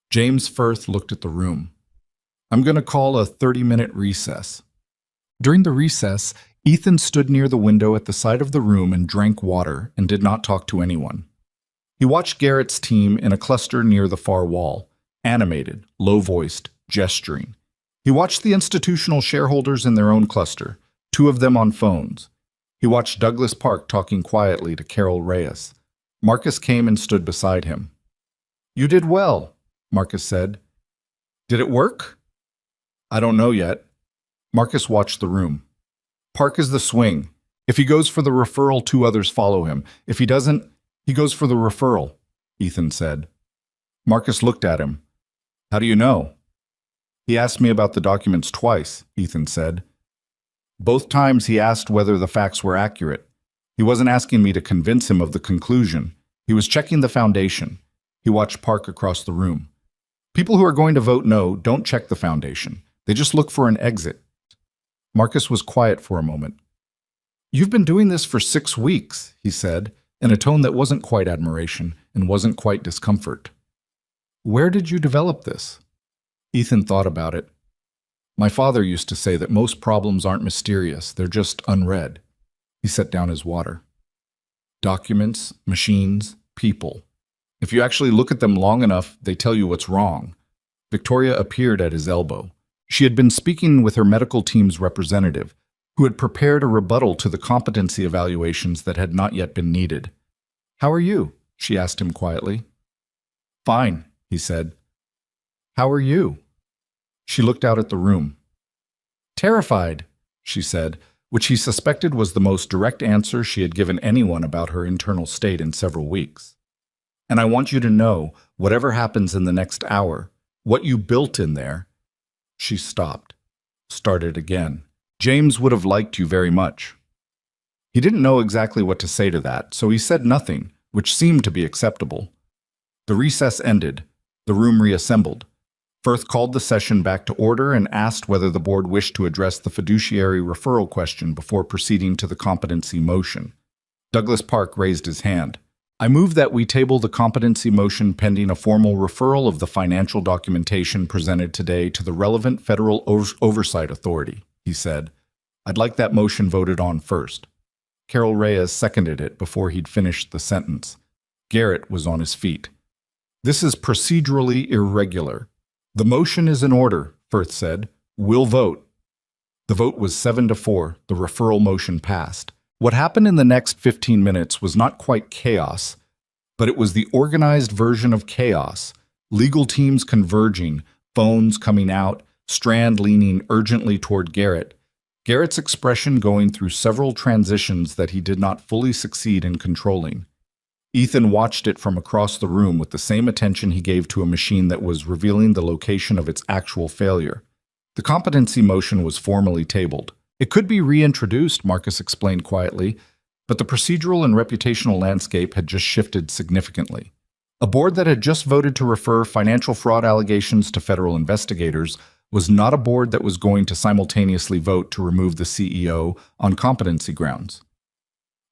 James Firth looked at the room. "I'm going to call a 30-minute recess." During the recess, Ethan stood near the window at the side of the room and drank water and did not talk to anyone. He watched Garrett's team in a cluster near the far wall, animated, low-voiced, gesturing. He watched the institutional shareholders in their own cluster, 2 of them on phones. He watched Douglas Park talking quietly to Carol Reyes. Marcus came and stood beside him. "You did well," Marcus said. "Did it work?" "I don't know yet." Marcus watched the room. "Park is the swing. If he goes for the referral, 2 others follow him. If he doesn't, he goes for the referral," Ethan said. Marcus looked at him. "How do you know?" "He asked me about the documents twice," Ethan said. "Both times he asked whether the facts were accurate. He wasn't asking me to convince him of the conclusion. He was checking the foundation." He watched Park across the room. "People who are going to vote no don't check the foundation. They just look for an exit." Marcus was quiet for a moment. "You've been doing this for 6 weeks," he said, in a tone that wasn't quite admiration and wasn't quite discomfort. "Where did you develop this?" Ethan thought about it. "My father used to say that most problems aren't mysterious, they're just unread." He set down his water. "Documents, machines, people. If you actually look at them long enough, they tell you what's wrong." Victoria appeared at his elbow. She had been speaking with her medical team's representative, who had prepared a rebuttal to the competency evaluations that had not yet been needed. "How are you?" she asked him quietly. "Fine," he said. "How are you?" She looked out at the room. "Terrified," she said, which he suspected was the most direct answer she had given anyone about her internal state in several weeks. "And I want you to know, whatever happens in the next hour, what you built in there—" She stopped, started again. "James would have liked you very much." He didn't know exactly what to say to that, so he said nothing, which seemed to be acceptable. The recess ended. The room reassembled. Firth called the session back to order and asked whether the board wished to address the fiduciary referral question before proceeding to the competency motion. Douglas Park raised his hand. "I move that we table the competency motion pending a formal referral of the financial documentation presented today to the relevant federal oversight authority," he said. "I'd like that motion voted on first." Carol Reyes seconded it before he'd finished the sentence. Garrett was on his feet. "This is procedurally irregular." "The motion is in order," Firth said. "We'll vote." The vote was 7-4. The referral motion passed. What happened in the next 15 minutes was not quite chaos, but it was the organized version of chaos. Legal teams converging, phones coming out, Strand leaning urgently toward Garrett. Garrett's expression going through several transitions that he did not fully succeed in controlling. Ethan watched it from across the room with the same attention he gave to a machine that was revealing the location of its actual failure. The competency motion was formally tabled. "It could be reintroduced," Marcus explained quietly, but the procedural and reputational landscape had just shifted significantly. A board that had just voted to refer financial fraud allegations to federal investigators was not a board that was going to simultaneously vote to remove the CEO on competency grounds.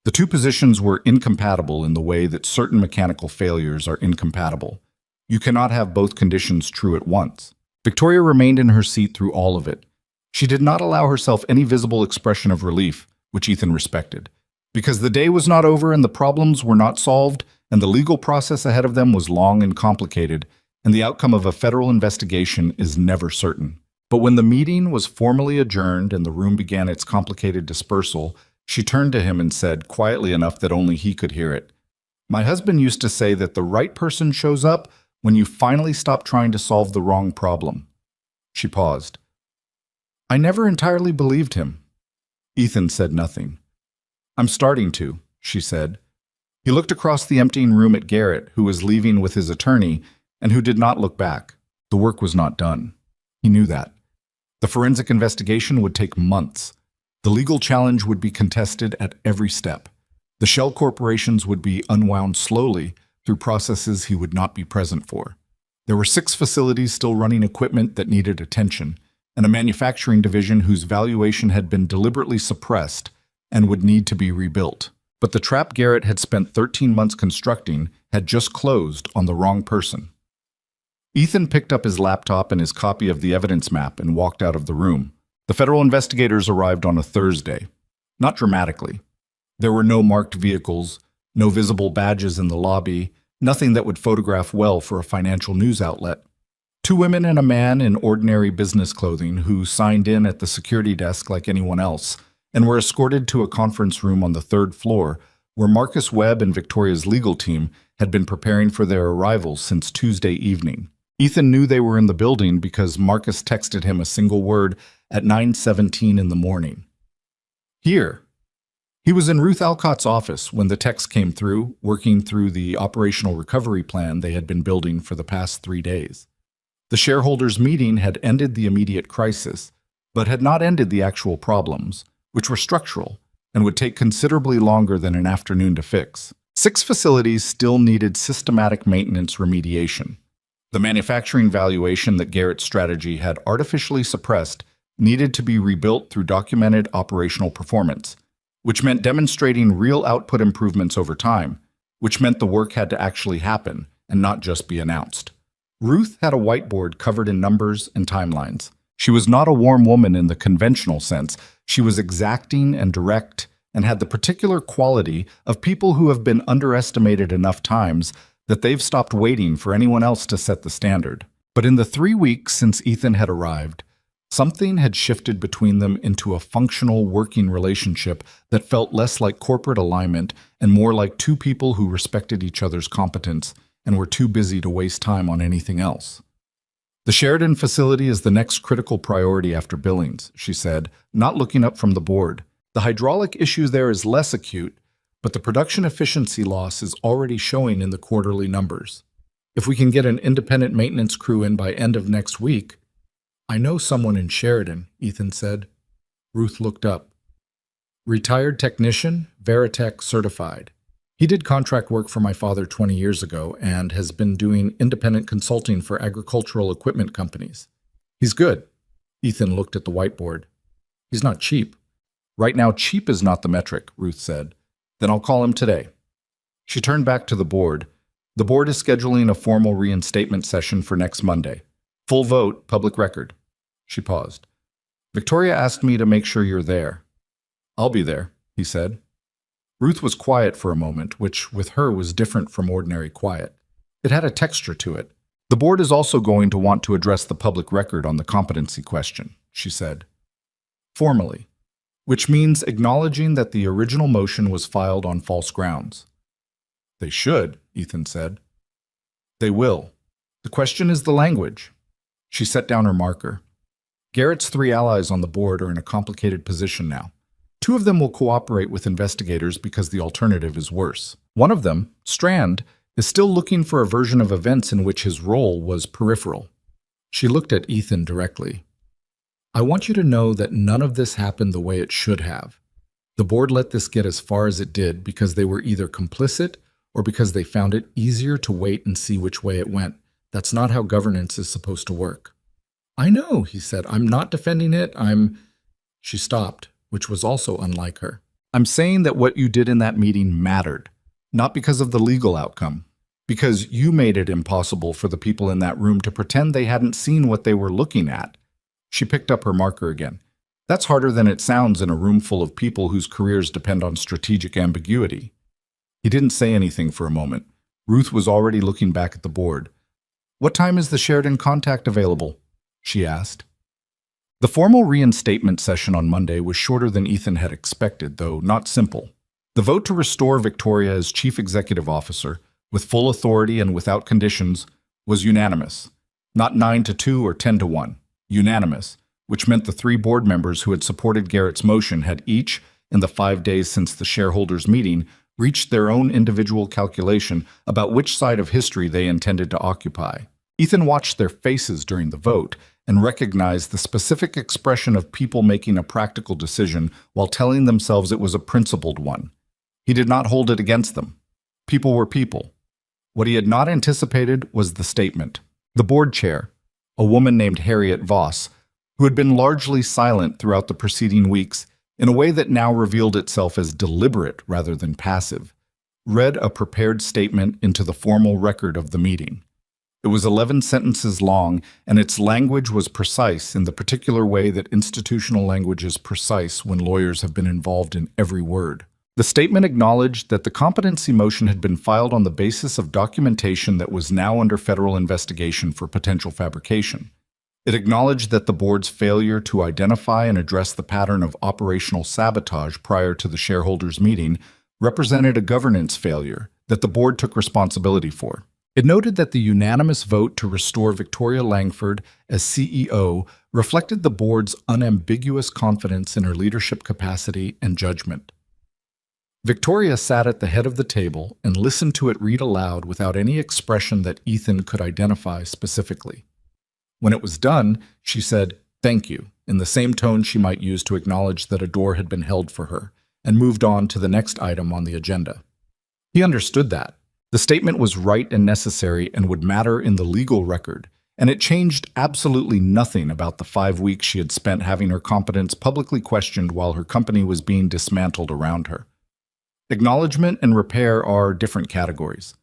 The two positions were incompatible in the way that certain mechanical failures are incompatible. You cannot have both conditions true at once. Victoria remained in her seat through all of it. She did not allow herself any visible expression of relief, which Ethan respected. Because the day was not over and the problems were not solved, and the legal process ahead of them was long and complicated, and the outcome of a federal investigation is never certain. But when the meeting was formally adjourned and the room began its complicated dispersal, she turned to him and said, quietly enough that only he could hear it, "My husband used to say that the right person shows up when you finally stop trying to solve the wrong problem." She paused. "I never entirely believed him." Ethan said nothing. "I'm starting to," she said. He looked across the emptying room at Garrett, who was leaving with his attorney, and who did not look back. The work was not done. He knew that. The forensic investigation would take months. The legal challenge would be contested at every step. The shell corporations would be unwound slowly through processes he would not be present for. There were 6 facilities still running equipment that needed attention, and a manufacturing division whose valuation had been deliberately suppressed and would need to be rebuilt. But the trap Garrett had spent 13 months constructing had just closed on the wrong person. Ethan picked up his laptop and his copy of the evidence map and walked out of the room. The federal investigators arrived on a Thursday. Not dramatically. There were no marked vehicles, no visible badges in the lobby, nothing that would photograph well for a financial news outlet. 2 women and a man in ordinary business clothing who signed in at the security desk like anyone else and were escorted to a conference room on the 3rd floor where Marcus Webb and Victoria's legal team had been preparing for their arrival since Tuesday evening. Ethan knew they were in the building because Marcus texted him a single word at 9:17 in the morning. Here. He was in Ruth Alcott's office when the text came through, working through the operational recovery plan they had been building for the past 3 days. The shareholders' meeting had ended the immediate crisis, but had not ended the actual problems, which were structural and would take considerably longer than an afternoon to fix. 6 facilities still needed systematic maintenance remediation. The manufacturing valuation that Garrett's strategy had artificially suppressed needed to be rebuilt through documented operational performance, which meant demonstrating real output improvements over time, which meant the work had to actually happen and not just be announced. Ruth had a whiteboard covered in numbers and timelines. She was not a warm woman in the conventional sense. She was exacting and direct and had the particular quality of people who have been underestimated enough times that they've stopped waiting for anyone else to set the standard. But in the 3 weeks since Ethan had arrived, something had shifted between them into a functional working relationship that felt less like corporate alignment and more like two people who respected each other's competence and were too busy to waste time on anything else. The Sheridan facility is the next critical priority after Billings, she said, not looking up from the board. The hydraulic issue there is less acute, but the production efficiency loss is already showing in the quarterly numbers. If we can get an independent maintenance crew in by end of next week— I know someone in Sheridan, Ethan said. Ruth looked up. Retired technician, Veritech certified. He did contract work for my father 20 years ago and has been doing independent consulting for agricultural equipment companies. He's good. Ethan looked at the whiteboard. He's not cheap. Right now, cheap is not the metric, Ruth said. Then I'll call him today. She turned back to the board. The board is scheduling a formal reinstatement session for next Monday. Full vote, public record. She paused. Victoria asked me to make sure you're there. I'll be there, he said. Ruth was quiet for a moment, which with her was different from ordinary quiet. It had a texture to it. The board is also going to want to address the public record on the competency question, she said. Formally, which means acknowledging that the original motion was filed on false grounds. They should, Ethan said. They will. The question is the language. She set down her marker. Garrett's 3 allies on the board are in a complicated position now. 2 of them will cooperate with investigators because the alternative is worse. One of them, Strand, is still looking for a version of events in which his role was peripheral. She looked at Ethan directly. I want you to know that none of this happened the way it should have. The board let this get as far as it did because they were either complicit or because they found it easier to wait and see which way it went. That's not how governance is supposed to work. I know, he said. I'm not defending it. She stopped, which was also unlike her. I'm saying that what you did in that meeting mattered, not because of the legal outcome, because you made it impossible for the people in that room to pretend they hadn't seen what they were looking at. She picked up her marker again. That's harder than it sounds in a room full of people whose careers depend on strategic ambiguity. He didn't say anything for a moment. Ruth was already looking back at the board. What time is the Sheridan contact available? She asked. The formal reinstatement session on Monday was shorter than Ethan had expected, though not simple. The vote to restore Victoria as chief executive officer, with full authority and without conditions, was unanimous. Not 9-2 or 10-1. Unanimous, which meant the 3 board members who had supported Garrett's motion had each, in the 5 days since the shareholders' meeting, reached their own individual calculation about which side of history they intended to occupy. Ethan watched their faces during the vote and recognized the specific expression of people making a practical decision while telling themselves it was a principled one. He did not hold it against them. People were people. What he had not anticipated was the statement. The board chair, a woman named Harriet Voss, who had been largely silent throughout the preceding weeks in a way that now revealed itself as deliberate rather than passive, read a prepared statement into the formal record of the meeting. It was 11 sentences long, and its language was precise in the particular way that institutional language is precise when lawyers have been involved in every word. The statement acknowledged that the competency motion had been filed on the basis of documentation that was now under federal investigation for potential fabrication. It acknowledged that the board's failure to identify and address the pattern of operational sabotage prior to the shareholders' meeting represented a governance failure that the board took responsibility for. It noted that the unanimous vote to restore Victoria Langford as CEO reflected the board's unambiguous confidence in her leadership capacity and judgment. Victoria sat at the head of the table and listened to it read aloud without any expression that Ethan could identify specifically. When it was done, she said, "Thank you," in the same tone she might use to acknowledge that a door had been held for her, and moved on to the next item on the agenda. He understood that. The statement was right and necessary and would matter in the legal record, and it changed absolutely nothing about the 5 weeks she had spent having her competence publicly questioned while her company was being dismantled around her. Acknowledgement and repair are different categories.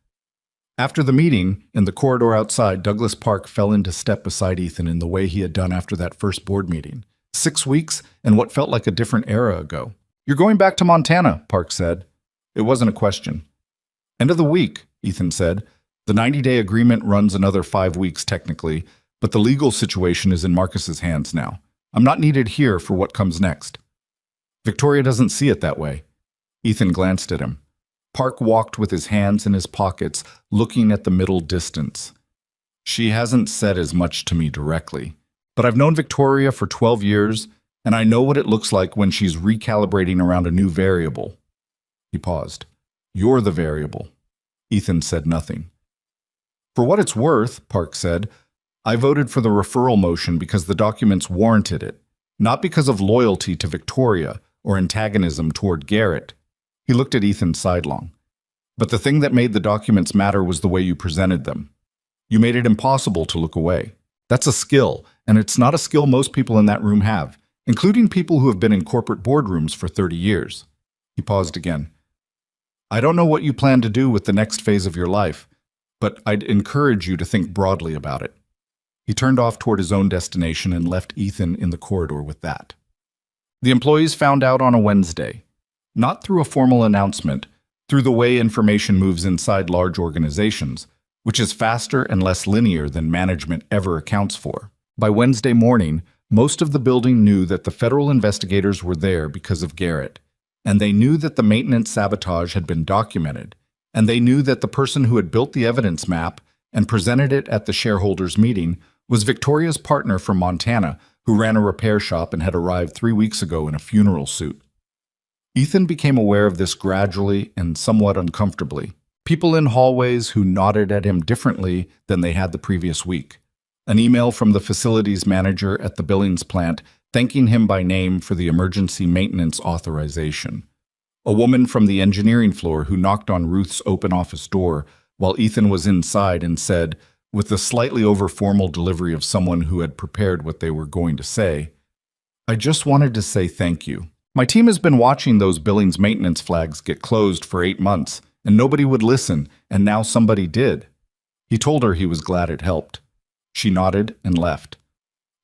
After the meeting, in the corridor outside, Douglas Park fell into step beside Ethan in the way he had done after that first board meeting. 6 weeks and what felt like a different era ago. "You're going back to Montana," Park said. It wasn't a question. "End of the week," Ethan said. "The 90-day agreement runs another 5 weeks technically, but the legal situation is in Marcus's hands now. I'm not needed here for what comes next." Victoria doesn't see it that way. Ethan glanced at him. Park walked with his hands in his pockets, looking at the middle distance. "She hasn't said as much to me directly, but I've known Victoria for 12 years, and I know what it looks like when she's recalibrating around a new variable." He paused. "You're the variable." Ethan said nothing. "For what it's worth," Park said, "I voted for the referral motion because the documents warranted it, not because of loyalty to Victoria or antagonism toward Garrett." He looked at Ethan sidelong. "But the thing that made the documents matter was the way you presented them. You made it impossible to look away. That's a skill, and it's not a skill most people in that room have, including people who have been in corporate boardrooms for 30 years. He paused again. "I don't know what you plan to do with the next phase of your life, but I'd encourage you to think broadly about it." He turned off toward his own destination and left Ethan in the corridor with that. The employees found out on a Wednesday. Not through a formal announcement, through the way information moves inside large organizations, which is faster and less linear than management ever accounts for. By Wednesday morning, most of the building knew that the federal investigators were there because of Garrett, and they knew that the maintenance sabotage had been documented, and they knew that the person who had built the evidence map and presented it at the shareholders' meeting was Victoria's partner from Montana, who ran a repair shop and had arrived 3 weeks ago in a funeral suit. Ethan became aware of this gradually and somewhat uncomfortably. People in hallways who nodded at him differently than they had the previous week. An email from the facilities manager at the Billings plant thanking him by name for the emergency maintenance authorization. A woman from the engineering floor who knocked on Ruth's open office door while Ethan was inside and said, with the slightly over-formal delivery of someone who had prepared what they were going to say, "I just wanted to say thank you. My team has been watching those Billings maintenance flags get closed for 8 months, and nobody would listen, and now somebody did." He told her he was glad it helped. She nodded and left.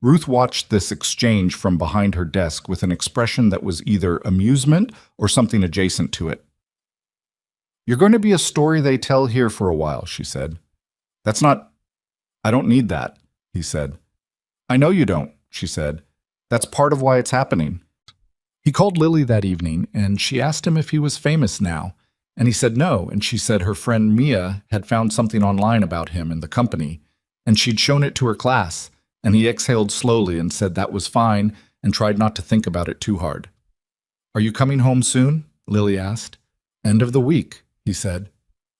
Ruth watched this exchange from behind her desk with an expression that was either amusement or something adjacent to it. "You're going to be a story they tell here for a while," she said. I don't need that," he said. "I know you don't," she said. "That's part of why it's happening." He called Lily that evening, and she asked him if he was famous now, and he said no, and she said her friend Mia had found something online about him and the company, and she'd shown it to her class, and he exhaled slowly and said that was fine and tried not to think about it too hard. "Are you coming home soon?" Lily asked. "End of the week," he said.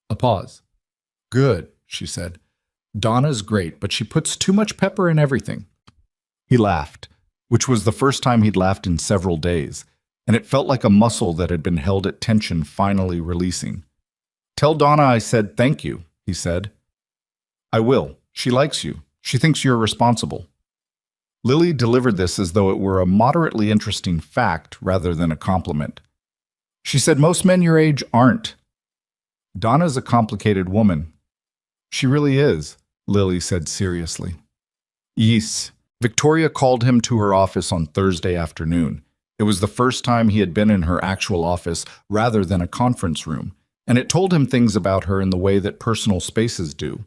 A pause. "Good," she said. "Donna's great, but she puts too much pepper in everything." He laughed, which was the first time he'd laughed in several days, and it felt like a muscle that had been held at tension finally releasing. "Tell Donna I said thank you," he said. "I will. She likes you. She thinks you're responsible." Lily delivered this as though it were a moderately interesting fact rather than a compliment. She said most men your age aren't. "Donna's a complicated woman." "She really is," Lily said seriously. "Yes." Victoria called him to her office on Thursday afternoon. It was the first time he had been in her actual office rather than a conference room, and it told him things about her in the way that personal spaces do.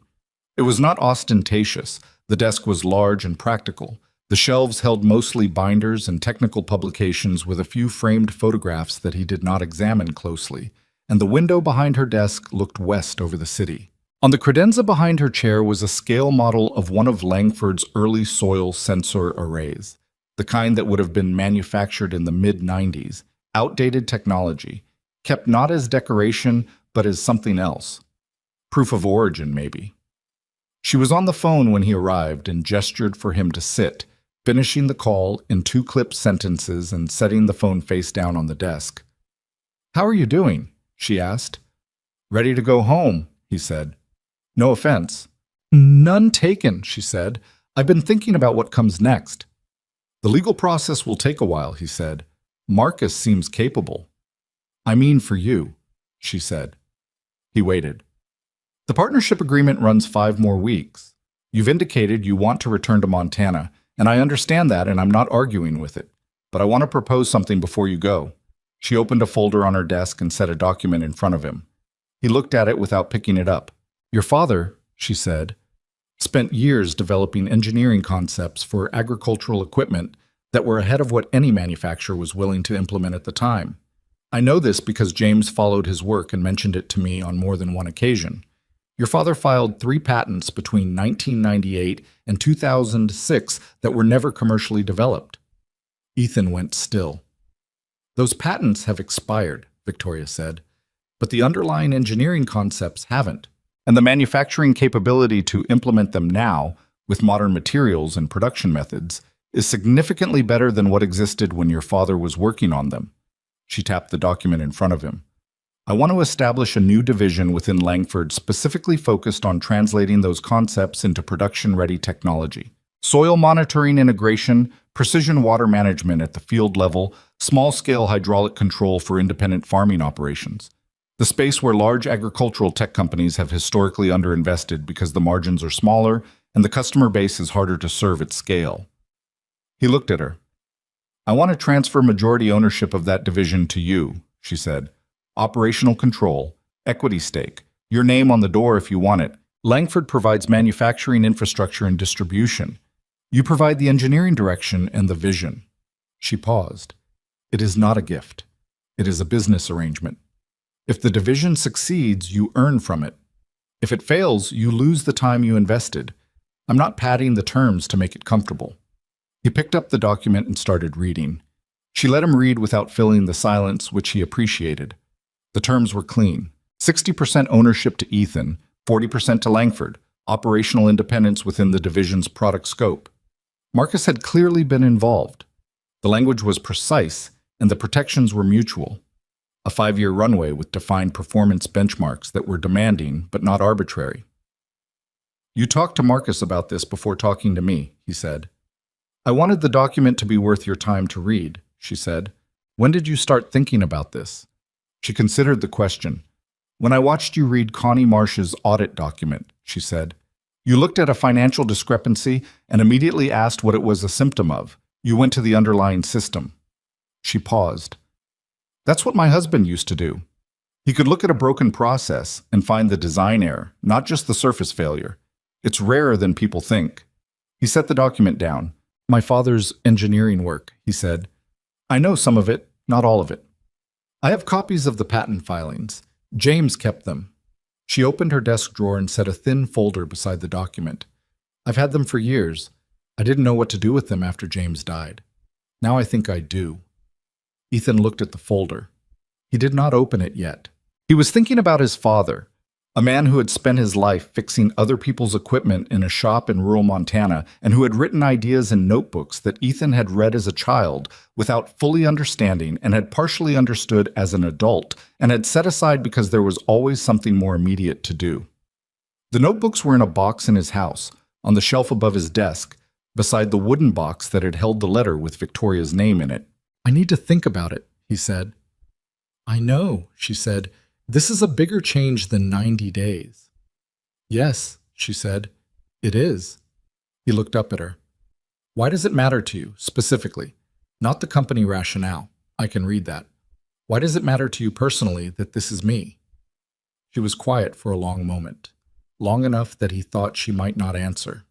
It was not ostentatious. The desk was large and practical. The shelves held mostly binders and technical publications with a few framed photographs that he did not examine closely, and the window behind her desk looked west over the city. On the credenza behind her chair was a scale model of one of Langford's early soil sensor arrays, the kind that would have been manufactured in the mid-90s, outdated technology, kept not as decoration but as something else. Proof of origin, maybe. She was on the phone when he arrived and gestured for him to sit, finishing the call in 2 clipped sentences and setting the phone face down on the desk. "How are you doing?" she asked. "Ready to go home," he said. "No offense." "None taken," she said. "I've been thinking about what comes next." "The legal process will take a while," he said. "Marcus seems capable." "I mean for you," she said. He waited. "The partnership agreement runs 5 more weeks. You've indicated you want to return to Montana, and I understand that, and I'm not arguing with it. But I want to propose something before you go." She opened a folder on her desk and set a document in front of him. He looked at it without picking it up. "Your father," she said, "spent years developing engineering concepts for agricultural equipment that were ahead of what any manufacturer was willing to implement at the time. I know this because James followed his work and mentioned it to me on more than one occasion. Your father filed 3 patents between 1998 and 2006 that were never commercially developed." Ethan went still. "Those patents have expired," Victoria said, "but the underlying engineering concepts haven't, and the manufacturing capability to implement them now, with modern materials and production methods, is significantly better than what existed when your father was working on them." She tapped the document in front of him. "I want to establish a new division within Langford specifically focused on translating those concepts into production-ready technology. Soil monitoring integration, precision water management at the field level, small-scale hydraulic control for independent farming operations. The space where large agricultural tech companies have historically underinvested because the margins are smaller and the customer base is harder to serve at scale." He looked at her. "I want to transfer majority ownership of that division to you," she said. "Operational control, equity stake, your name on the door if you want it. Langford provides manufacturing infrastructure and distribution. You provide the engineering direction and the vision." She paused. "It is not a gift. It is a business arrangement. If the division succeeds, you earn from it. If it fails, you lose the time you invested. I'm not padding the terms to make it comfortable." He picked up the document and started reading. She let him read without filling the silence, which he appreciated. The terms were clean. 60% ownership to Ethan, 40% to Langford, operational independence within the division's product scope. Marcus had clearly been involved. The language was precise, and the protections were mutual. A 5-year runway with defined performance benchmarks that were demanding but not arbitrary. "You talked to Marcus about this before talking to me," he said. "I wanted the document to be worth your time to read," she said. "When did you start thinking about this?" She considered the question. "When I watched you read Connie Marsh's audit document," she said. "You looked at a financial discrepancy and immediately asked what it was a symptom of. You went to the underlying system." She paused. "That's what my husband used to do. He could look at a broken process and find the design error, not just the surface failure. It's rarer than people think." He set the document down. "My father's engineering work," he said. "I know some of it, not all of it. I have copies of the patent filings. James kept them." She opened her desk drawer and set a thin folder beside the document. "I've had them for years. I didn't know what to do with them after James died. Now I think I do." Ethan looked at the folder. He did not open it yet. He was thinking about his father, a man who had spent his life fixing other people's equipment in a shop in rural Montana and who had written ideas in notebooks that Ethan had read as a child without fully understanding and had partially understood as an adult and had set aside because there was always something more immediate to do. The notebooks were in a box in his house, on the shelf above his desk, beside the wooden box that had held the letter with Victoria's name in it. "I need to think about it," he said. "I know," she said. "This is a bigger change than 90 days. "Yes," she said. "It is." He looked up at her. "Why does it matter to you, specifically? Not the company rationale. I can read that. Why does it matter to you personally that this is me?" She was quiet for a long moment, long enough that he thought she might not answer.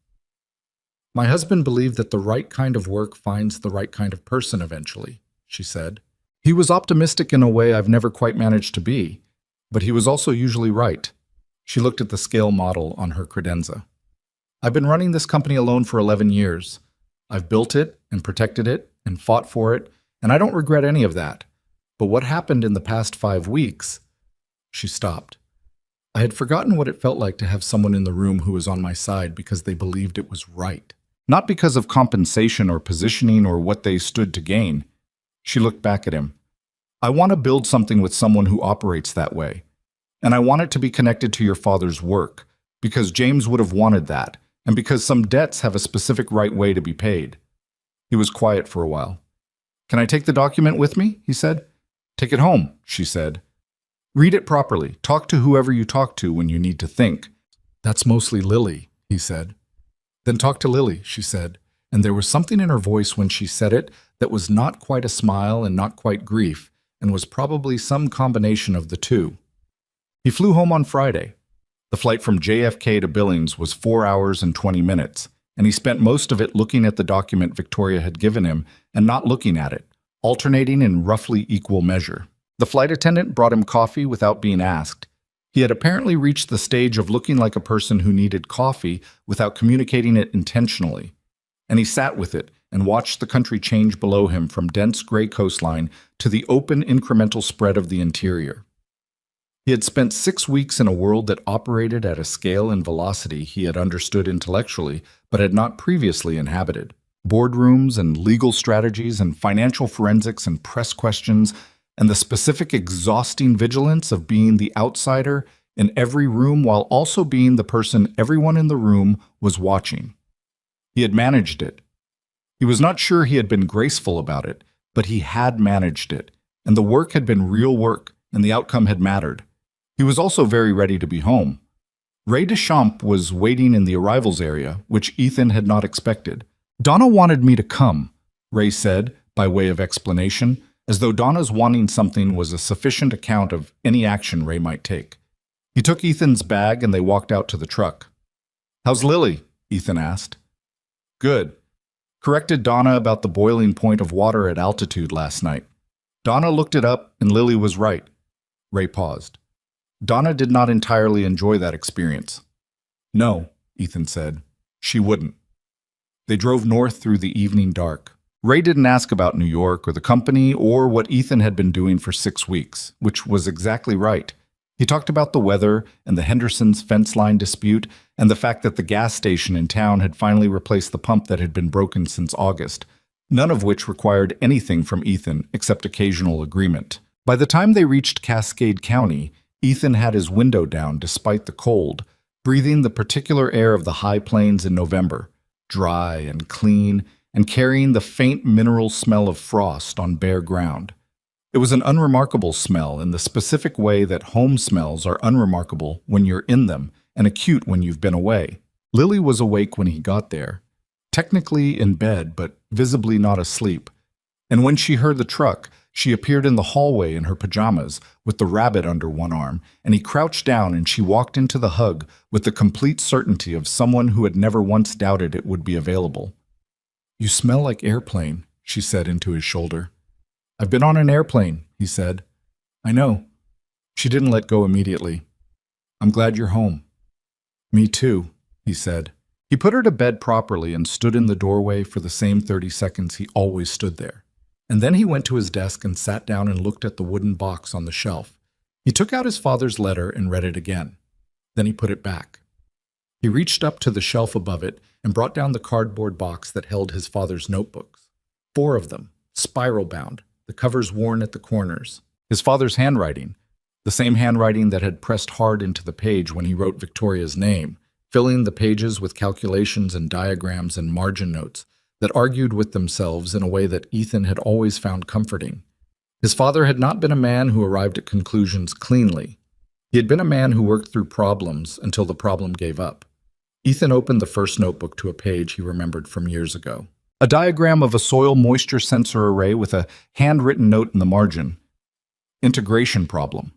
"My husband believed that the right kind of work finds the right kind of person eventually," she said. "He was optimistic in a way I've never quite managed to be. but he was also usually right. She looked at the scale model on her credenza. I've been running this company alone for 11 years. I've built it and protected it and fought for it, and I don't regret any of that. But what happened in the past 5 weeks? She stopped. I had forgotten what it felt like to have someone in the room who was on my side because they believed it was right. Not because of compensation or positioning or what they stood to gain. She looked back at him. I want to build something with someone who operates that way. And I want it to be connected to your father's work, because James would have wanted that, and because some debts have a specific right way to be paid. He was quiet for a while. Can I take the document with me? He said. Take it home, she said. Read it properly. Talk to whoever you talk to when you need to think. That's mostly Lily, he said. Then talk to Lily, she said, and there was something in her voice when she said it that was not quite a smile and not quite grief, and was probably some combination of the two. He flew home on Friday. The flight from JFK to Billings was 4 hours and 20 minutes, and he spent most of it looking at the document Victoria had given him and not looking at it, alternating in roughly equal measure. The flight attendant brought him coffee without being asked. He had apparently reached the stage of looking like a person who needed coffee without communicating it intentionally, and he sat with it and watched the country change below him from dense gray coastline to the open incremental spread of the interior. He had spent 6 weeks in a world that operated at a scale and velocity he had understood intellectually but had not previously inhabited. Boardrooms and legal strategies and financial forensics and press questions and the specific exhausting vigilance of being the outsider in every room while also being the person everyone in the room was watching. He had managed it. He was not sure he had been graceful about it, but he had managed it, and the work had been real work, and the outcome had mattered. He was also very ready to be home. Ray Deschamps was waiting in the arrivals area, which Ethan had not expected. Donna wanted me to come, Ray said, by way of explanation, as though Donna's wanting something was a sufficient account of any action Ray might take. He took Ethan's bag and they walked out to the truck. How's Lily? Ethan asked. Good. Corrected Donna about the boiling point of water at altitude last night. Donna looked it up and Lily was right. Ray paused. Donna did not entirely enjoy that experience. No, Ethan said. She wouldn't. They drove north through the evening dark. Ray didn't ask about New York or the company or what Ethan had been doing for 6 weeks, which was exactly right. He talked about the weather and the Henderson's fence line dispute and the fact that the gas station in town had finally replaced the pump that had been broken since August, none of which required anything from Ethan except occasional agreement. By the time they reached Cascade County, Ethan had his window down despite the cold, breathing the particular air of the high plains in November, dry and clean, and carrying the faint mineral smell of frost on bare ground. It was an unremarkable smell in the specific way that home smells are unremarkable when you're in them and acute when you've been away. Lily was awake when he got there, technically in bed but visibly not asleep. And when she heard the truck, she appeared in the hallway in her pajamas with the rabbit under one arm, and he crouched down and she walked into the hug with the complete certainty of someone who had never once doubted it would be available. You smell like airplane, she said into his shoulder. I've been on an airplane, he said. I know. She didn't let go immediately. I'm glad you're home. Me too, he said. He put her to bed properly and stood in the doorway for the same 30 seconds he always stood there. And then he went to his desk and sat down and looked at the wooden box on the shelf. He took out his father's letter and read it again. Then he put it back. He reached up to the shelf above it and brought down the cardboard box that held his father's notebooks. 4 of them, spiral-bound, the covers worn at the corners. His father's handwriting, the same handwriting that had pressed hard into the page when he wrote Victoria's name, filling the pages with calculations and diagrams and margin notes that argued with themselves in a way that Ethan had always found comforting. His father had not been a man who arrived at conclusions cleanly. He had been a man who worked through problems until the problem gave up. Ethan opened the first notebook to a page he remembered from years ago. A diagram of a soil moisture sensor array with a handwritten note in the margin. Integration problem.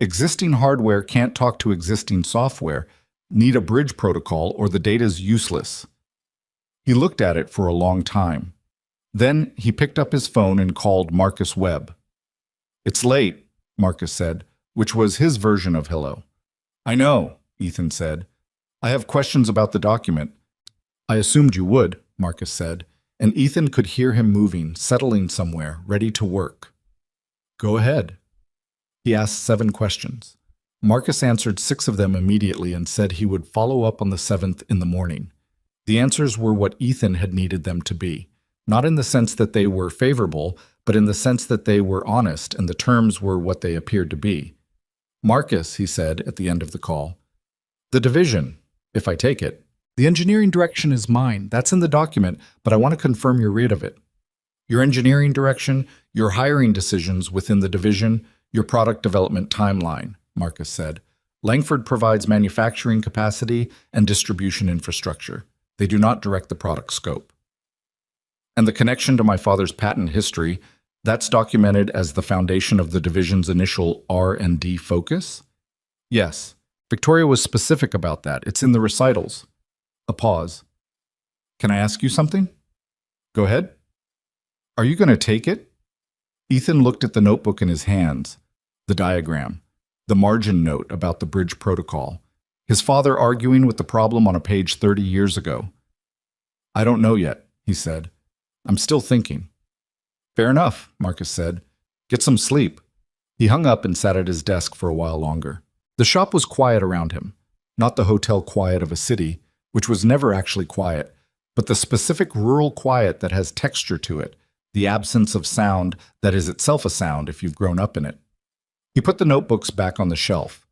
Existing hardware can't talk to existing software, need a bridge protocol, or the data's useless. He looked at it for a long time. Then he picked up his phone and called Marcus Webb. It's late, Marcus said. which was his version of hello. I know, Ethan said. I have questions about the document. I assumed you would, Marcus said, and Ethan could hear him moving, settling somewhere, ready to work. Go ahead. He asked 7 questions. Marcus answered 6 of them immediately and said he would follow up on the 7th in the morning. The answers were what Ethan had needed them to be, not in the sense that they were favorable, but in the sense that they were honest and the terms were what they appeared to be. Marcus, he said at the end of the call, the division, if I take it. The engineering direction is mine. That's in the document, but I want to confirm you're rid of it. Your engineering direction, your hiring decisions within the division, your product development timeline, Marcus said. Langford provides manufacturing capacity and distribution infrastructure. They do not direct the product scope. And the connection to my father's patent history, that's documented as the foundation of the division's initial R&D focus? Yes. Victoria was specific about that. It's in the recitals. A pause. Can I ask you something? Go ahead. Are you going to take it? Ethan looked at the notebook in his hands, the diagram, the margin note about the bridge protocol, his father arguing with the problem on a page 30 years ago. I don't know yet, he said. I'm still thinking. Fair enough, Marcus said. Get some sleep. He hung up and sat at his desk for a while longer. The shop was quiet around him, not the hotel quiet of a city, which was never actually quiet, but the specific rural quiet that has texture to it, the absence of sound that is itself a sound if you've grown up in it. He put the notebooks back on the shelf.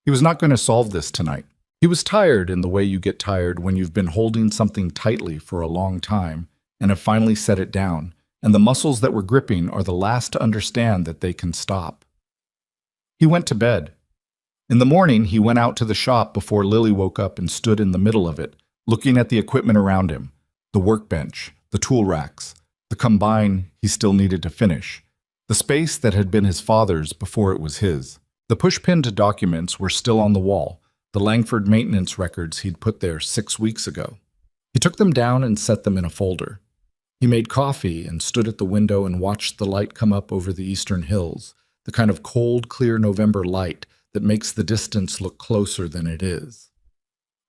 He was not going to solve this tonight. He was tired in the way you get tired when you've been holding something tightly for a long time and have finally set it down, and the muscles that were gripping are the last to understand that they can stop. He went to bed. In the morning, he went out to the shop before Lily woke up and stood in the middle of it, looking at the equipment around him, the workbench, the tool racks, the combine he still needed to finish, the space that had been his father's before it was his. The push-pinned documents were still on the wall, the Langford maintenance records he'd put there 6 weeks ago. He took them down and set them in a folder. He made coffee and stood at the window and watched the light come up over the eastern hills, the kind of cold, clear November light that makes the distance look closer than it is.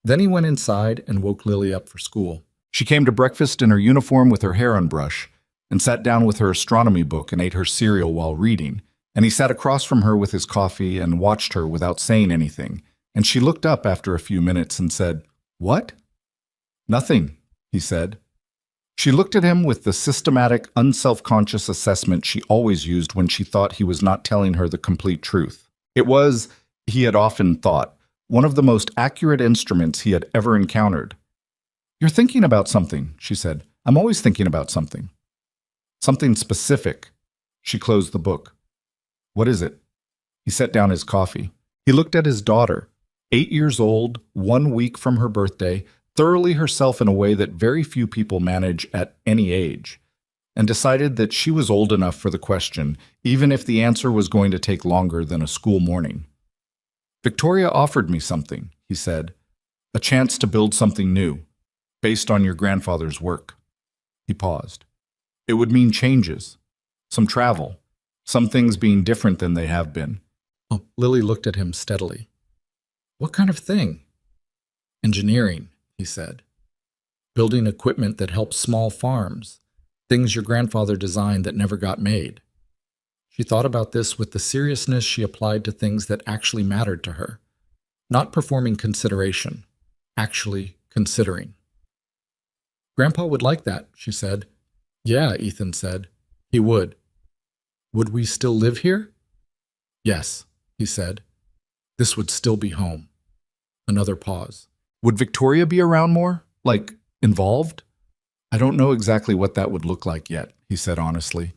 Then he went inside and woke Lily up for school. She came to breakfast in her uniform with her hair unbrushed, and sat down with her astronomy book and ate her cereal while reading, and he sat across from her with his coffee and watched her without saying anything, and she looked up after a few minutes and said, "What?" "Nothing," he said. She looked at him with the systematic, unself-conscious assessment she always used when she thought he was not telling her the complete truth. It was, he had often thought, one of the most accurate instruments he had ever encountered. "You're thinking about something," she said. "I'm always thinking about something." "Something specific." She closed the book. "What is it?" He set down his coffee. He looked at his daughter, 8 years old, 1 week from her birthday, thoroughly herself in a way that very few people manage at any age, and decided that she was old enough for the question, even if the answer was going to take longer than a school morning. "Victoria offered me something," he said, "a chance to build something new, based on your grandfather's work." He paused. "It would mean changes, some travel, some things being different than they have been." Oh, Lily looked at him steadily. "What kind of thing?" "Engineering," he said. "Building equipment that helps small farms, things your grandfather designed that never got made." She thought about this with the seriousness she applied to things that actually mattered to her. Not performing consideration, actually considering. "Grandpa would like that," she said. "Yeah," Ethan said. "He would." "Would we still live here?" "Yes," he said. "This would still be home." Another pause. "Would Victoria be around more? Like, involved?" "I don't know exactly what that would look like yet," he said honestly.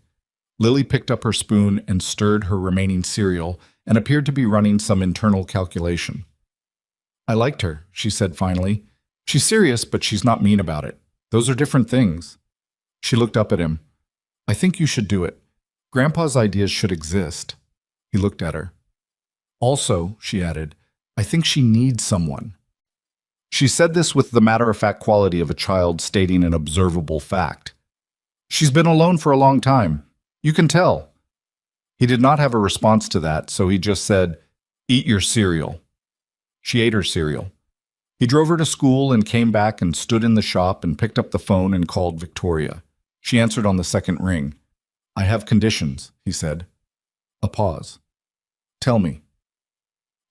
Lily picked up her spoon and stirred her remaining cereal and appeared to be running some internal calculation. "I liked her," she said finally. "She's serious, but she's not mean about it. Those are different things." She looked up at him. "I think you should do it. Grandpa's ideas should exist." He looked at her. "Also," she added, "I think she needs someone." She said this with the matter-of-fact quality of a child stating an observable fact. "She's been alone for a long time. You can tell." He did not have a response to that, so he just said, Eat your cereal. She ate her cereal. He drove her to school and came back and stood in the shop and picked up the phone and called Victoria. She answered on the second ring. I have conditions, he said. A pause. Tell me.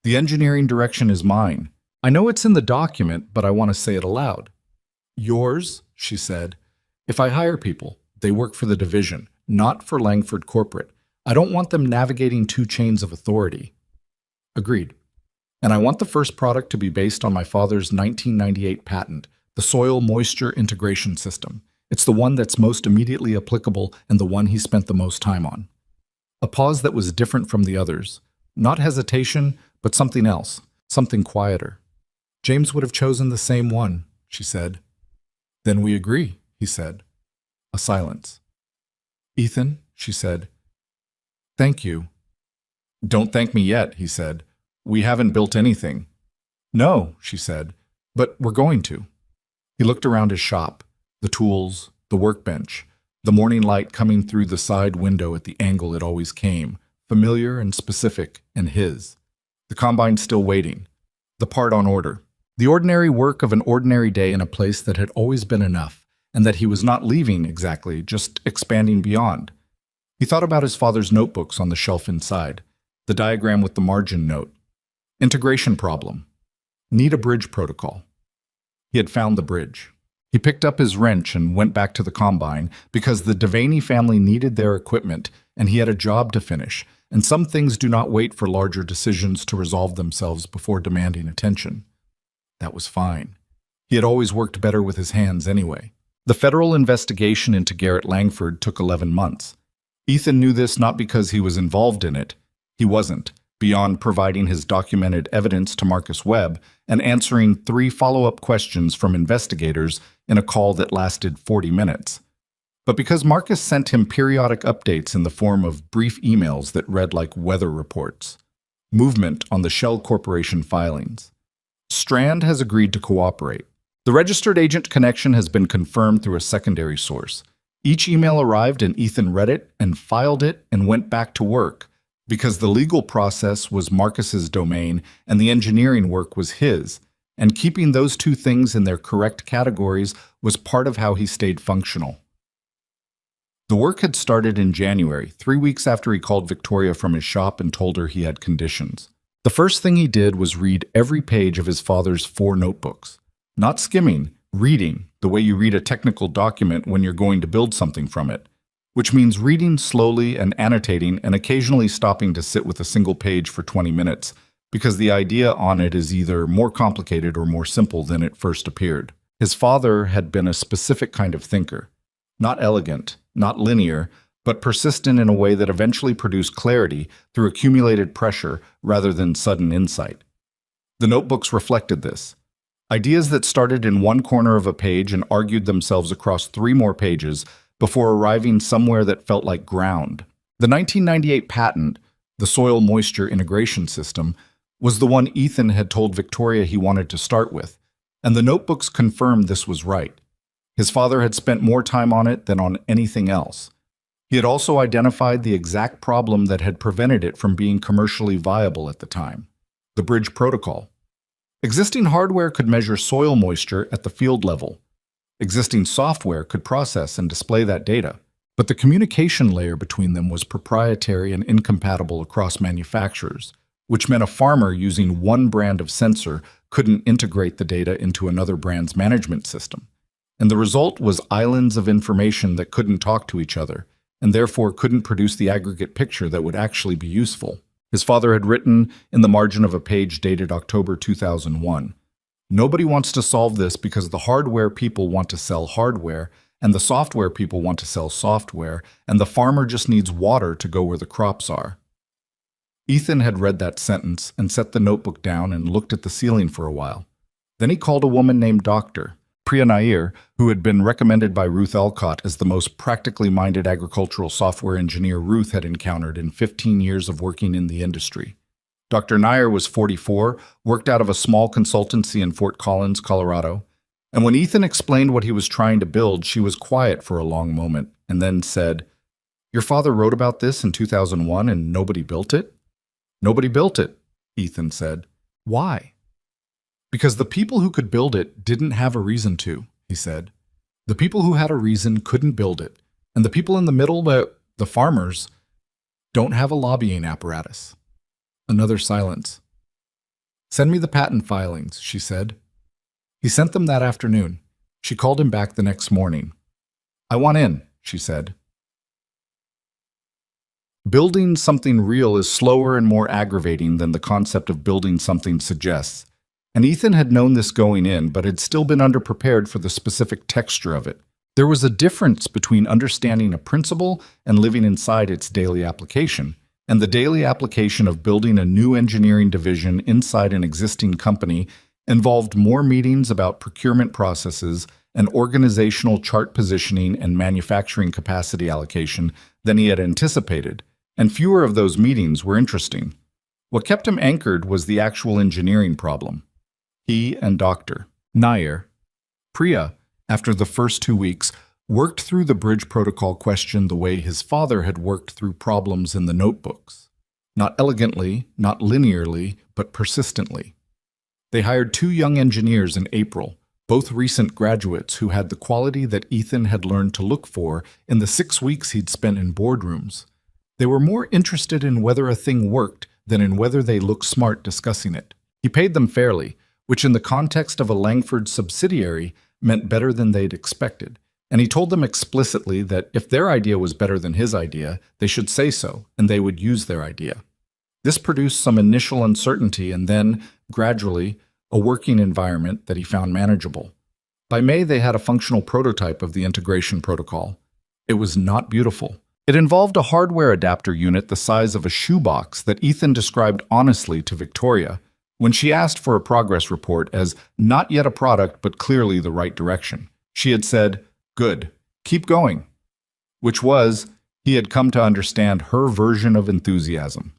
The engineering direction is mine. I know it's in the document, but I want to say it aloud. Yours, she said. If I hire people, they work for the division, not for Langford Corporate. I don't want them navigating two chains of authority. Agreed. And I want the first product to be based on my father's 1998 patent, the soil moisture integration system. It's the one that's most immediately applicable and the one he spent the most time on. A pause that was different from the others. Not hesitation, but something else, something quieter. James would have chosen the same one, she said. Then we agree, he said. A silence. Ethan, she said. Thank you. Don't thank me yet, he said. We haven't built anything. No, she said, but we're going to. He looked around his shop, the tools, the workbench, the morning light coming through the side window at the angle it always came, familiar and specific and his. The combine still waiting, the part on order, the ordinary work of an ordinary day in a place that had always been enough, and that he was not leaving exactly, just expanding beyond. He thought about his father's notebooks on the shelf inside, the diagram with the margin note. Integration problem. Need a bridge protocol. He had found the bridge. He picked up his wrench and went back to the combine because the Devaney family needed their equipment and he had a job to finish, and some things do not wait for larger decisions to resolve themselves before demanding attention. That was fine. He had always worked better with his hands anyway. The federal investigation into Garrett Langford took 11 months. Ethan knew this not because he was involved in it. He wasn't, beyond providing his documented evidence to Marcus Webb and answering 3 follow-up questions from investigators in a call that lasted 40 minutes. But because Marcus sent him periodic updates in the form of brief emails that read like weather reports. Movement on the Shell Corporation filings. Strand has agreed to cooperate. The registered agent connection has been confirmed through a secondary source. Each email arrived and Ethan read it and filed it and went back to work, because the legal process was Marcus's domain and the engineering work was his, and keeping those two things in their correct categories was part of how he stayed functional. The work had started in January, 3 weeks after he called Victoria from his shop and told her he had conditions. The first thing he did was read every page of his father's 4 notebooks. Not skimming, reading, the way you read a technical document when you're going to build something from it, which means reading slowly and annotating and occasionally stopping to sit with a single page for 20 minutes, because the idea on it is either more complicated or more simple than it first appeared. His father had been a specific kind of thinker, not elegant, not linear, but persistent in a way that eventually produced clarity through accumulated pressure rather than sudden insight. The notebooks reflected this. Ideas that started in one corner of a page and argued themselves across 3 more pages before arriving somewhere that felt like ground. The 1998 patent, the soil moisture integration system, was the one Ethan had told Victoria he wanted to start with, and the notebooks confirmed this was right. His father had spent more time on it than on anything else. He had also identified the exact problem that had prevented it from being commercially viable at the time: the bridge protocol. Existing hardware could measure soil moisture at the field level. Existing software could process and display that data, but the communication layer between them was proprietary and incompatible across manufacturers, which meant a farmer using one brand of sensor couldn't integrate the data into another brand's management system. And the result was islands of information that couldn't talk to each other, and therefore couldn't produce the aggregate picture that would actually be useful. His father had written in the margin of a page dated October 2001, "Nobody wants to solve this because the hardware people want to sell hardware, and the software people want to sell software, and the farmer just needs water to go where the crops are." Ethan had read that sentence and set the notebook down and looked at the ceiling for a while. Then he called a woman named Dr. Priya Nair, who had been recommended by Ruth Alcott as the most practically minded agricultural software engineer Ruth had encountered in 15 years of working in the industry. Dr. Nair was 44, worked out of a small consultancy in Fort Collins, Colorado, and when Ethan explained what he was trying to build, she was quiet for a long moment and then said, "Your father wrote about this in 2001 and nobody built it?" "Nobody built it. Ethan said. Why? Because the people who could build it didn't have a reason to, he said. The people who had a reason couldn't build it, and the people in the middle, the farmers, don't have a lobbying apparatus. Another silence. Send me the patent filings, she said. He sent them that afternoon. She called him back the next morning. I want in, she said. Building something real is slower and more aggravating than the concept of building something suggests. And Ethan had known this going in, but had still been underprepared for the specific texture of it. There was a difference between understanding a principle and living inside its daily application. And the daily application of building a new engineering division inside an existing company involved more meetings about procurement processes and organizational chart positioning and manufacturing capacity allocation than he had anticipated, and fewer of those meetings were interesting. What kept him anchored was the actual engineering problem. He and Dr. Nair, Priya, after the first 2 weeks, worked through the bridge protocol question the way his father had worked through problems in the notebooks. Not elegantly, not linearly, but persistently. They hired 2 young engineers in April, both recent graduates who had the quality that Ethan had learned to look for in the 6 weeks he'd spent in boardrooms. They were more interested in whether a thing worked than in whether they looked smart discussing it. He paid them fairly, which in the context of a Langford subsidiary meant better than they'd expected. And he told them explicitly that if their idea was better than his idea, they should say so, and they would use their idea. This produced some initial uncertainty and then, gradually, a working environment that he found manageable. By May, they had a functional prototype of the integration protocol. It was not beautiful. It involved a hardware adapter unit the size of a shoebox that Ethan described honestly to Victoria when she asked for a progress report as not yet a product but clearly the right direction. She had said, "Good, keep going," which was, he had come to understand her version of enthusiasm.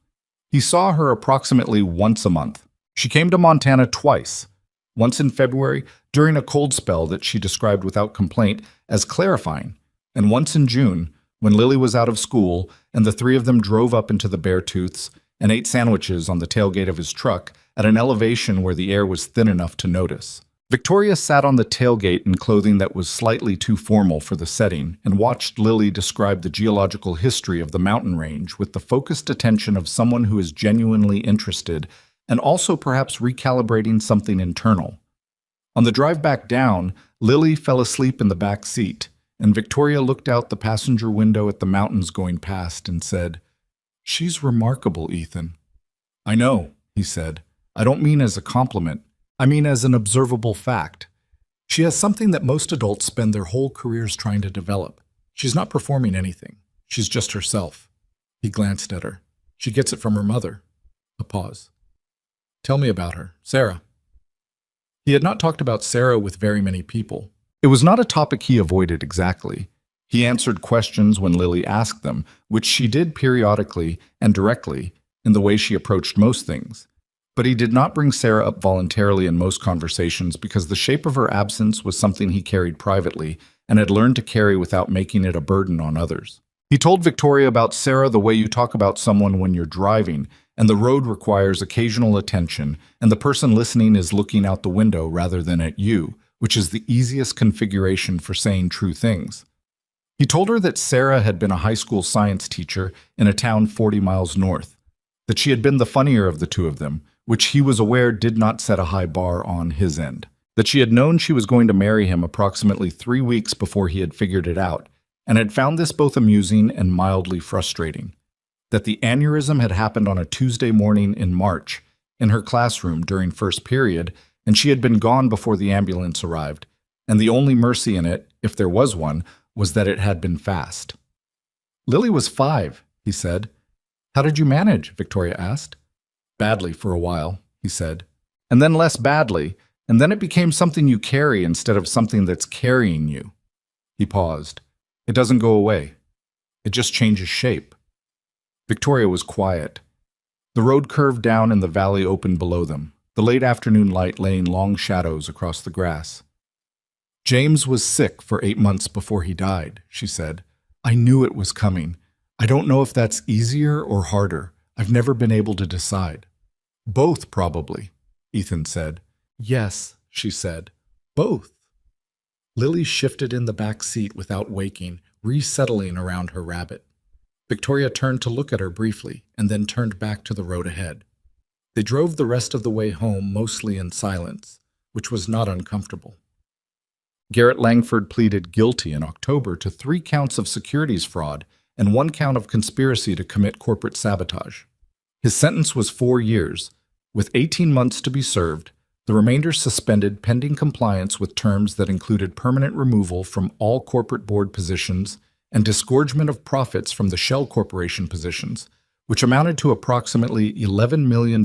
He saw her approximately once a month. She came to Montana twice, once in February during a cold spell that she described without complaint as clarifying, and once in June when Lily was out of school and the 3 of them drove up into the Beartooths and ate sandwiches on the tailgate of his truck at an elevation where the air was thin enough to notice. Victoria sat on the tailgate in clothing that was slightly too formal for the setting and watched Lily describe the geological history of the mountain range with the focused attention of someone who is genuinely interested and also perhaps recalibrating something internal. On the drive back down, Lily fell asleep in the back seat, and Victoria looked out the passenger window at the mountains going past and said, "She's remarkable, Ethan." "I know," he said. "I don't mean as a compliment. I mean as an observable fact. She has something that most adults spend their whole careers trying to develop. She's not performing anything. She's just herself." He glanced at her. "She gets it from her mother." A pause. "Tell me about her, Sarah." He had not talked about Sarah with very many people. It was not a topic he avoided exactly. He answered questions when Lily asked them, which she did periodically and directly in the way she approached most things. But he did not bring Sarah up voluntarily in most conversations because the shape of her absence was something he carried privately and had learned to carry without making it a burden on others. He told Victoria about Sarah the way you talk about someone when you're driving, and the road requires occasional attention, and the person listening is looking out the window rather than at you, which is the easiest configuration for saying true things. He told her that Sarah had been a high school science teacher in a town 40 miles north, that she had been the funnier of the 2 of them, which he was aware did not set a high bar on his end, that she had known she was going to marry him approximately 3 weeks before he had figured it out, and had found this both amusing and mildly frustrating, that the aneurysm had happened on a Tuesday morning in March in her classroom during first period, and she had been gone before the ambulance arrived, and the only mercy in it, if there was one, was that it had been fast. "Lily was 5, he said. "How did you manage?" Victoria asked. "Badly for a while," he said. "And then less badly, and then it became something you carry instead of something that's carrying you." He paused. "It doesn't go away. It just changes shape." Victoria was quiet. The road curved down and the valley opened below them, the late afternoon light laying long shadows across the grass. "James was sick for 8 months before he died," she said. "I knew it was coming. I don't know if that's easier or harder. I've never been able to decide." Both, probably, Ethan said. Yes, she said. Both. Lily shifted in the back seat without waking, resettling around her rabbit. Victoria turned to look at her briefly, and then turned back to the road ahead. They drove the rest of the way home mostly in silence, which was not uncomfortable. Garrett Langford pleaded guilty in October to 3 counts of securities fraud and 1 count of conspiracy to commit corporate sabotage. His sentence was 4 years, with 18 months to be served, the remainder suspended pending compliance with terms that included permanent removal from all corporate board positions and disgorgement of profits from the shell corporation positions, which amounted to approximately $11 million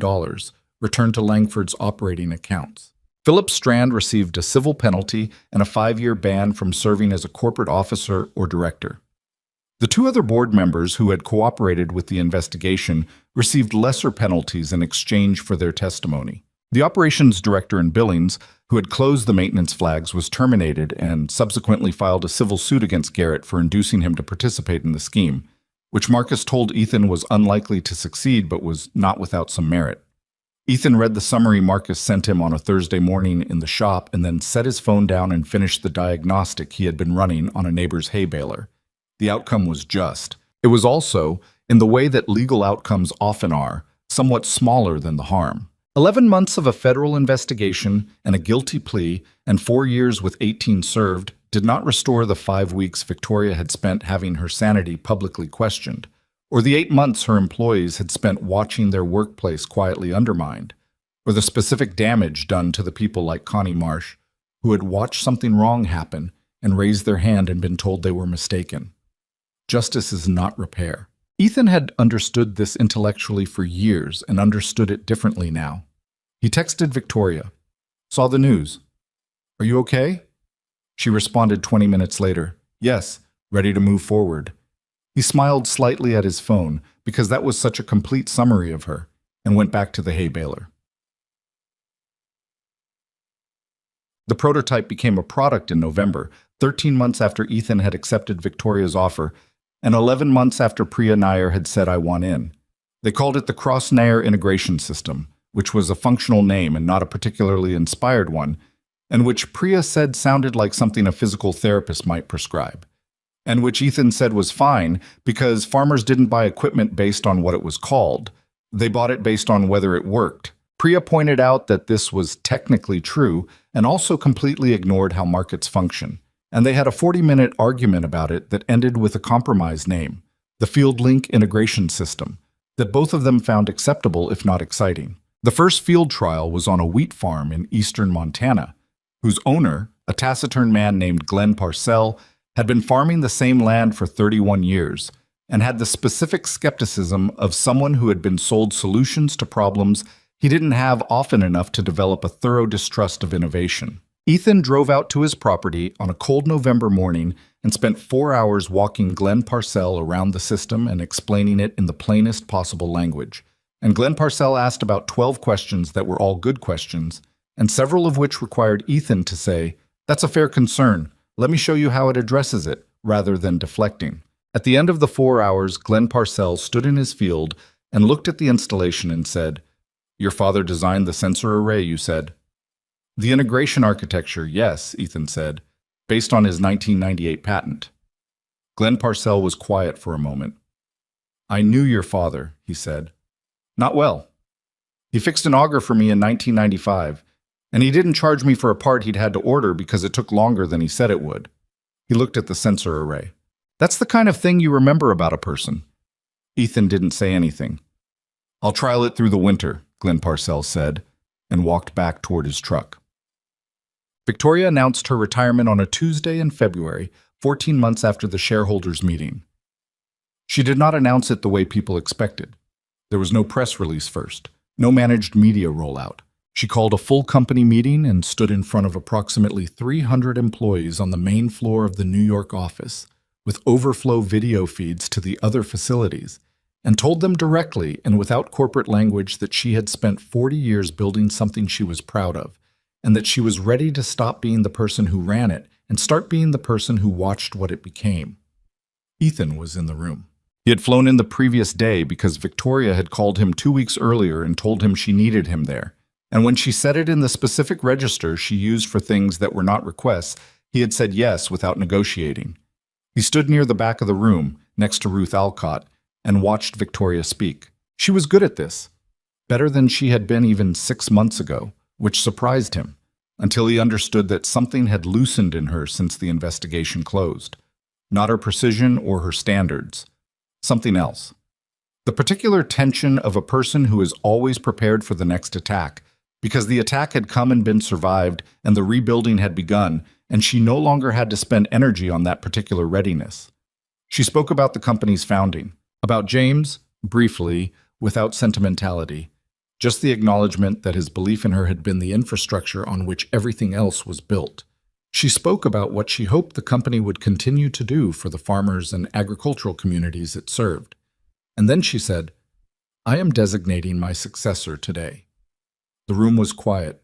returned to Langford's operating accounts. Philip Strand received a civil penalty and a 5-year ban from serving as a corporate officer or director. The 2 other board members who had cooperated with the investigation received lesser penalties in exchange for their testimony. The operations director in Billings, who had closed the maintenance flags, was terminated and subsequently filed a civil suit against Garrett for inducing him to participate in the scheme, which Marcus told Ethan was unlikely to succeed but was not without some merit. Ethan read the summary Marcus sent him on a Thursday morning in the shop and then set his phone down and finished the diagnostic he had been running on a neighbor's hay baler. The outcome was just. It was also, in the way that legal outcomes often are, somewhat smaller than the harm. 11 months of a federal investigation and a guilty plea and 4 years with 18 served did not restore the 5 weeks Victoria had spent having her sanity publicly questioned, or the 8 months her employees had spent watching their workplace quietly undermined, or the specific damage done to the people like Connie Marsh, who had watched something wrong happen and raised their hand and been told they were mistaken. Justice is not repair. Ethan had understood this intellectually for years and understood it differently now. He texted Victoria, "Saw the news. Are you okay?" She responded 20 minutes later, "Yes, ready to move forward." He smiled slightly at his phone because that was such a complete summary of her, and went back to the hay baler. The prototype became a product in November, 13 months after Ethan had accepted Victoria's offer, and 11 months after Priya Nair had said, "I want in." They called it the Cross-Nair Integration System, which was a functional name and not a particularly inspired one, and which Priya said sounded like something a physical therapist might prescribe, and which Ethan said was fine because farmers didn't buy equipment based on what it was called. They bought it based on whether it worked. Priya pointed out that this was technically true and also completely ignored how markets function. And they had a 40-minute argument about it that ended with a compromise name, the Field Link Integration System, that both of them found acceptable if not exciting. The first field trial was on a wheat farm in eastern Montana, whose owner, a taciturn man named Glenn Parcell, had been farming the same land for 31 years and had the specific skepticism of someone who had been sold solutions to problems he didn't have often enough to develop a thorough distrust of innovation. Ethan drove out to his property on a cold November morning and spent 4 hours walking Glenn Parcell around the system and explaining it in the plainest possible language. And Glenn Parcell asked about 12 questions that were all good questions, and several of which required Ethan to say, "That's a fair concern. Let me show you how it addresses it," rather than deflecting. At the end of the 4 hours, Glenn Parcell stood in his field and looked at the installation and said, "Your father designed the sensor array, you said." "The integration architecture, yes," Ethan said, "based on his 1998 patent." Glenn Parcell was quiet for a moment. "I knew your father," he said. "Not well. He fixed an auger for me in 1995, and he didn't charge me for a part he'd had to order because it took longer than he said it would." He looked at the sensor array. "That's the kind of thing you remember about a person." Ethan didn't say anything. "I'll trial it through the winter," Glenn Parcell said, and walked back toward his truck. Victoria announced her retirement on a Tuesday in February, 14 months after the shareholders' meeting. She did not announce it the way people expected. There was no press release first, no managed media rollout. She called a full company meeting and stood in front of approximately 300 employees on the main floor of the New York office, with overflow video feeds to the other facilities, and told them directly and without corporate language that she had spent 40 years building something she was proud of, and that she was ready to stop being the person who ran it and start being the person who watched what it became. Ethan was in the room. He had flown in the previous day because Victoria had called him 2 weeks earlier and told him she needed him there. And when she said it in the specific register she used for things that were not requests, he had said yes without negotiating. He stood near the back of the room, next to Ruth Alcott, and watched Victoria speak. She was good at this, better than she had been even 6 months ago, which surprised him, until he understood that something had loosened in her since the investigation closed. Not her precision or her standards. Something else. The particular tension of a person who is always prepared for the next attack, because the attack had come and been survived, and the rebuilding had begun, and she no longer had to spend energy on that particular readiness. She spoke about the company's founding, about James, briefly, without sentimentality, just the acknowledgement that his belief in her had been the infrastructure on which everything else was built. She spoke about what she hoped the company would continue to do for the farmers and agricultural communities it served. And then she said, "I am designating my successor today." The room was quiet.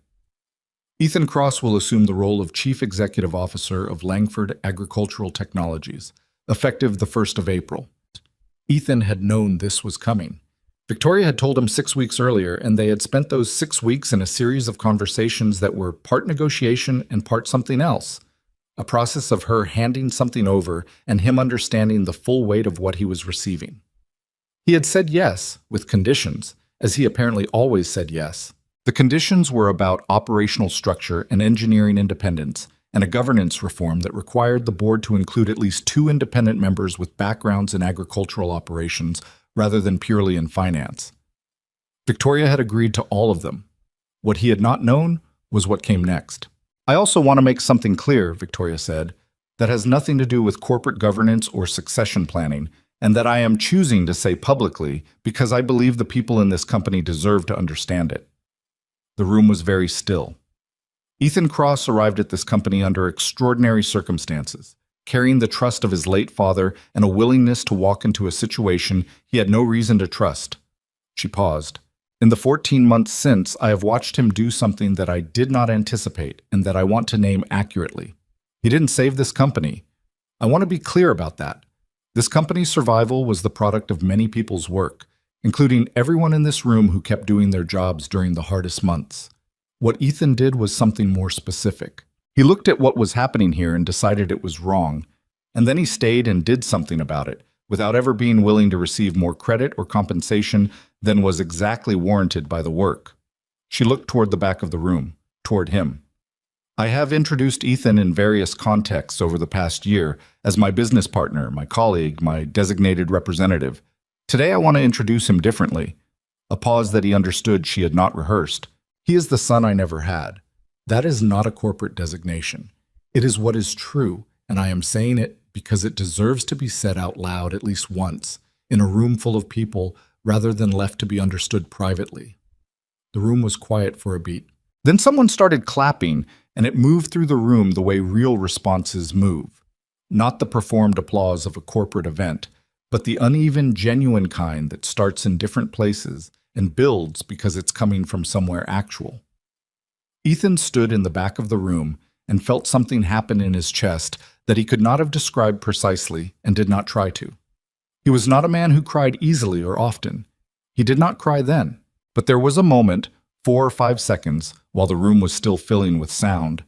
Ethan Cross will assume the role of Chief Executive Officer of Langford Agricultural Technologies, effective the 1st of April. Ethan had known this was coming. Victoria had told him 6 weeks earlier, and they had spent those 6 weeks in a series of conversations that were part negotiation and part something else, a process of her handing something over and him understanding the full weight of what he was receiving. He had said yes, with conditions, as he apparently always said yes. The conditions were about operational structure and engineering independence, and a governance reform that required the board to include at least 2 independent members with backgrounds in agricultural operations rather than purely in finance. Victoria had agreed to all of them. What he had not known was what came next. "I also want to make something clear," Victoria said, "that has nothing to do with corporate governance or succession planning, and that I am choosing to say publicly because I believe the people in this company deserve to understand it." The room was very still. Ethan Cross arrived at this company under extraordinary circumstances, carrying the trust of his late father and a willingness to walk into a situation he had no reason to trust. She paused. "In the 14 months since, I have watched him do something that I did not anticipate and that I want to name accurately. He didn't save this company. I want to be clear about that. This company's survival was the product of many people's work, including everyone in this room who kept doing their jobs during the hardest months. What Ethan did was something more specific. He looked at what was happening here and decided it was wrong, and then he stayed and did something about it, without ever being willing to receive more credit or compensation than was exactly warranted by the work." She looked toward the back of the room, toward him. "I have introduced Ethan in various contexts over the past year as my business partner, my colleague, my designated representative. Today I want to introduce him differently." A pause that he understood she had not rehearsed. "He is the son I never had. That is not a corporate designation. It is what is true, and I am saying it because it deserves to be said out loud at least once, in a room full of people, rather than left to be understood privately." The room was quiet for a beat. Then someone started clapping, and it moved through the room the way real responses move. Not the performed applause of a corporate event, but the uneven, genuine kind that starts in different places and builds because it's coming from somewhere actual. Ethan stood in the back of the room and felt something happen in his chest that he could not have described precisely and did not try to. He was not a man who cried easily or often. He did not cry then, but there was a moment, 4 or 5 seconds, while the room was still filling with sound,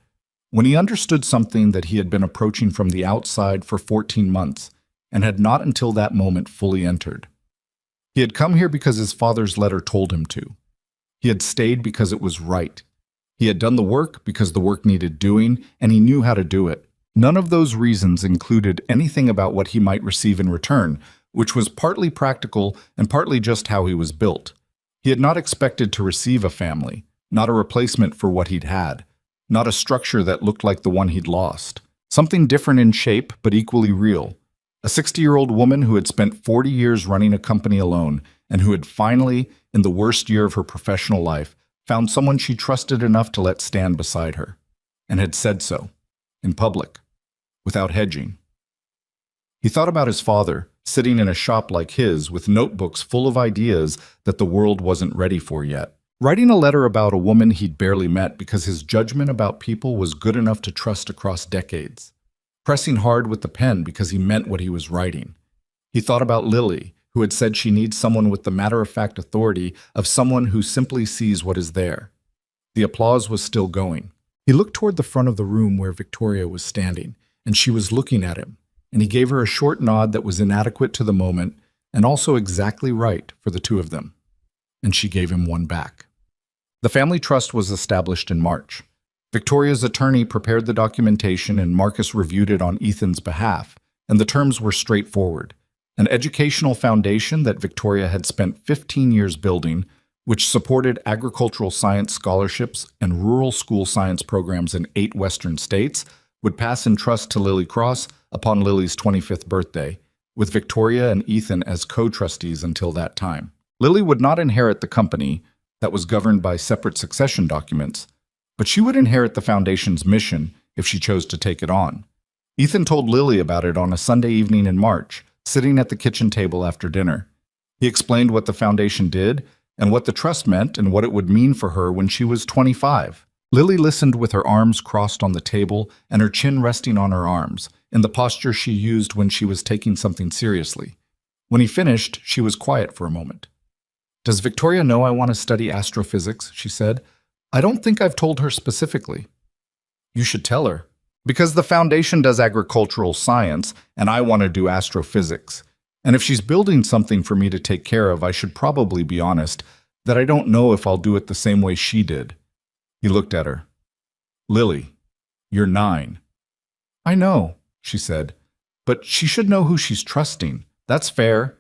when he understood something that he had been approaching from the outside for 14 months and had not until that moment fully entered. He had come here because his father's letter told him to. He had stayed because it was right. He had done the work because the work needed doing, and he knew how to do it. None of those reasons included anything about what he might receive in return, which was partly practical and partly just how he was built. He had not expected to receive a family, not a replacement for what he'd had, not a structure that looked like the one he'd lost. Something different in shape, but equally real. A 60-year-old woman who had spent 40 years running a company alone, and who had finally, in the worst year of her professional life, found someone she trusted enough to let stand beside her, and had said so, in public, without hedging. He thought about his father, sitting in a shop like his with notebooks full of ideas that the world wasn't ready for yet, writing a letter about a woman he'd barely met because his judgment about people was good enough to trust across decades, pressing hard with the pen because he meant what he was writing. He thought about Lily, who had said she needs someone with the matter-of-fact authority of someone who simply sees what is there. The applause was still going. He looked toward the front of the room where Victoria was standing, and she was looking at him, and he gave her a short nod that was inadequate to the moment and also exactly right for the two of them. And she gave him one back. The family trust was established in March. Victoria's attorney prepared the documentation and Marcus reviewed it on Ethan's behalf, and the terms were straightforward. An educational foundation that Victoria had spent 15 years building, which supported agricultural science scholarships and rural school science programs in 8 Western states, would pass in trust to Lily Cross upon Lily's 25th birthday, with Victoria and Ethan as co-trustees until that time. Lily would not inherit the company that was governed by separate succession documents, but she would inherit the foundation's mission if she chose to take it on. Ethan told Lily about it on a Sunday evening in March, sitting at the kitchen table after dinner. He explained what the foundation did and what the trust meant and what it would mean for her when she was 25. Lily listened with her arms crossed on the table and her chin resting on her arms, in the posture she used when she was taking something seriously. When he finished, she was quiet for a moment. "Does Victoria know I want to study astrophysics?" she said. "I don't think I've told her specifically." "You should tell her. Because the foundation does agricultural science, and I want to do astrophysics. And if she's building something for me to take care of, I should probably be honest that I don't know if I'll do it the same way she did." He looked at her. "Lily, you're 9. "I know," she said, "but she should know who she's trusting. That's fair."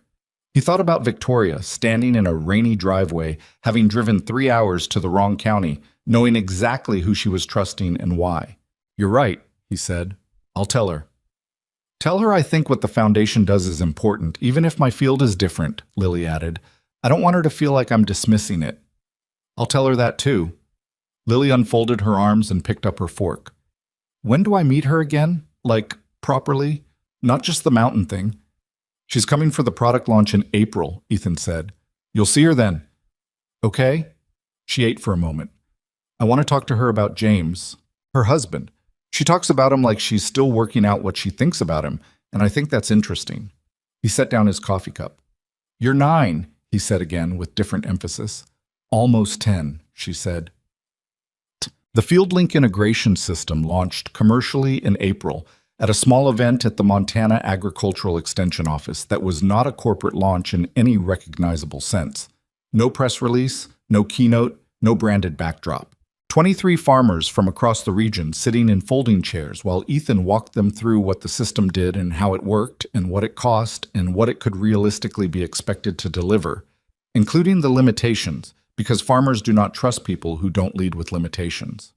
He thought about Victoria, standing in a rainy driveway, having driven 3 hours to the wrong county, knowing exactly who she was trusting and why. "You're right," he said. "I'll tell her." "Tell her I think what the foundation does is important, even if my field is different," Lily added. "I don't want her to feel like I'm dismissing it." "I'll tell her that too." Lily unfolded her arms and picked up her fork. "When do I meet her again? Like, properly? Not just the mountain thing." "She's coming for the product launch in April," Ethan said. "You'll see her then." "Okay." She ate for a moment. "I want to talk to her about James, her husband. She talks about him like she's still working out what she thinks about him, and I think that's interesting." He set down his coffee cup. "You're 9, he said again with different emphasis. "Almost 10, she said. The FieldLink integration system launched commercially in April at a small event at the Montana Agricultural Extension Office that was not a corporate launch in any recognizable sense. No press release, no keynote, no branded backdrop. 23 farmers from across the region sitting in folding chairs while Ethan walked them through what the system did and how it worked and what it cost and what it could realistically be expected to deliver, including the limitations, because farmers do not trust people who don't lead with limitations.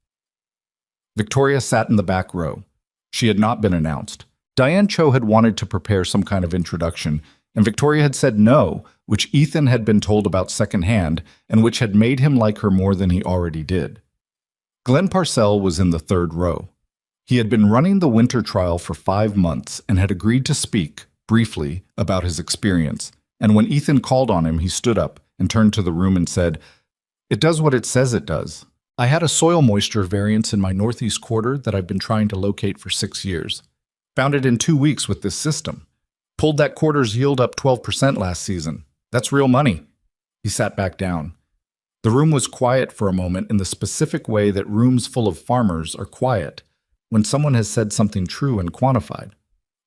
Victoria sat in the back row. She had not been announced. Diane Cho had wanted to prepare some kind of introduction, and Victoria had said no, which Ethan had been told about secondhand and which had made him like her more than he already did. Glenn Parcell was in the 3rd row. He had been running the winter trial for 5 months and had agreed to speak, briefly, about his experience, and when Ethan called on him, he stood up and turned to the room and said, "It does what it says it does. I had a soil moisture variance in my northeast quarter that I've been trying to locate for 6 years. Found it in 2 weeks with this system. Pulled that quarter's yield up 12% last season. That's real money." He sat back down. The room was quiet for a moment in the specific way that rooms full of farmers are quiet when someone has said something true and quantified.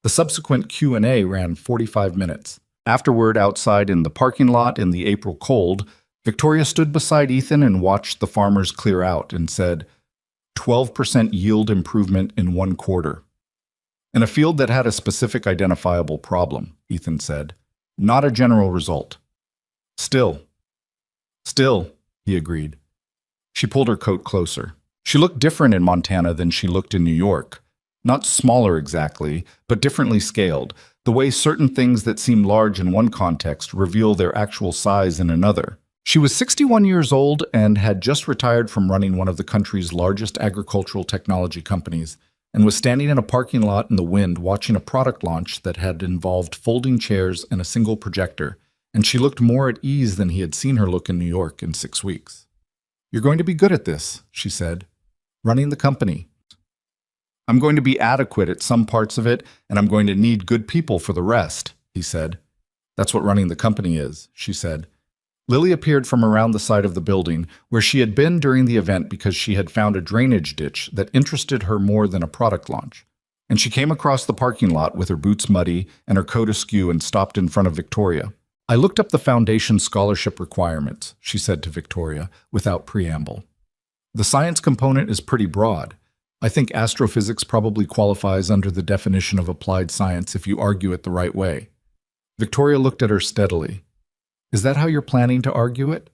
The subsequent Q&A ran 45 minutes. Afterward, outside in the parking lot in the April cold, Victoria stood beside Ethan and watched the farmers clear out and said, 12% yield improvement in 1 quarter. In a field that had a specific identifiable problem, Ethan said, not a general result. Still, he agreed. She pulled her coat closer. She looked different in Montana than she looked in New York. Not smaller exactly, but differently scaled, the way certain things that seem large in one context reveal their actual size in another. She was 61 years old and had just retired from running one of the country's largest agricultural technology companies, and was standing in a parking lot in the wind watching a product launch that had involved folding chairs and a single projector, and she looked more at ease than he had seen her look in New York in 6 weeks. "You're going to be good at this," she said, "running the company. I'm going to be adequate at some parts of it, and I'm going to need good people for the rest," he said. That's what running the company is, she said. Lily appeared from around the side of the building, where she had been during the event because she had found a drainage ditch that interested her more than a product launch. And she came across the parking lot with her boots muddy and her coat askew and stopped in front of Victoria. I looked up the foundation scholarship requirements, she said to Victoria, without preamble. The science component is pretty broad. I think astrophysics probably qualifies under the definition of applied science if you argue it the right way. Victoria looked at her steadily. Is that how you're planning to argue it?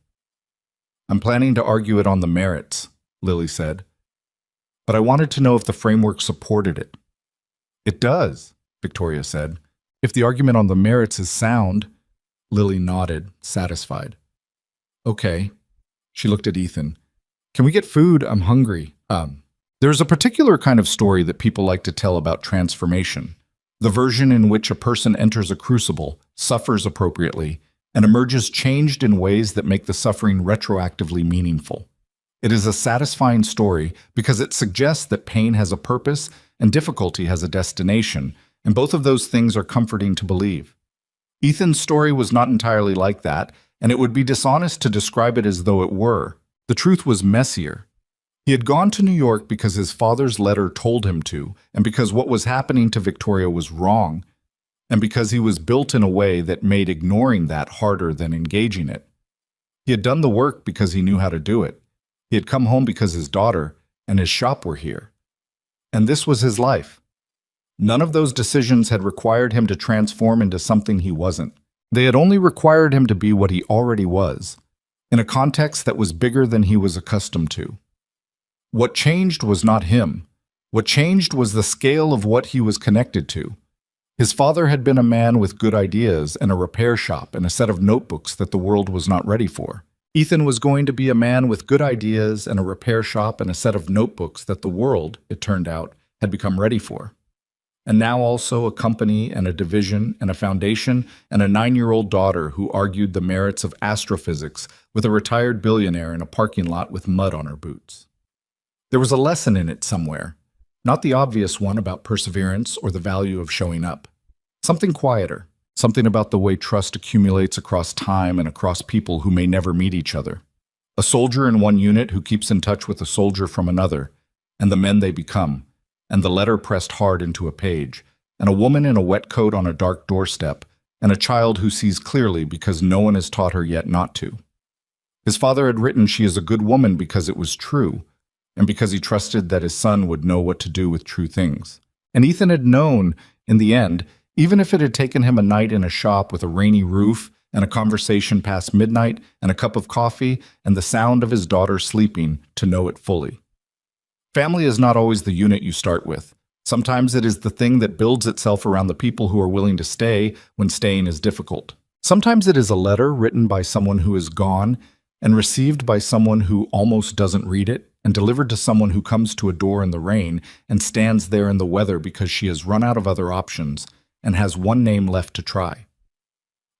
I'm planning to argue it on the merits, Lily said. But I wanted to know if the framework supported it. It does, Victoria said. If the argument on the merits is sound, Lily nodded, satisfied. Okay. She looked at Ethan. Can we get food? I'm hungry. There's a particular kind of story that people like to tell about transformation. The version in which a person enters a crucible, suffers appropriately, and emerges changed in ways that make the suffering retroactively meaningful. It is a satisfying story because it suggests that pain has a purpose and difficulty has a destination, and both of those things are comforting to believe. Ethan's story was not entirely like that, and it would be dishonest to describe it as though it were. The truth was messier. He had gone to New York because his father's letter told him to, and because what was happening to Victoria was wrong, and because he was built in a way that made ignoring that harder than engaging it. He had done the work because he knew how to do it. He had come home because his daughter and his shop were here. And this was his life. None of those decisions had required him to transform into something he wasn't. They had only required him to be what he already was, in a context that was bigger than he was accustomed to. What changed was not him. What changed was the scale of what he was connected to. His father had been a man with good ideas and a repair shop and a set of notebooks that the world was not ready for. Ethan was going to be a man with good ideas and a repair shop and a set of notebooks that the world, it turned out, had become ready for. And now also a company and a division and a foundation and a 9-year-old daughter who argued the merits of astrophysics with a retired billionaire in a parking lot with mud on her boots. There was a lesson in it somewhere, not the obvious one about perseverance or the value of showing up. Something quieter, something about the way trust accumulates across time and across people who may never meet each other. A soldier in one unit who keeps in touch with a soldier from another, and the men they become, and the letter pressed hard into a page, and a woman in a wet coat on a dark doorstep, and a child who sees clearly because no one has taught her yet not to. His father had written she is a good woman because it was true, and because he trusted that his son would know what to do with true things. And Ethan had known, in the end, even if it had taken him a night in a shop with a rainy roof and a conversation past midnight and a cup of coffee and the sound of his daughter sleeping, to know it fully. Family is not always the unit you start with. Sometimes it is the thing that builds itself around the people who are willing to stay when staying is difficult. Sometimes it is a letter written by someone who is gone and received by someone who almost doesn't read it, and delivered to someone who comes to a door in the rain and stands there in the weather because she has run out of other options and has one name left to try.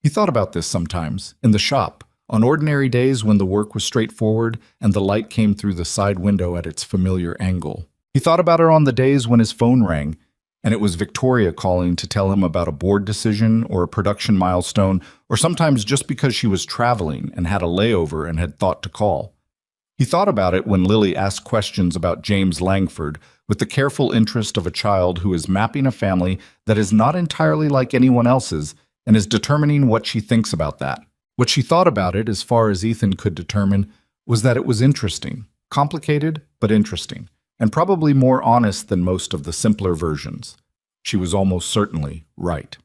He thought about this sometimes, in the shop, on ordinary days when the work was straightforward and the light came through the side window at its familiar angle. He thought about it on the days when his phone rang, and it was Victoria calling to tell him about a board decision or a production milestone, or sometimes just because she was traveling and had a layover and had thought to call. He thought about it when Lily asked questions about James Langford with the careful interest of a child who is mapping a family that is not entirely like anyone else's and is determining what she thinks about that. What she thought about it, as far as Ethan could determine, was that it was interesting, complicated but interesting, and probably more honest than most of the simpler versions. She was almost certainly right.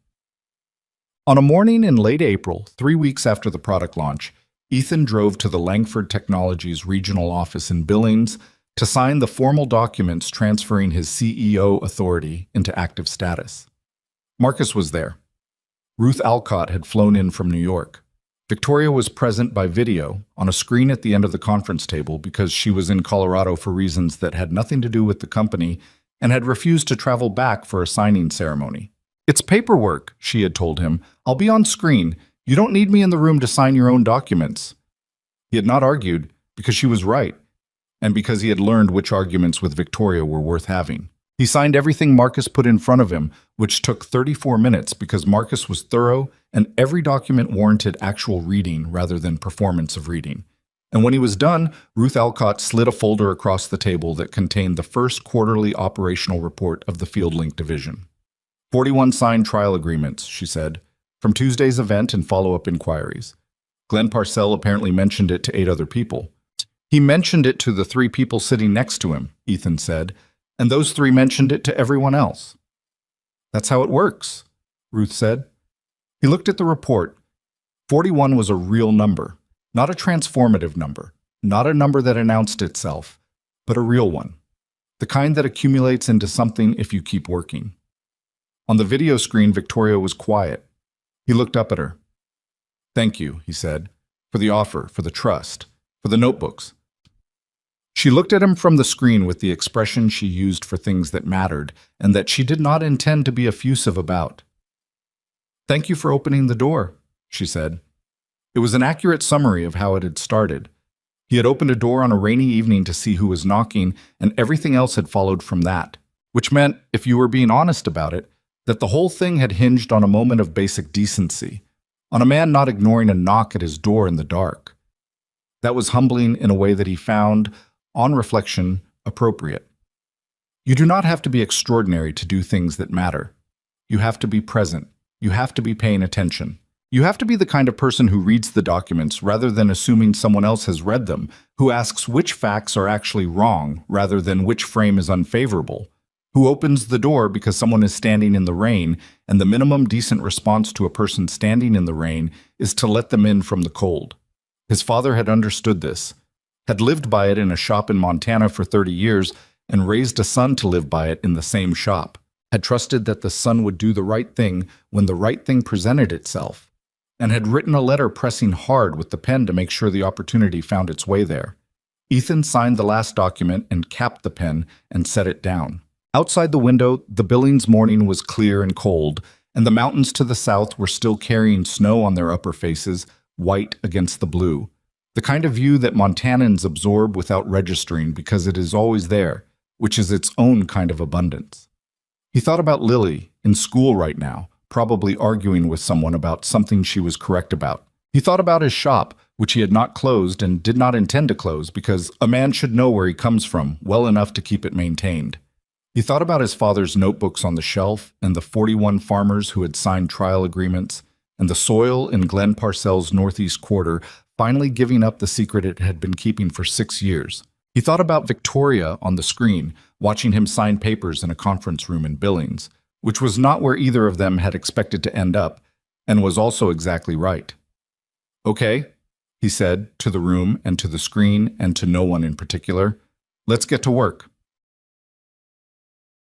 On a morning in late April, 3 weeks after the product launch, Ethan drove to the Langford Technologies regional office in Billings to sign the formal documents transferring his CEO authority into active status. Marcus was there. Ruth Alcott had flown in from New York. Victoria was present by video on a screen at the end of the conference table because she was in Colorado for reasons that had nothing to do with the company and had refused to travel back for a signing ceremony. "It's paperwork," she had told him. "I'll be on screen. You don't need me in the room to sign your own documents." He had not argued because she was right, and because he had learned which arguments with Victoria were worth having. He signed everything Marcus put in front of him, which took 34 minutes because Marcus was thorough and every document warranted actual reading rather than performance of reading. And when he was done, Ruth Alcott slid a folder across the table that contained the first quarterly operational report of the Field Link Division. 41 signed trial agreements, she said, from Tuesday's event and follow-up inquiries. Glenn Parcell apparently mentioned it to 8 other people. He mentioned it to the 3 people sitting next to him, Ethan said, and those 3 mentioned it to everyone else. That's how it works, Ruth said. He looked at the report. 41 was a real number, not a transformative number, not a number that announced itself, but a real one, the kind that accumulates into something if you keep working. On the video screen, Victoria was quiet. He looked up at her. Thank you, he said, for the offer, for the trust, for the notebooks. She looked at him from the screen with the expression she used for things that mattered and that she did not intend to be effusive about. Thank you for opening the door, she said. It was an accurate summary of how it had started. He had opened a door on a rainy evening to see who was knocking, and everything else had followed from that, which meant, if you were being honest about it, that the whole thing had hinged on a moment of basic decency, on a man not ignoring a knock at his door in the dark. That was humbling in a way that he found, on reflection, appropriate. You do not have to be extraordinary to do things that matter. You have to be present. You have to be paying attention. You have to be the kind of person who reads the documents rather than assuming someone else has read them, who asks which facts are actually wrong rather than which frame is unfavorable, who opens the door because someone is standing in the rain, and the minimum decent response to a person standing in the rain is to let them in from the cold. His father had understood this, had lived by it in a shop in Montana for 30 years, and raised a son to live by it in the same shop, had trusted that the son would do the right thing when the right thing presented itself, and had written a letter pressing hard with the pen to make sure the opportunity found its way there. Ethan signed the last document and capped the pen and set it down. Outside the window, the Billings morning was clear and cold, and the mountains to the south were still carrying snow on their upper faces, white against the blue. The kind of view that Montanans absorb without registering because it is always there, which is its own kind of abundance. He thought about Lily, in school right now, probably arguing with someone about something she was correct about. He thought about his shop, which he had not closed and did not intend to close because a man should know where he comes from well enough to keep it maintained. He thought about his father's notebooks on the shelf and the 41 farmers who had signed trial agreements, and the soil in Glenn Parcell's northeast quarter finally giving up the secret it had been keeping for 6 years. He thought about Victoria on the screen, watching him sign papers in a conference room in Billings, which was not where either of them had expected to end up, and was also exactly right. Okay, he said, to the room and to the screen and to no one in particular. Let's get to work.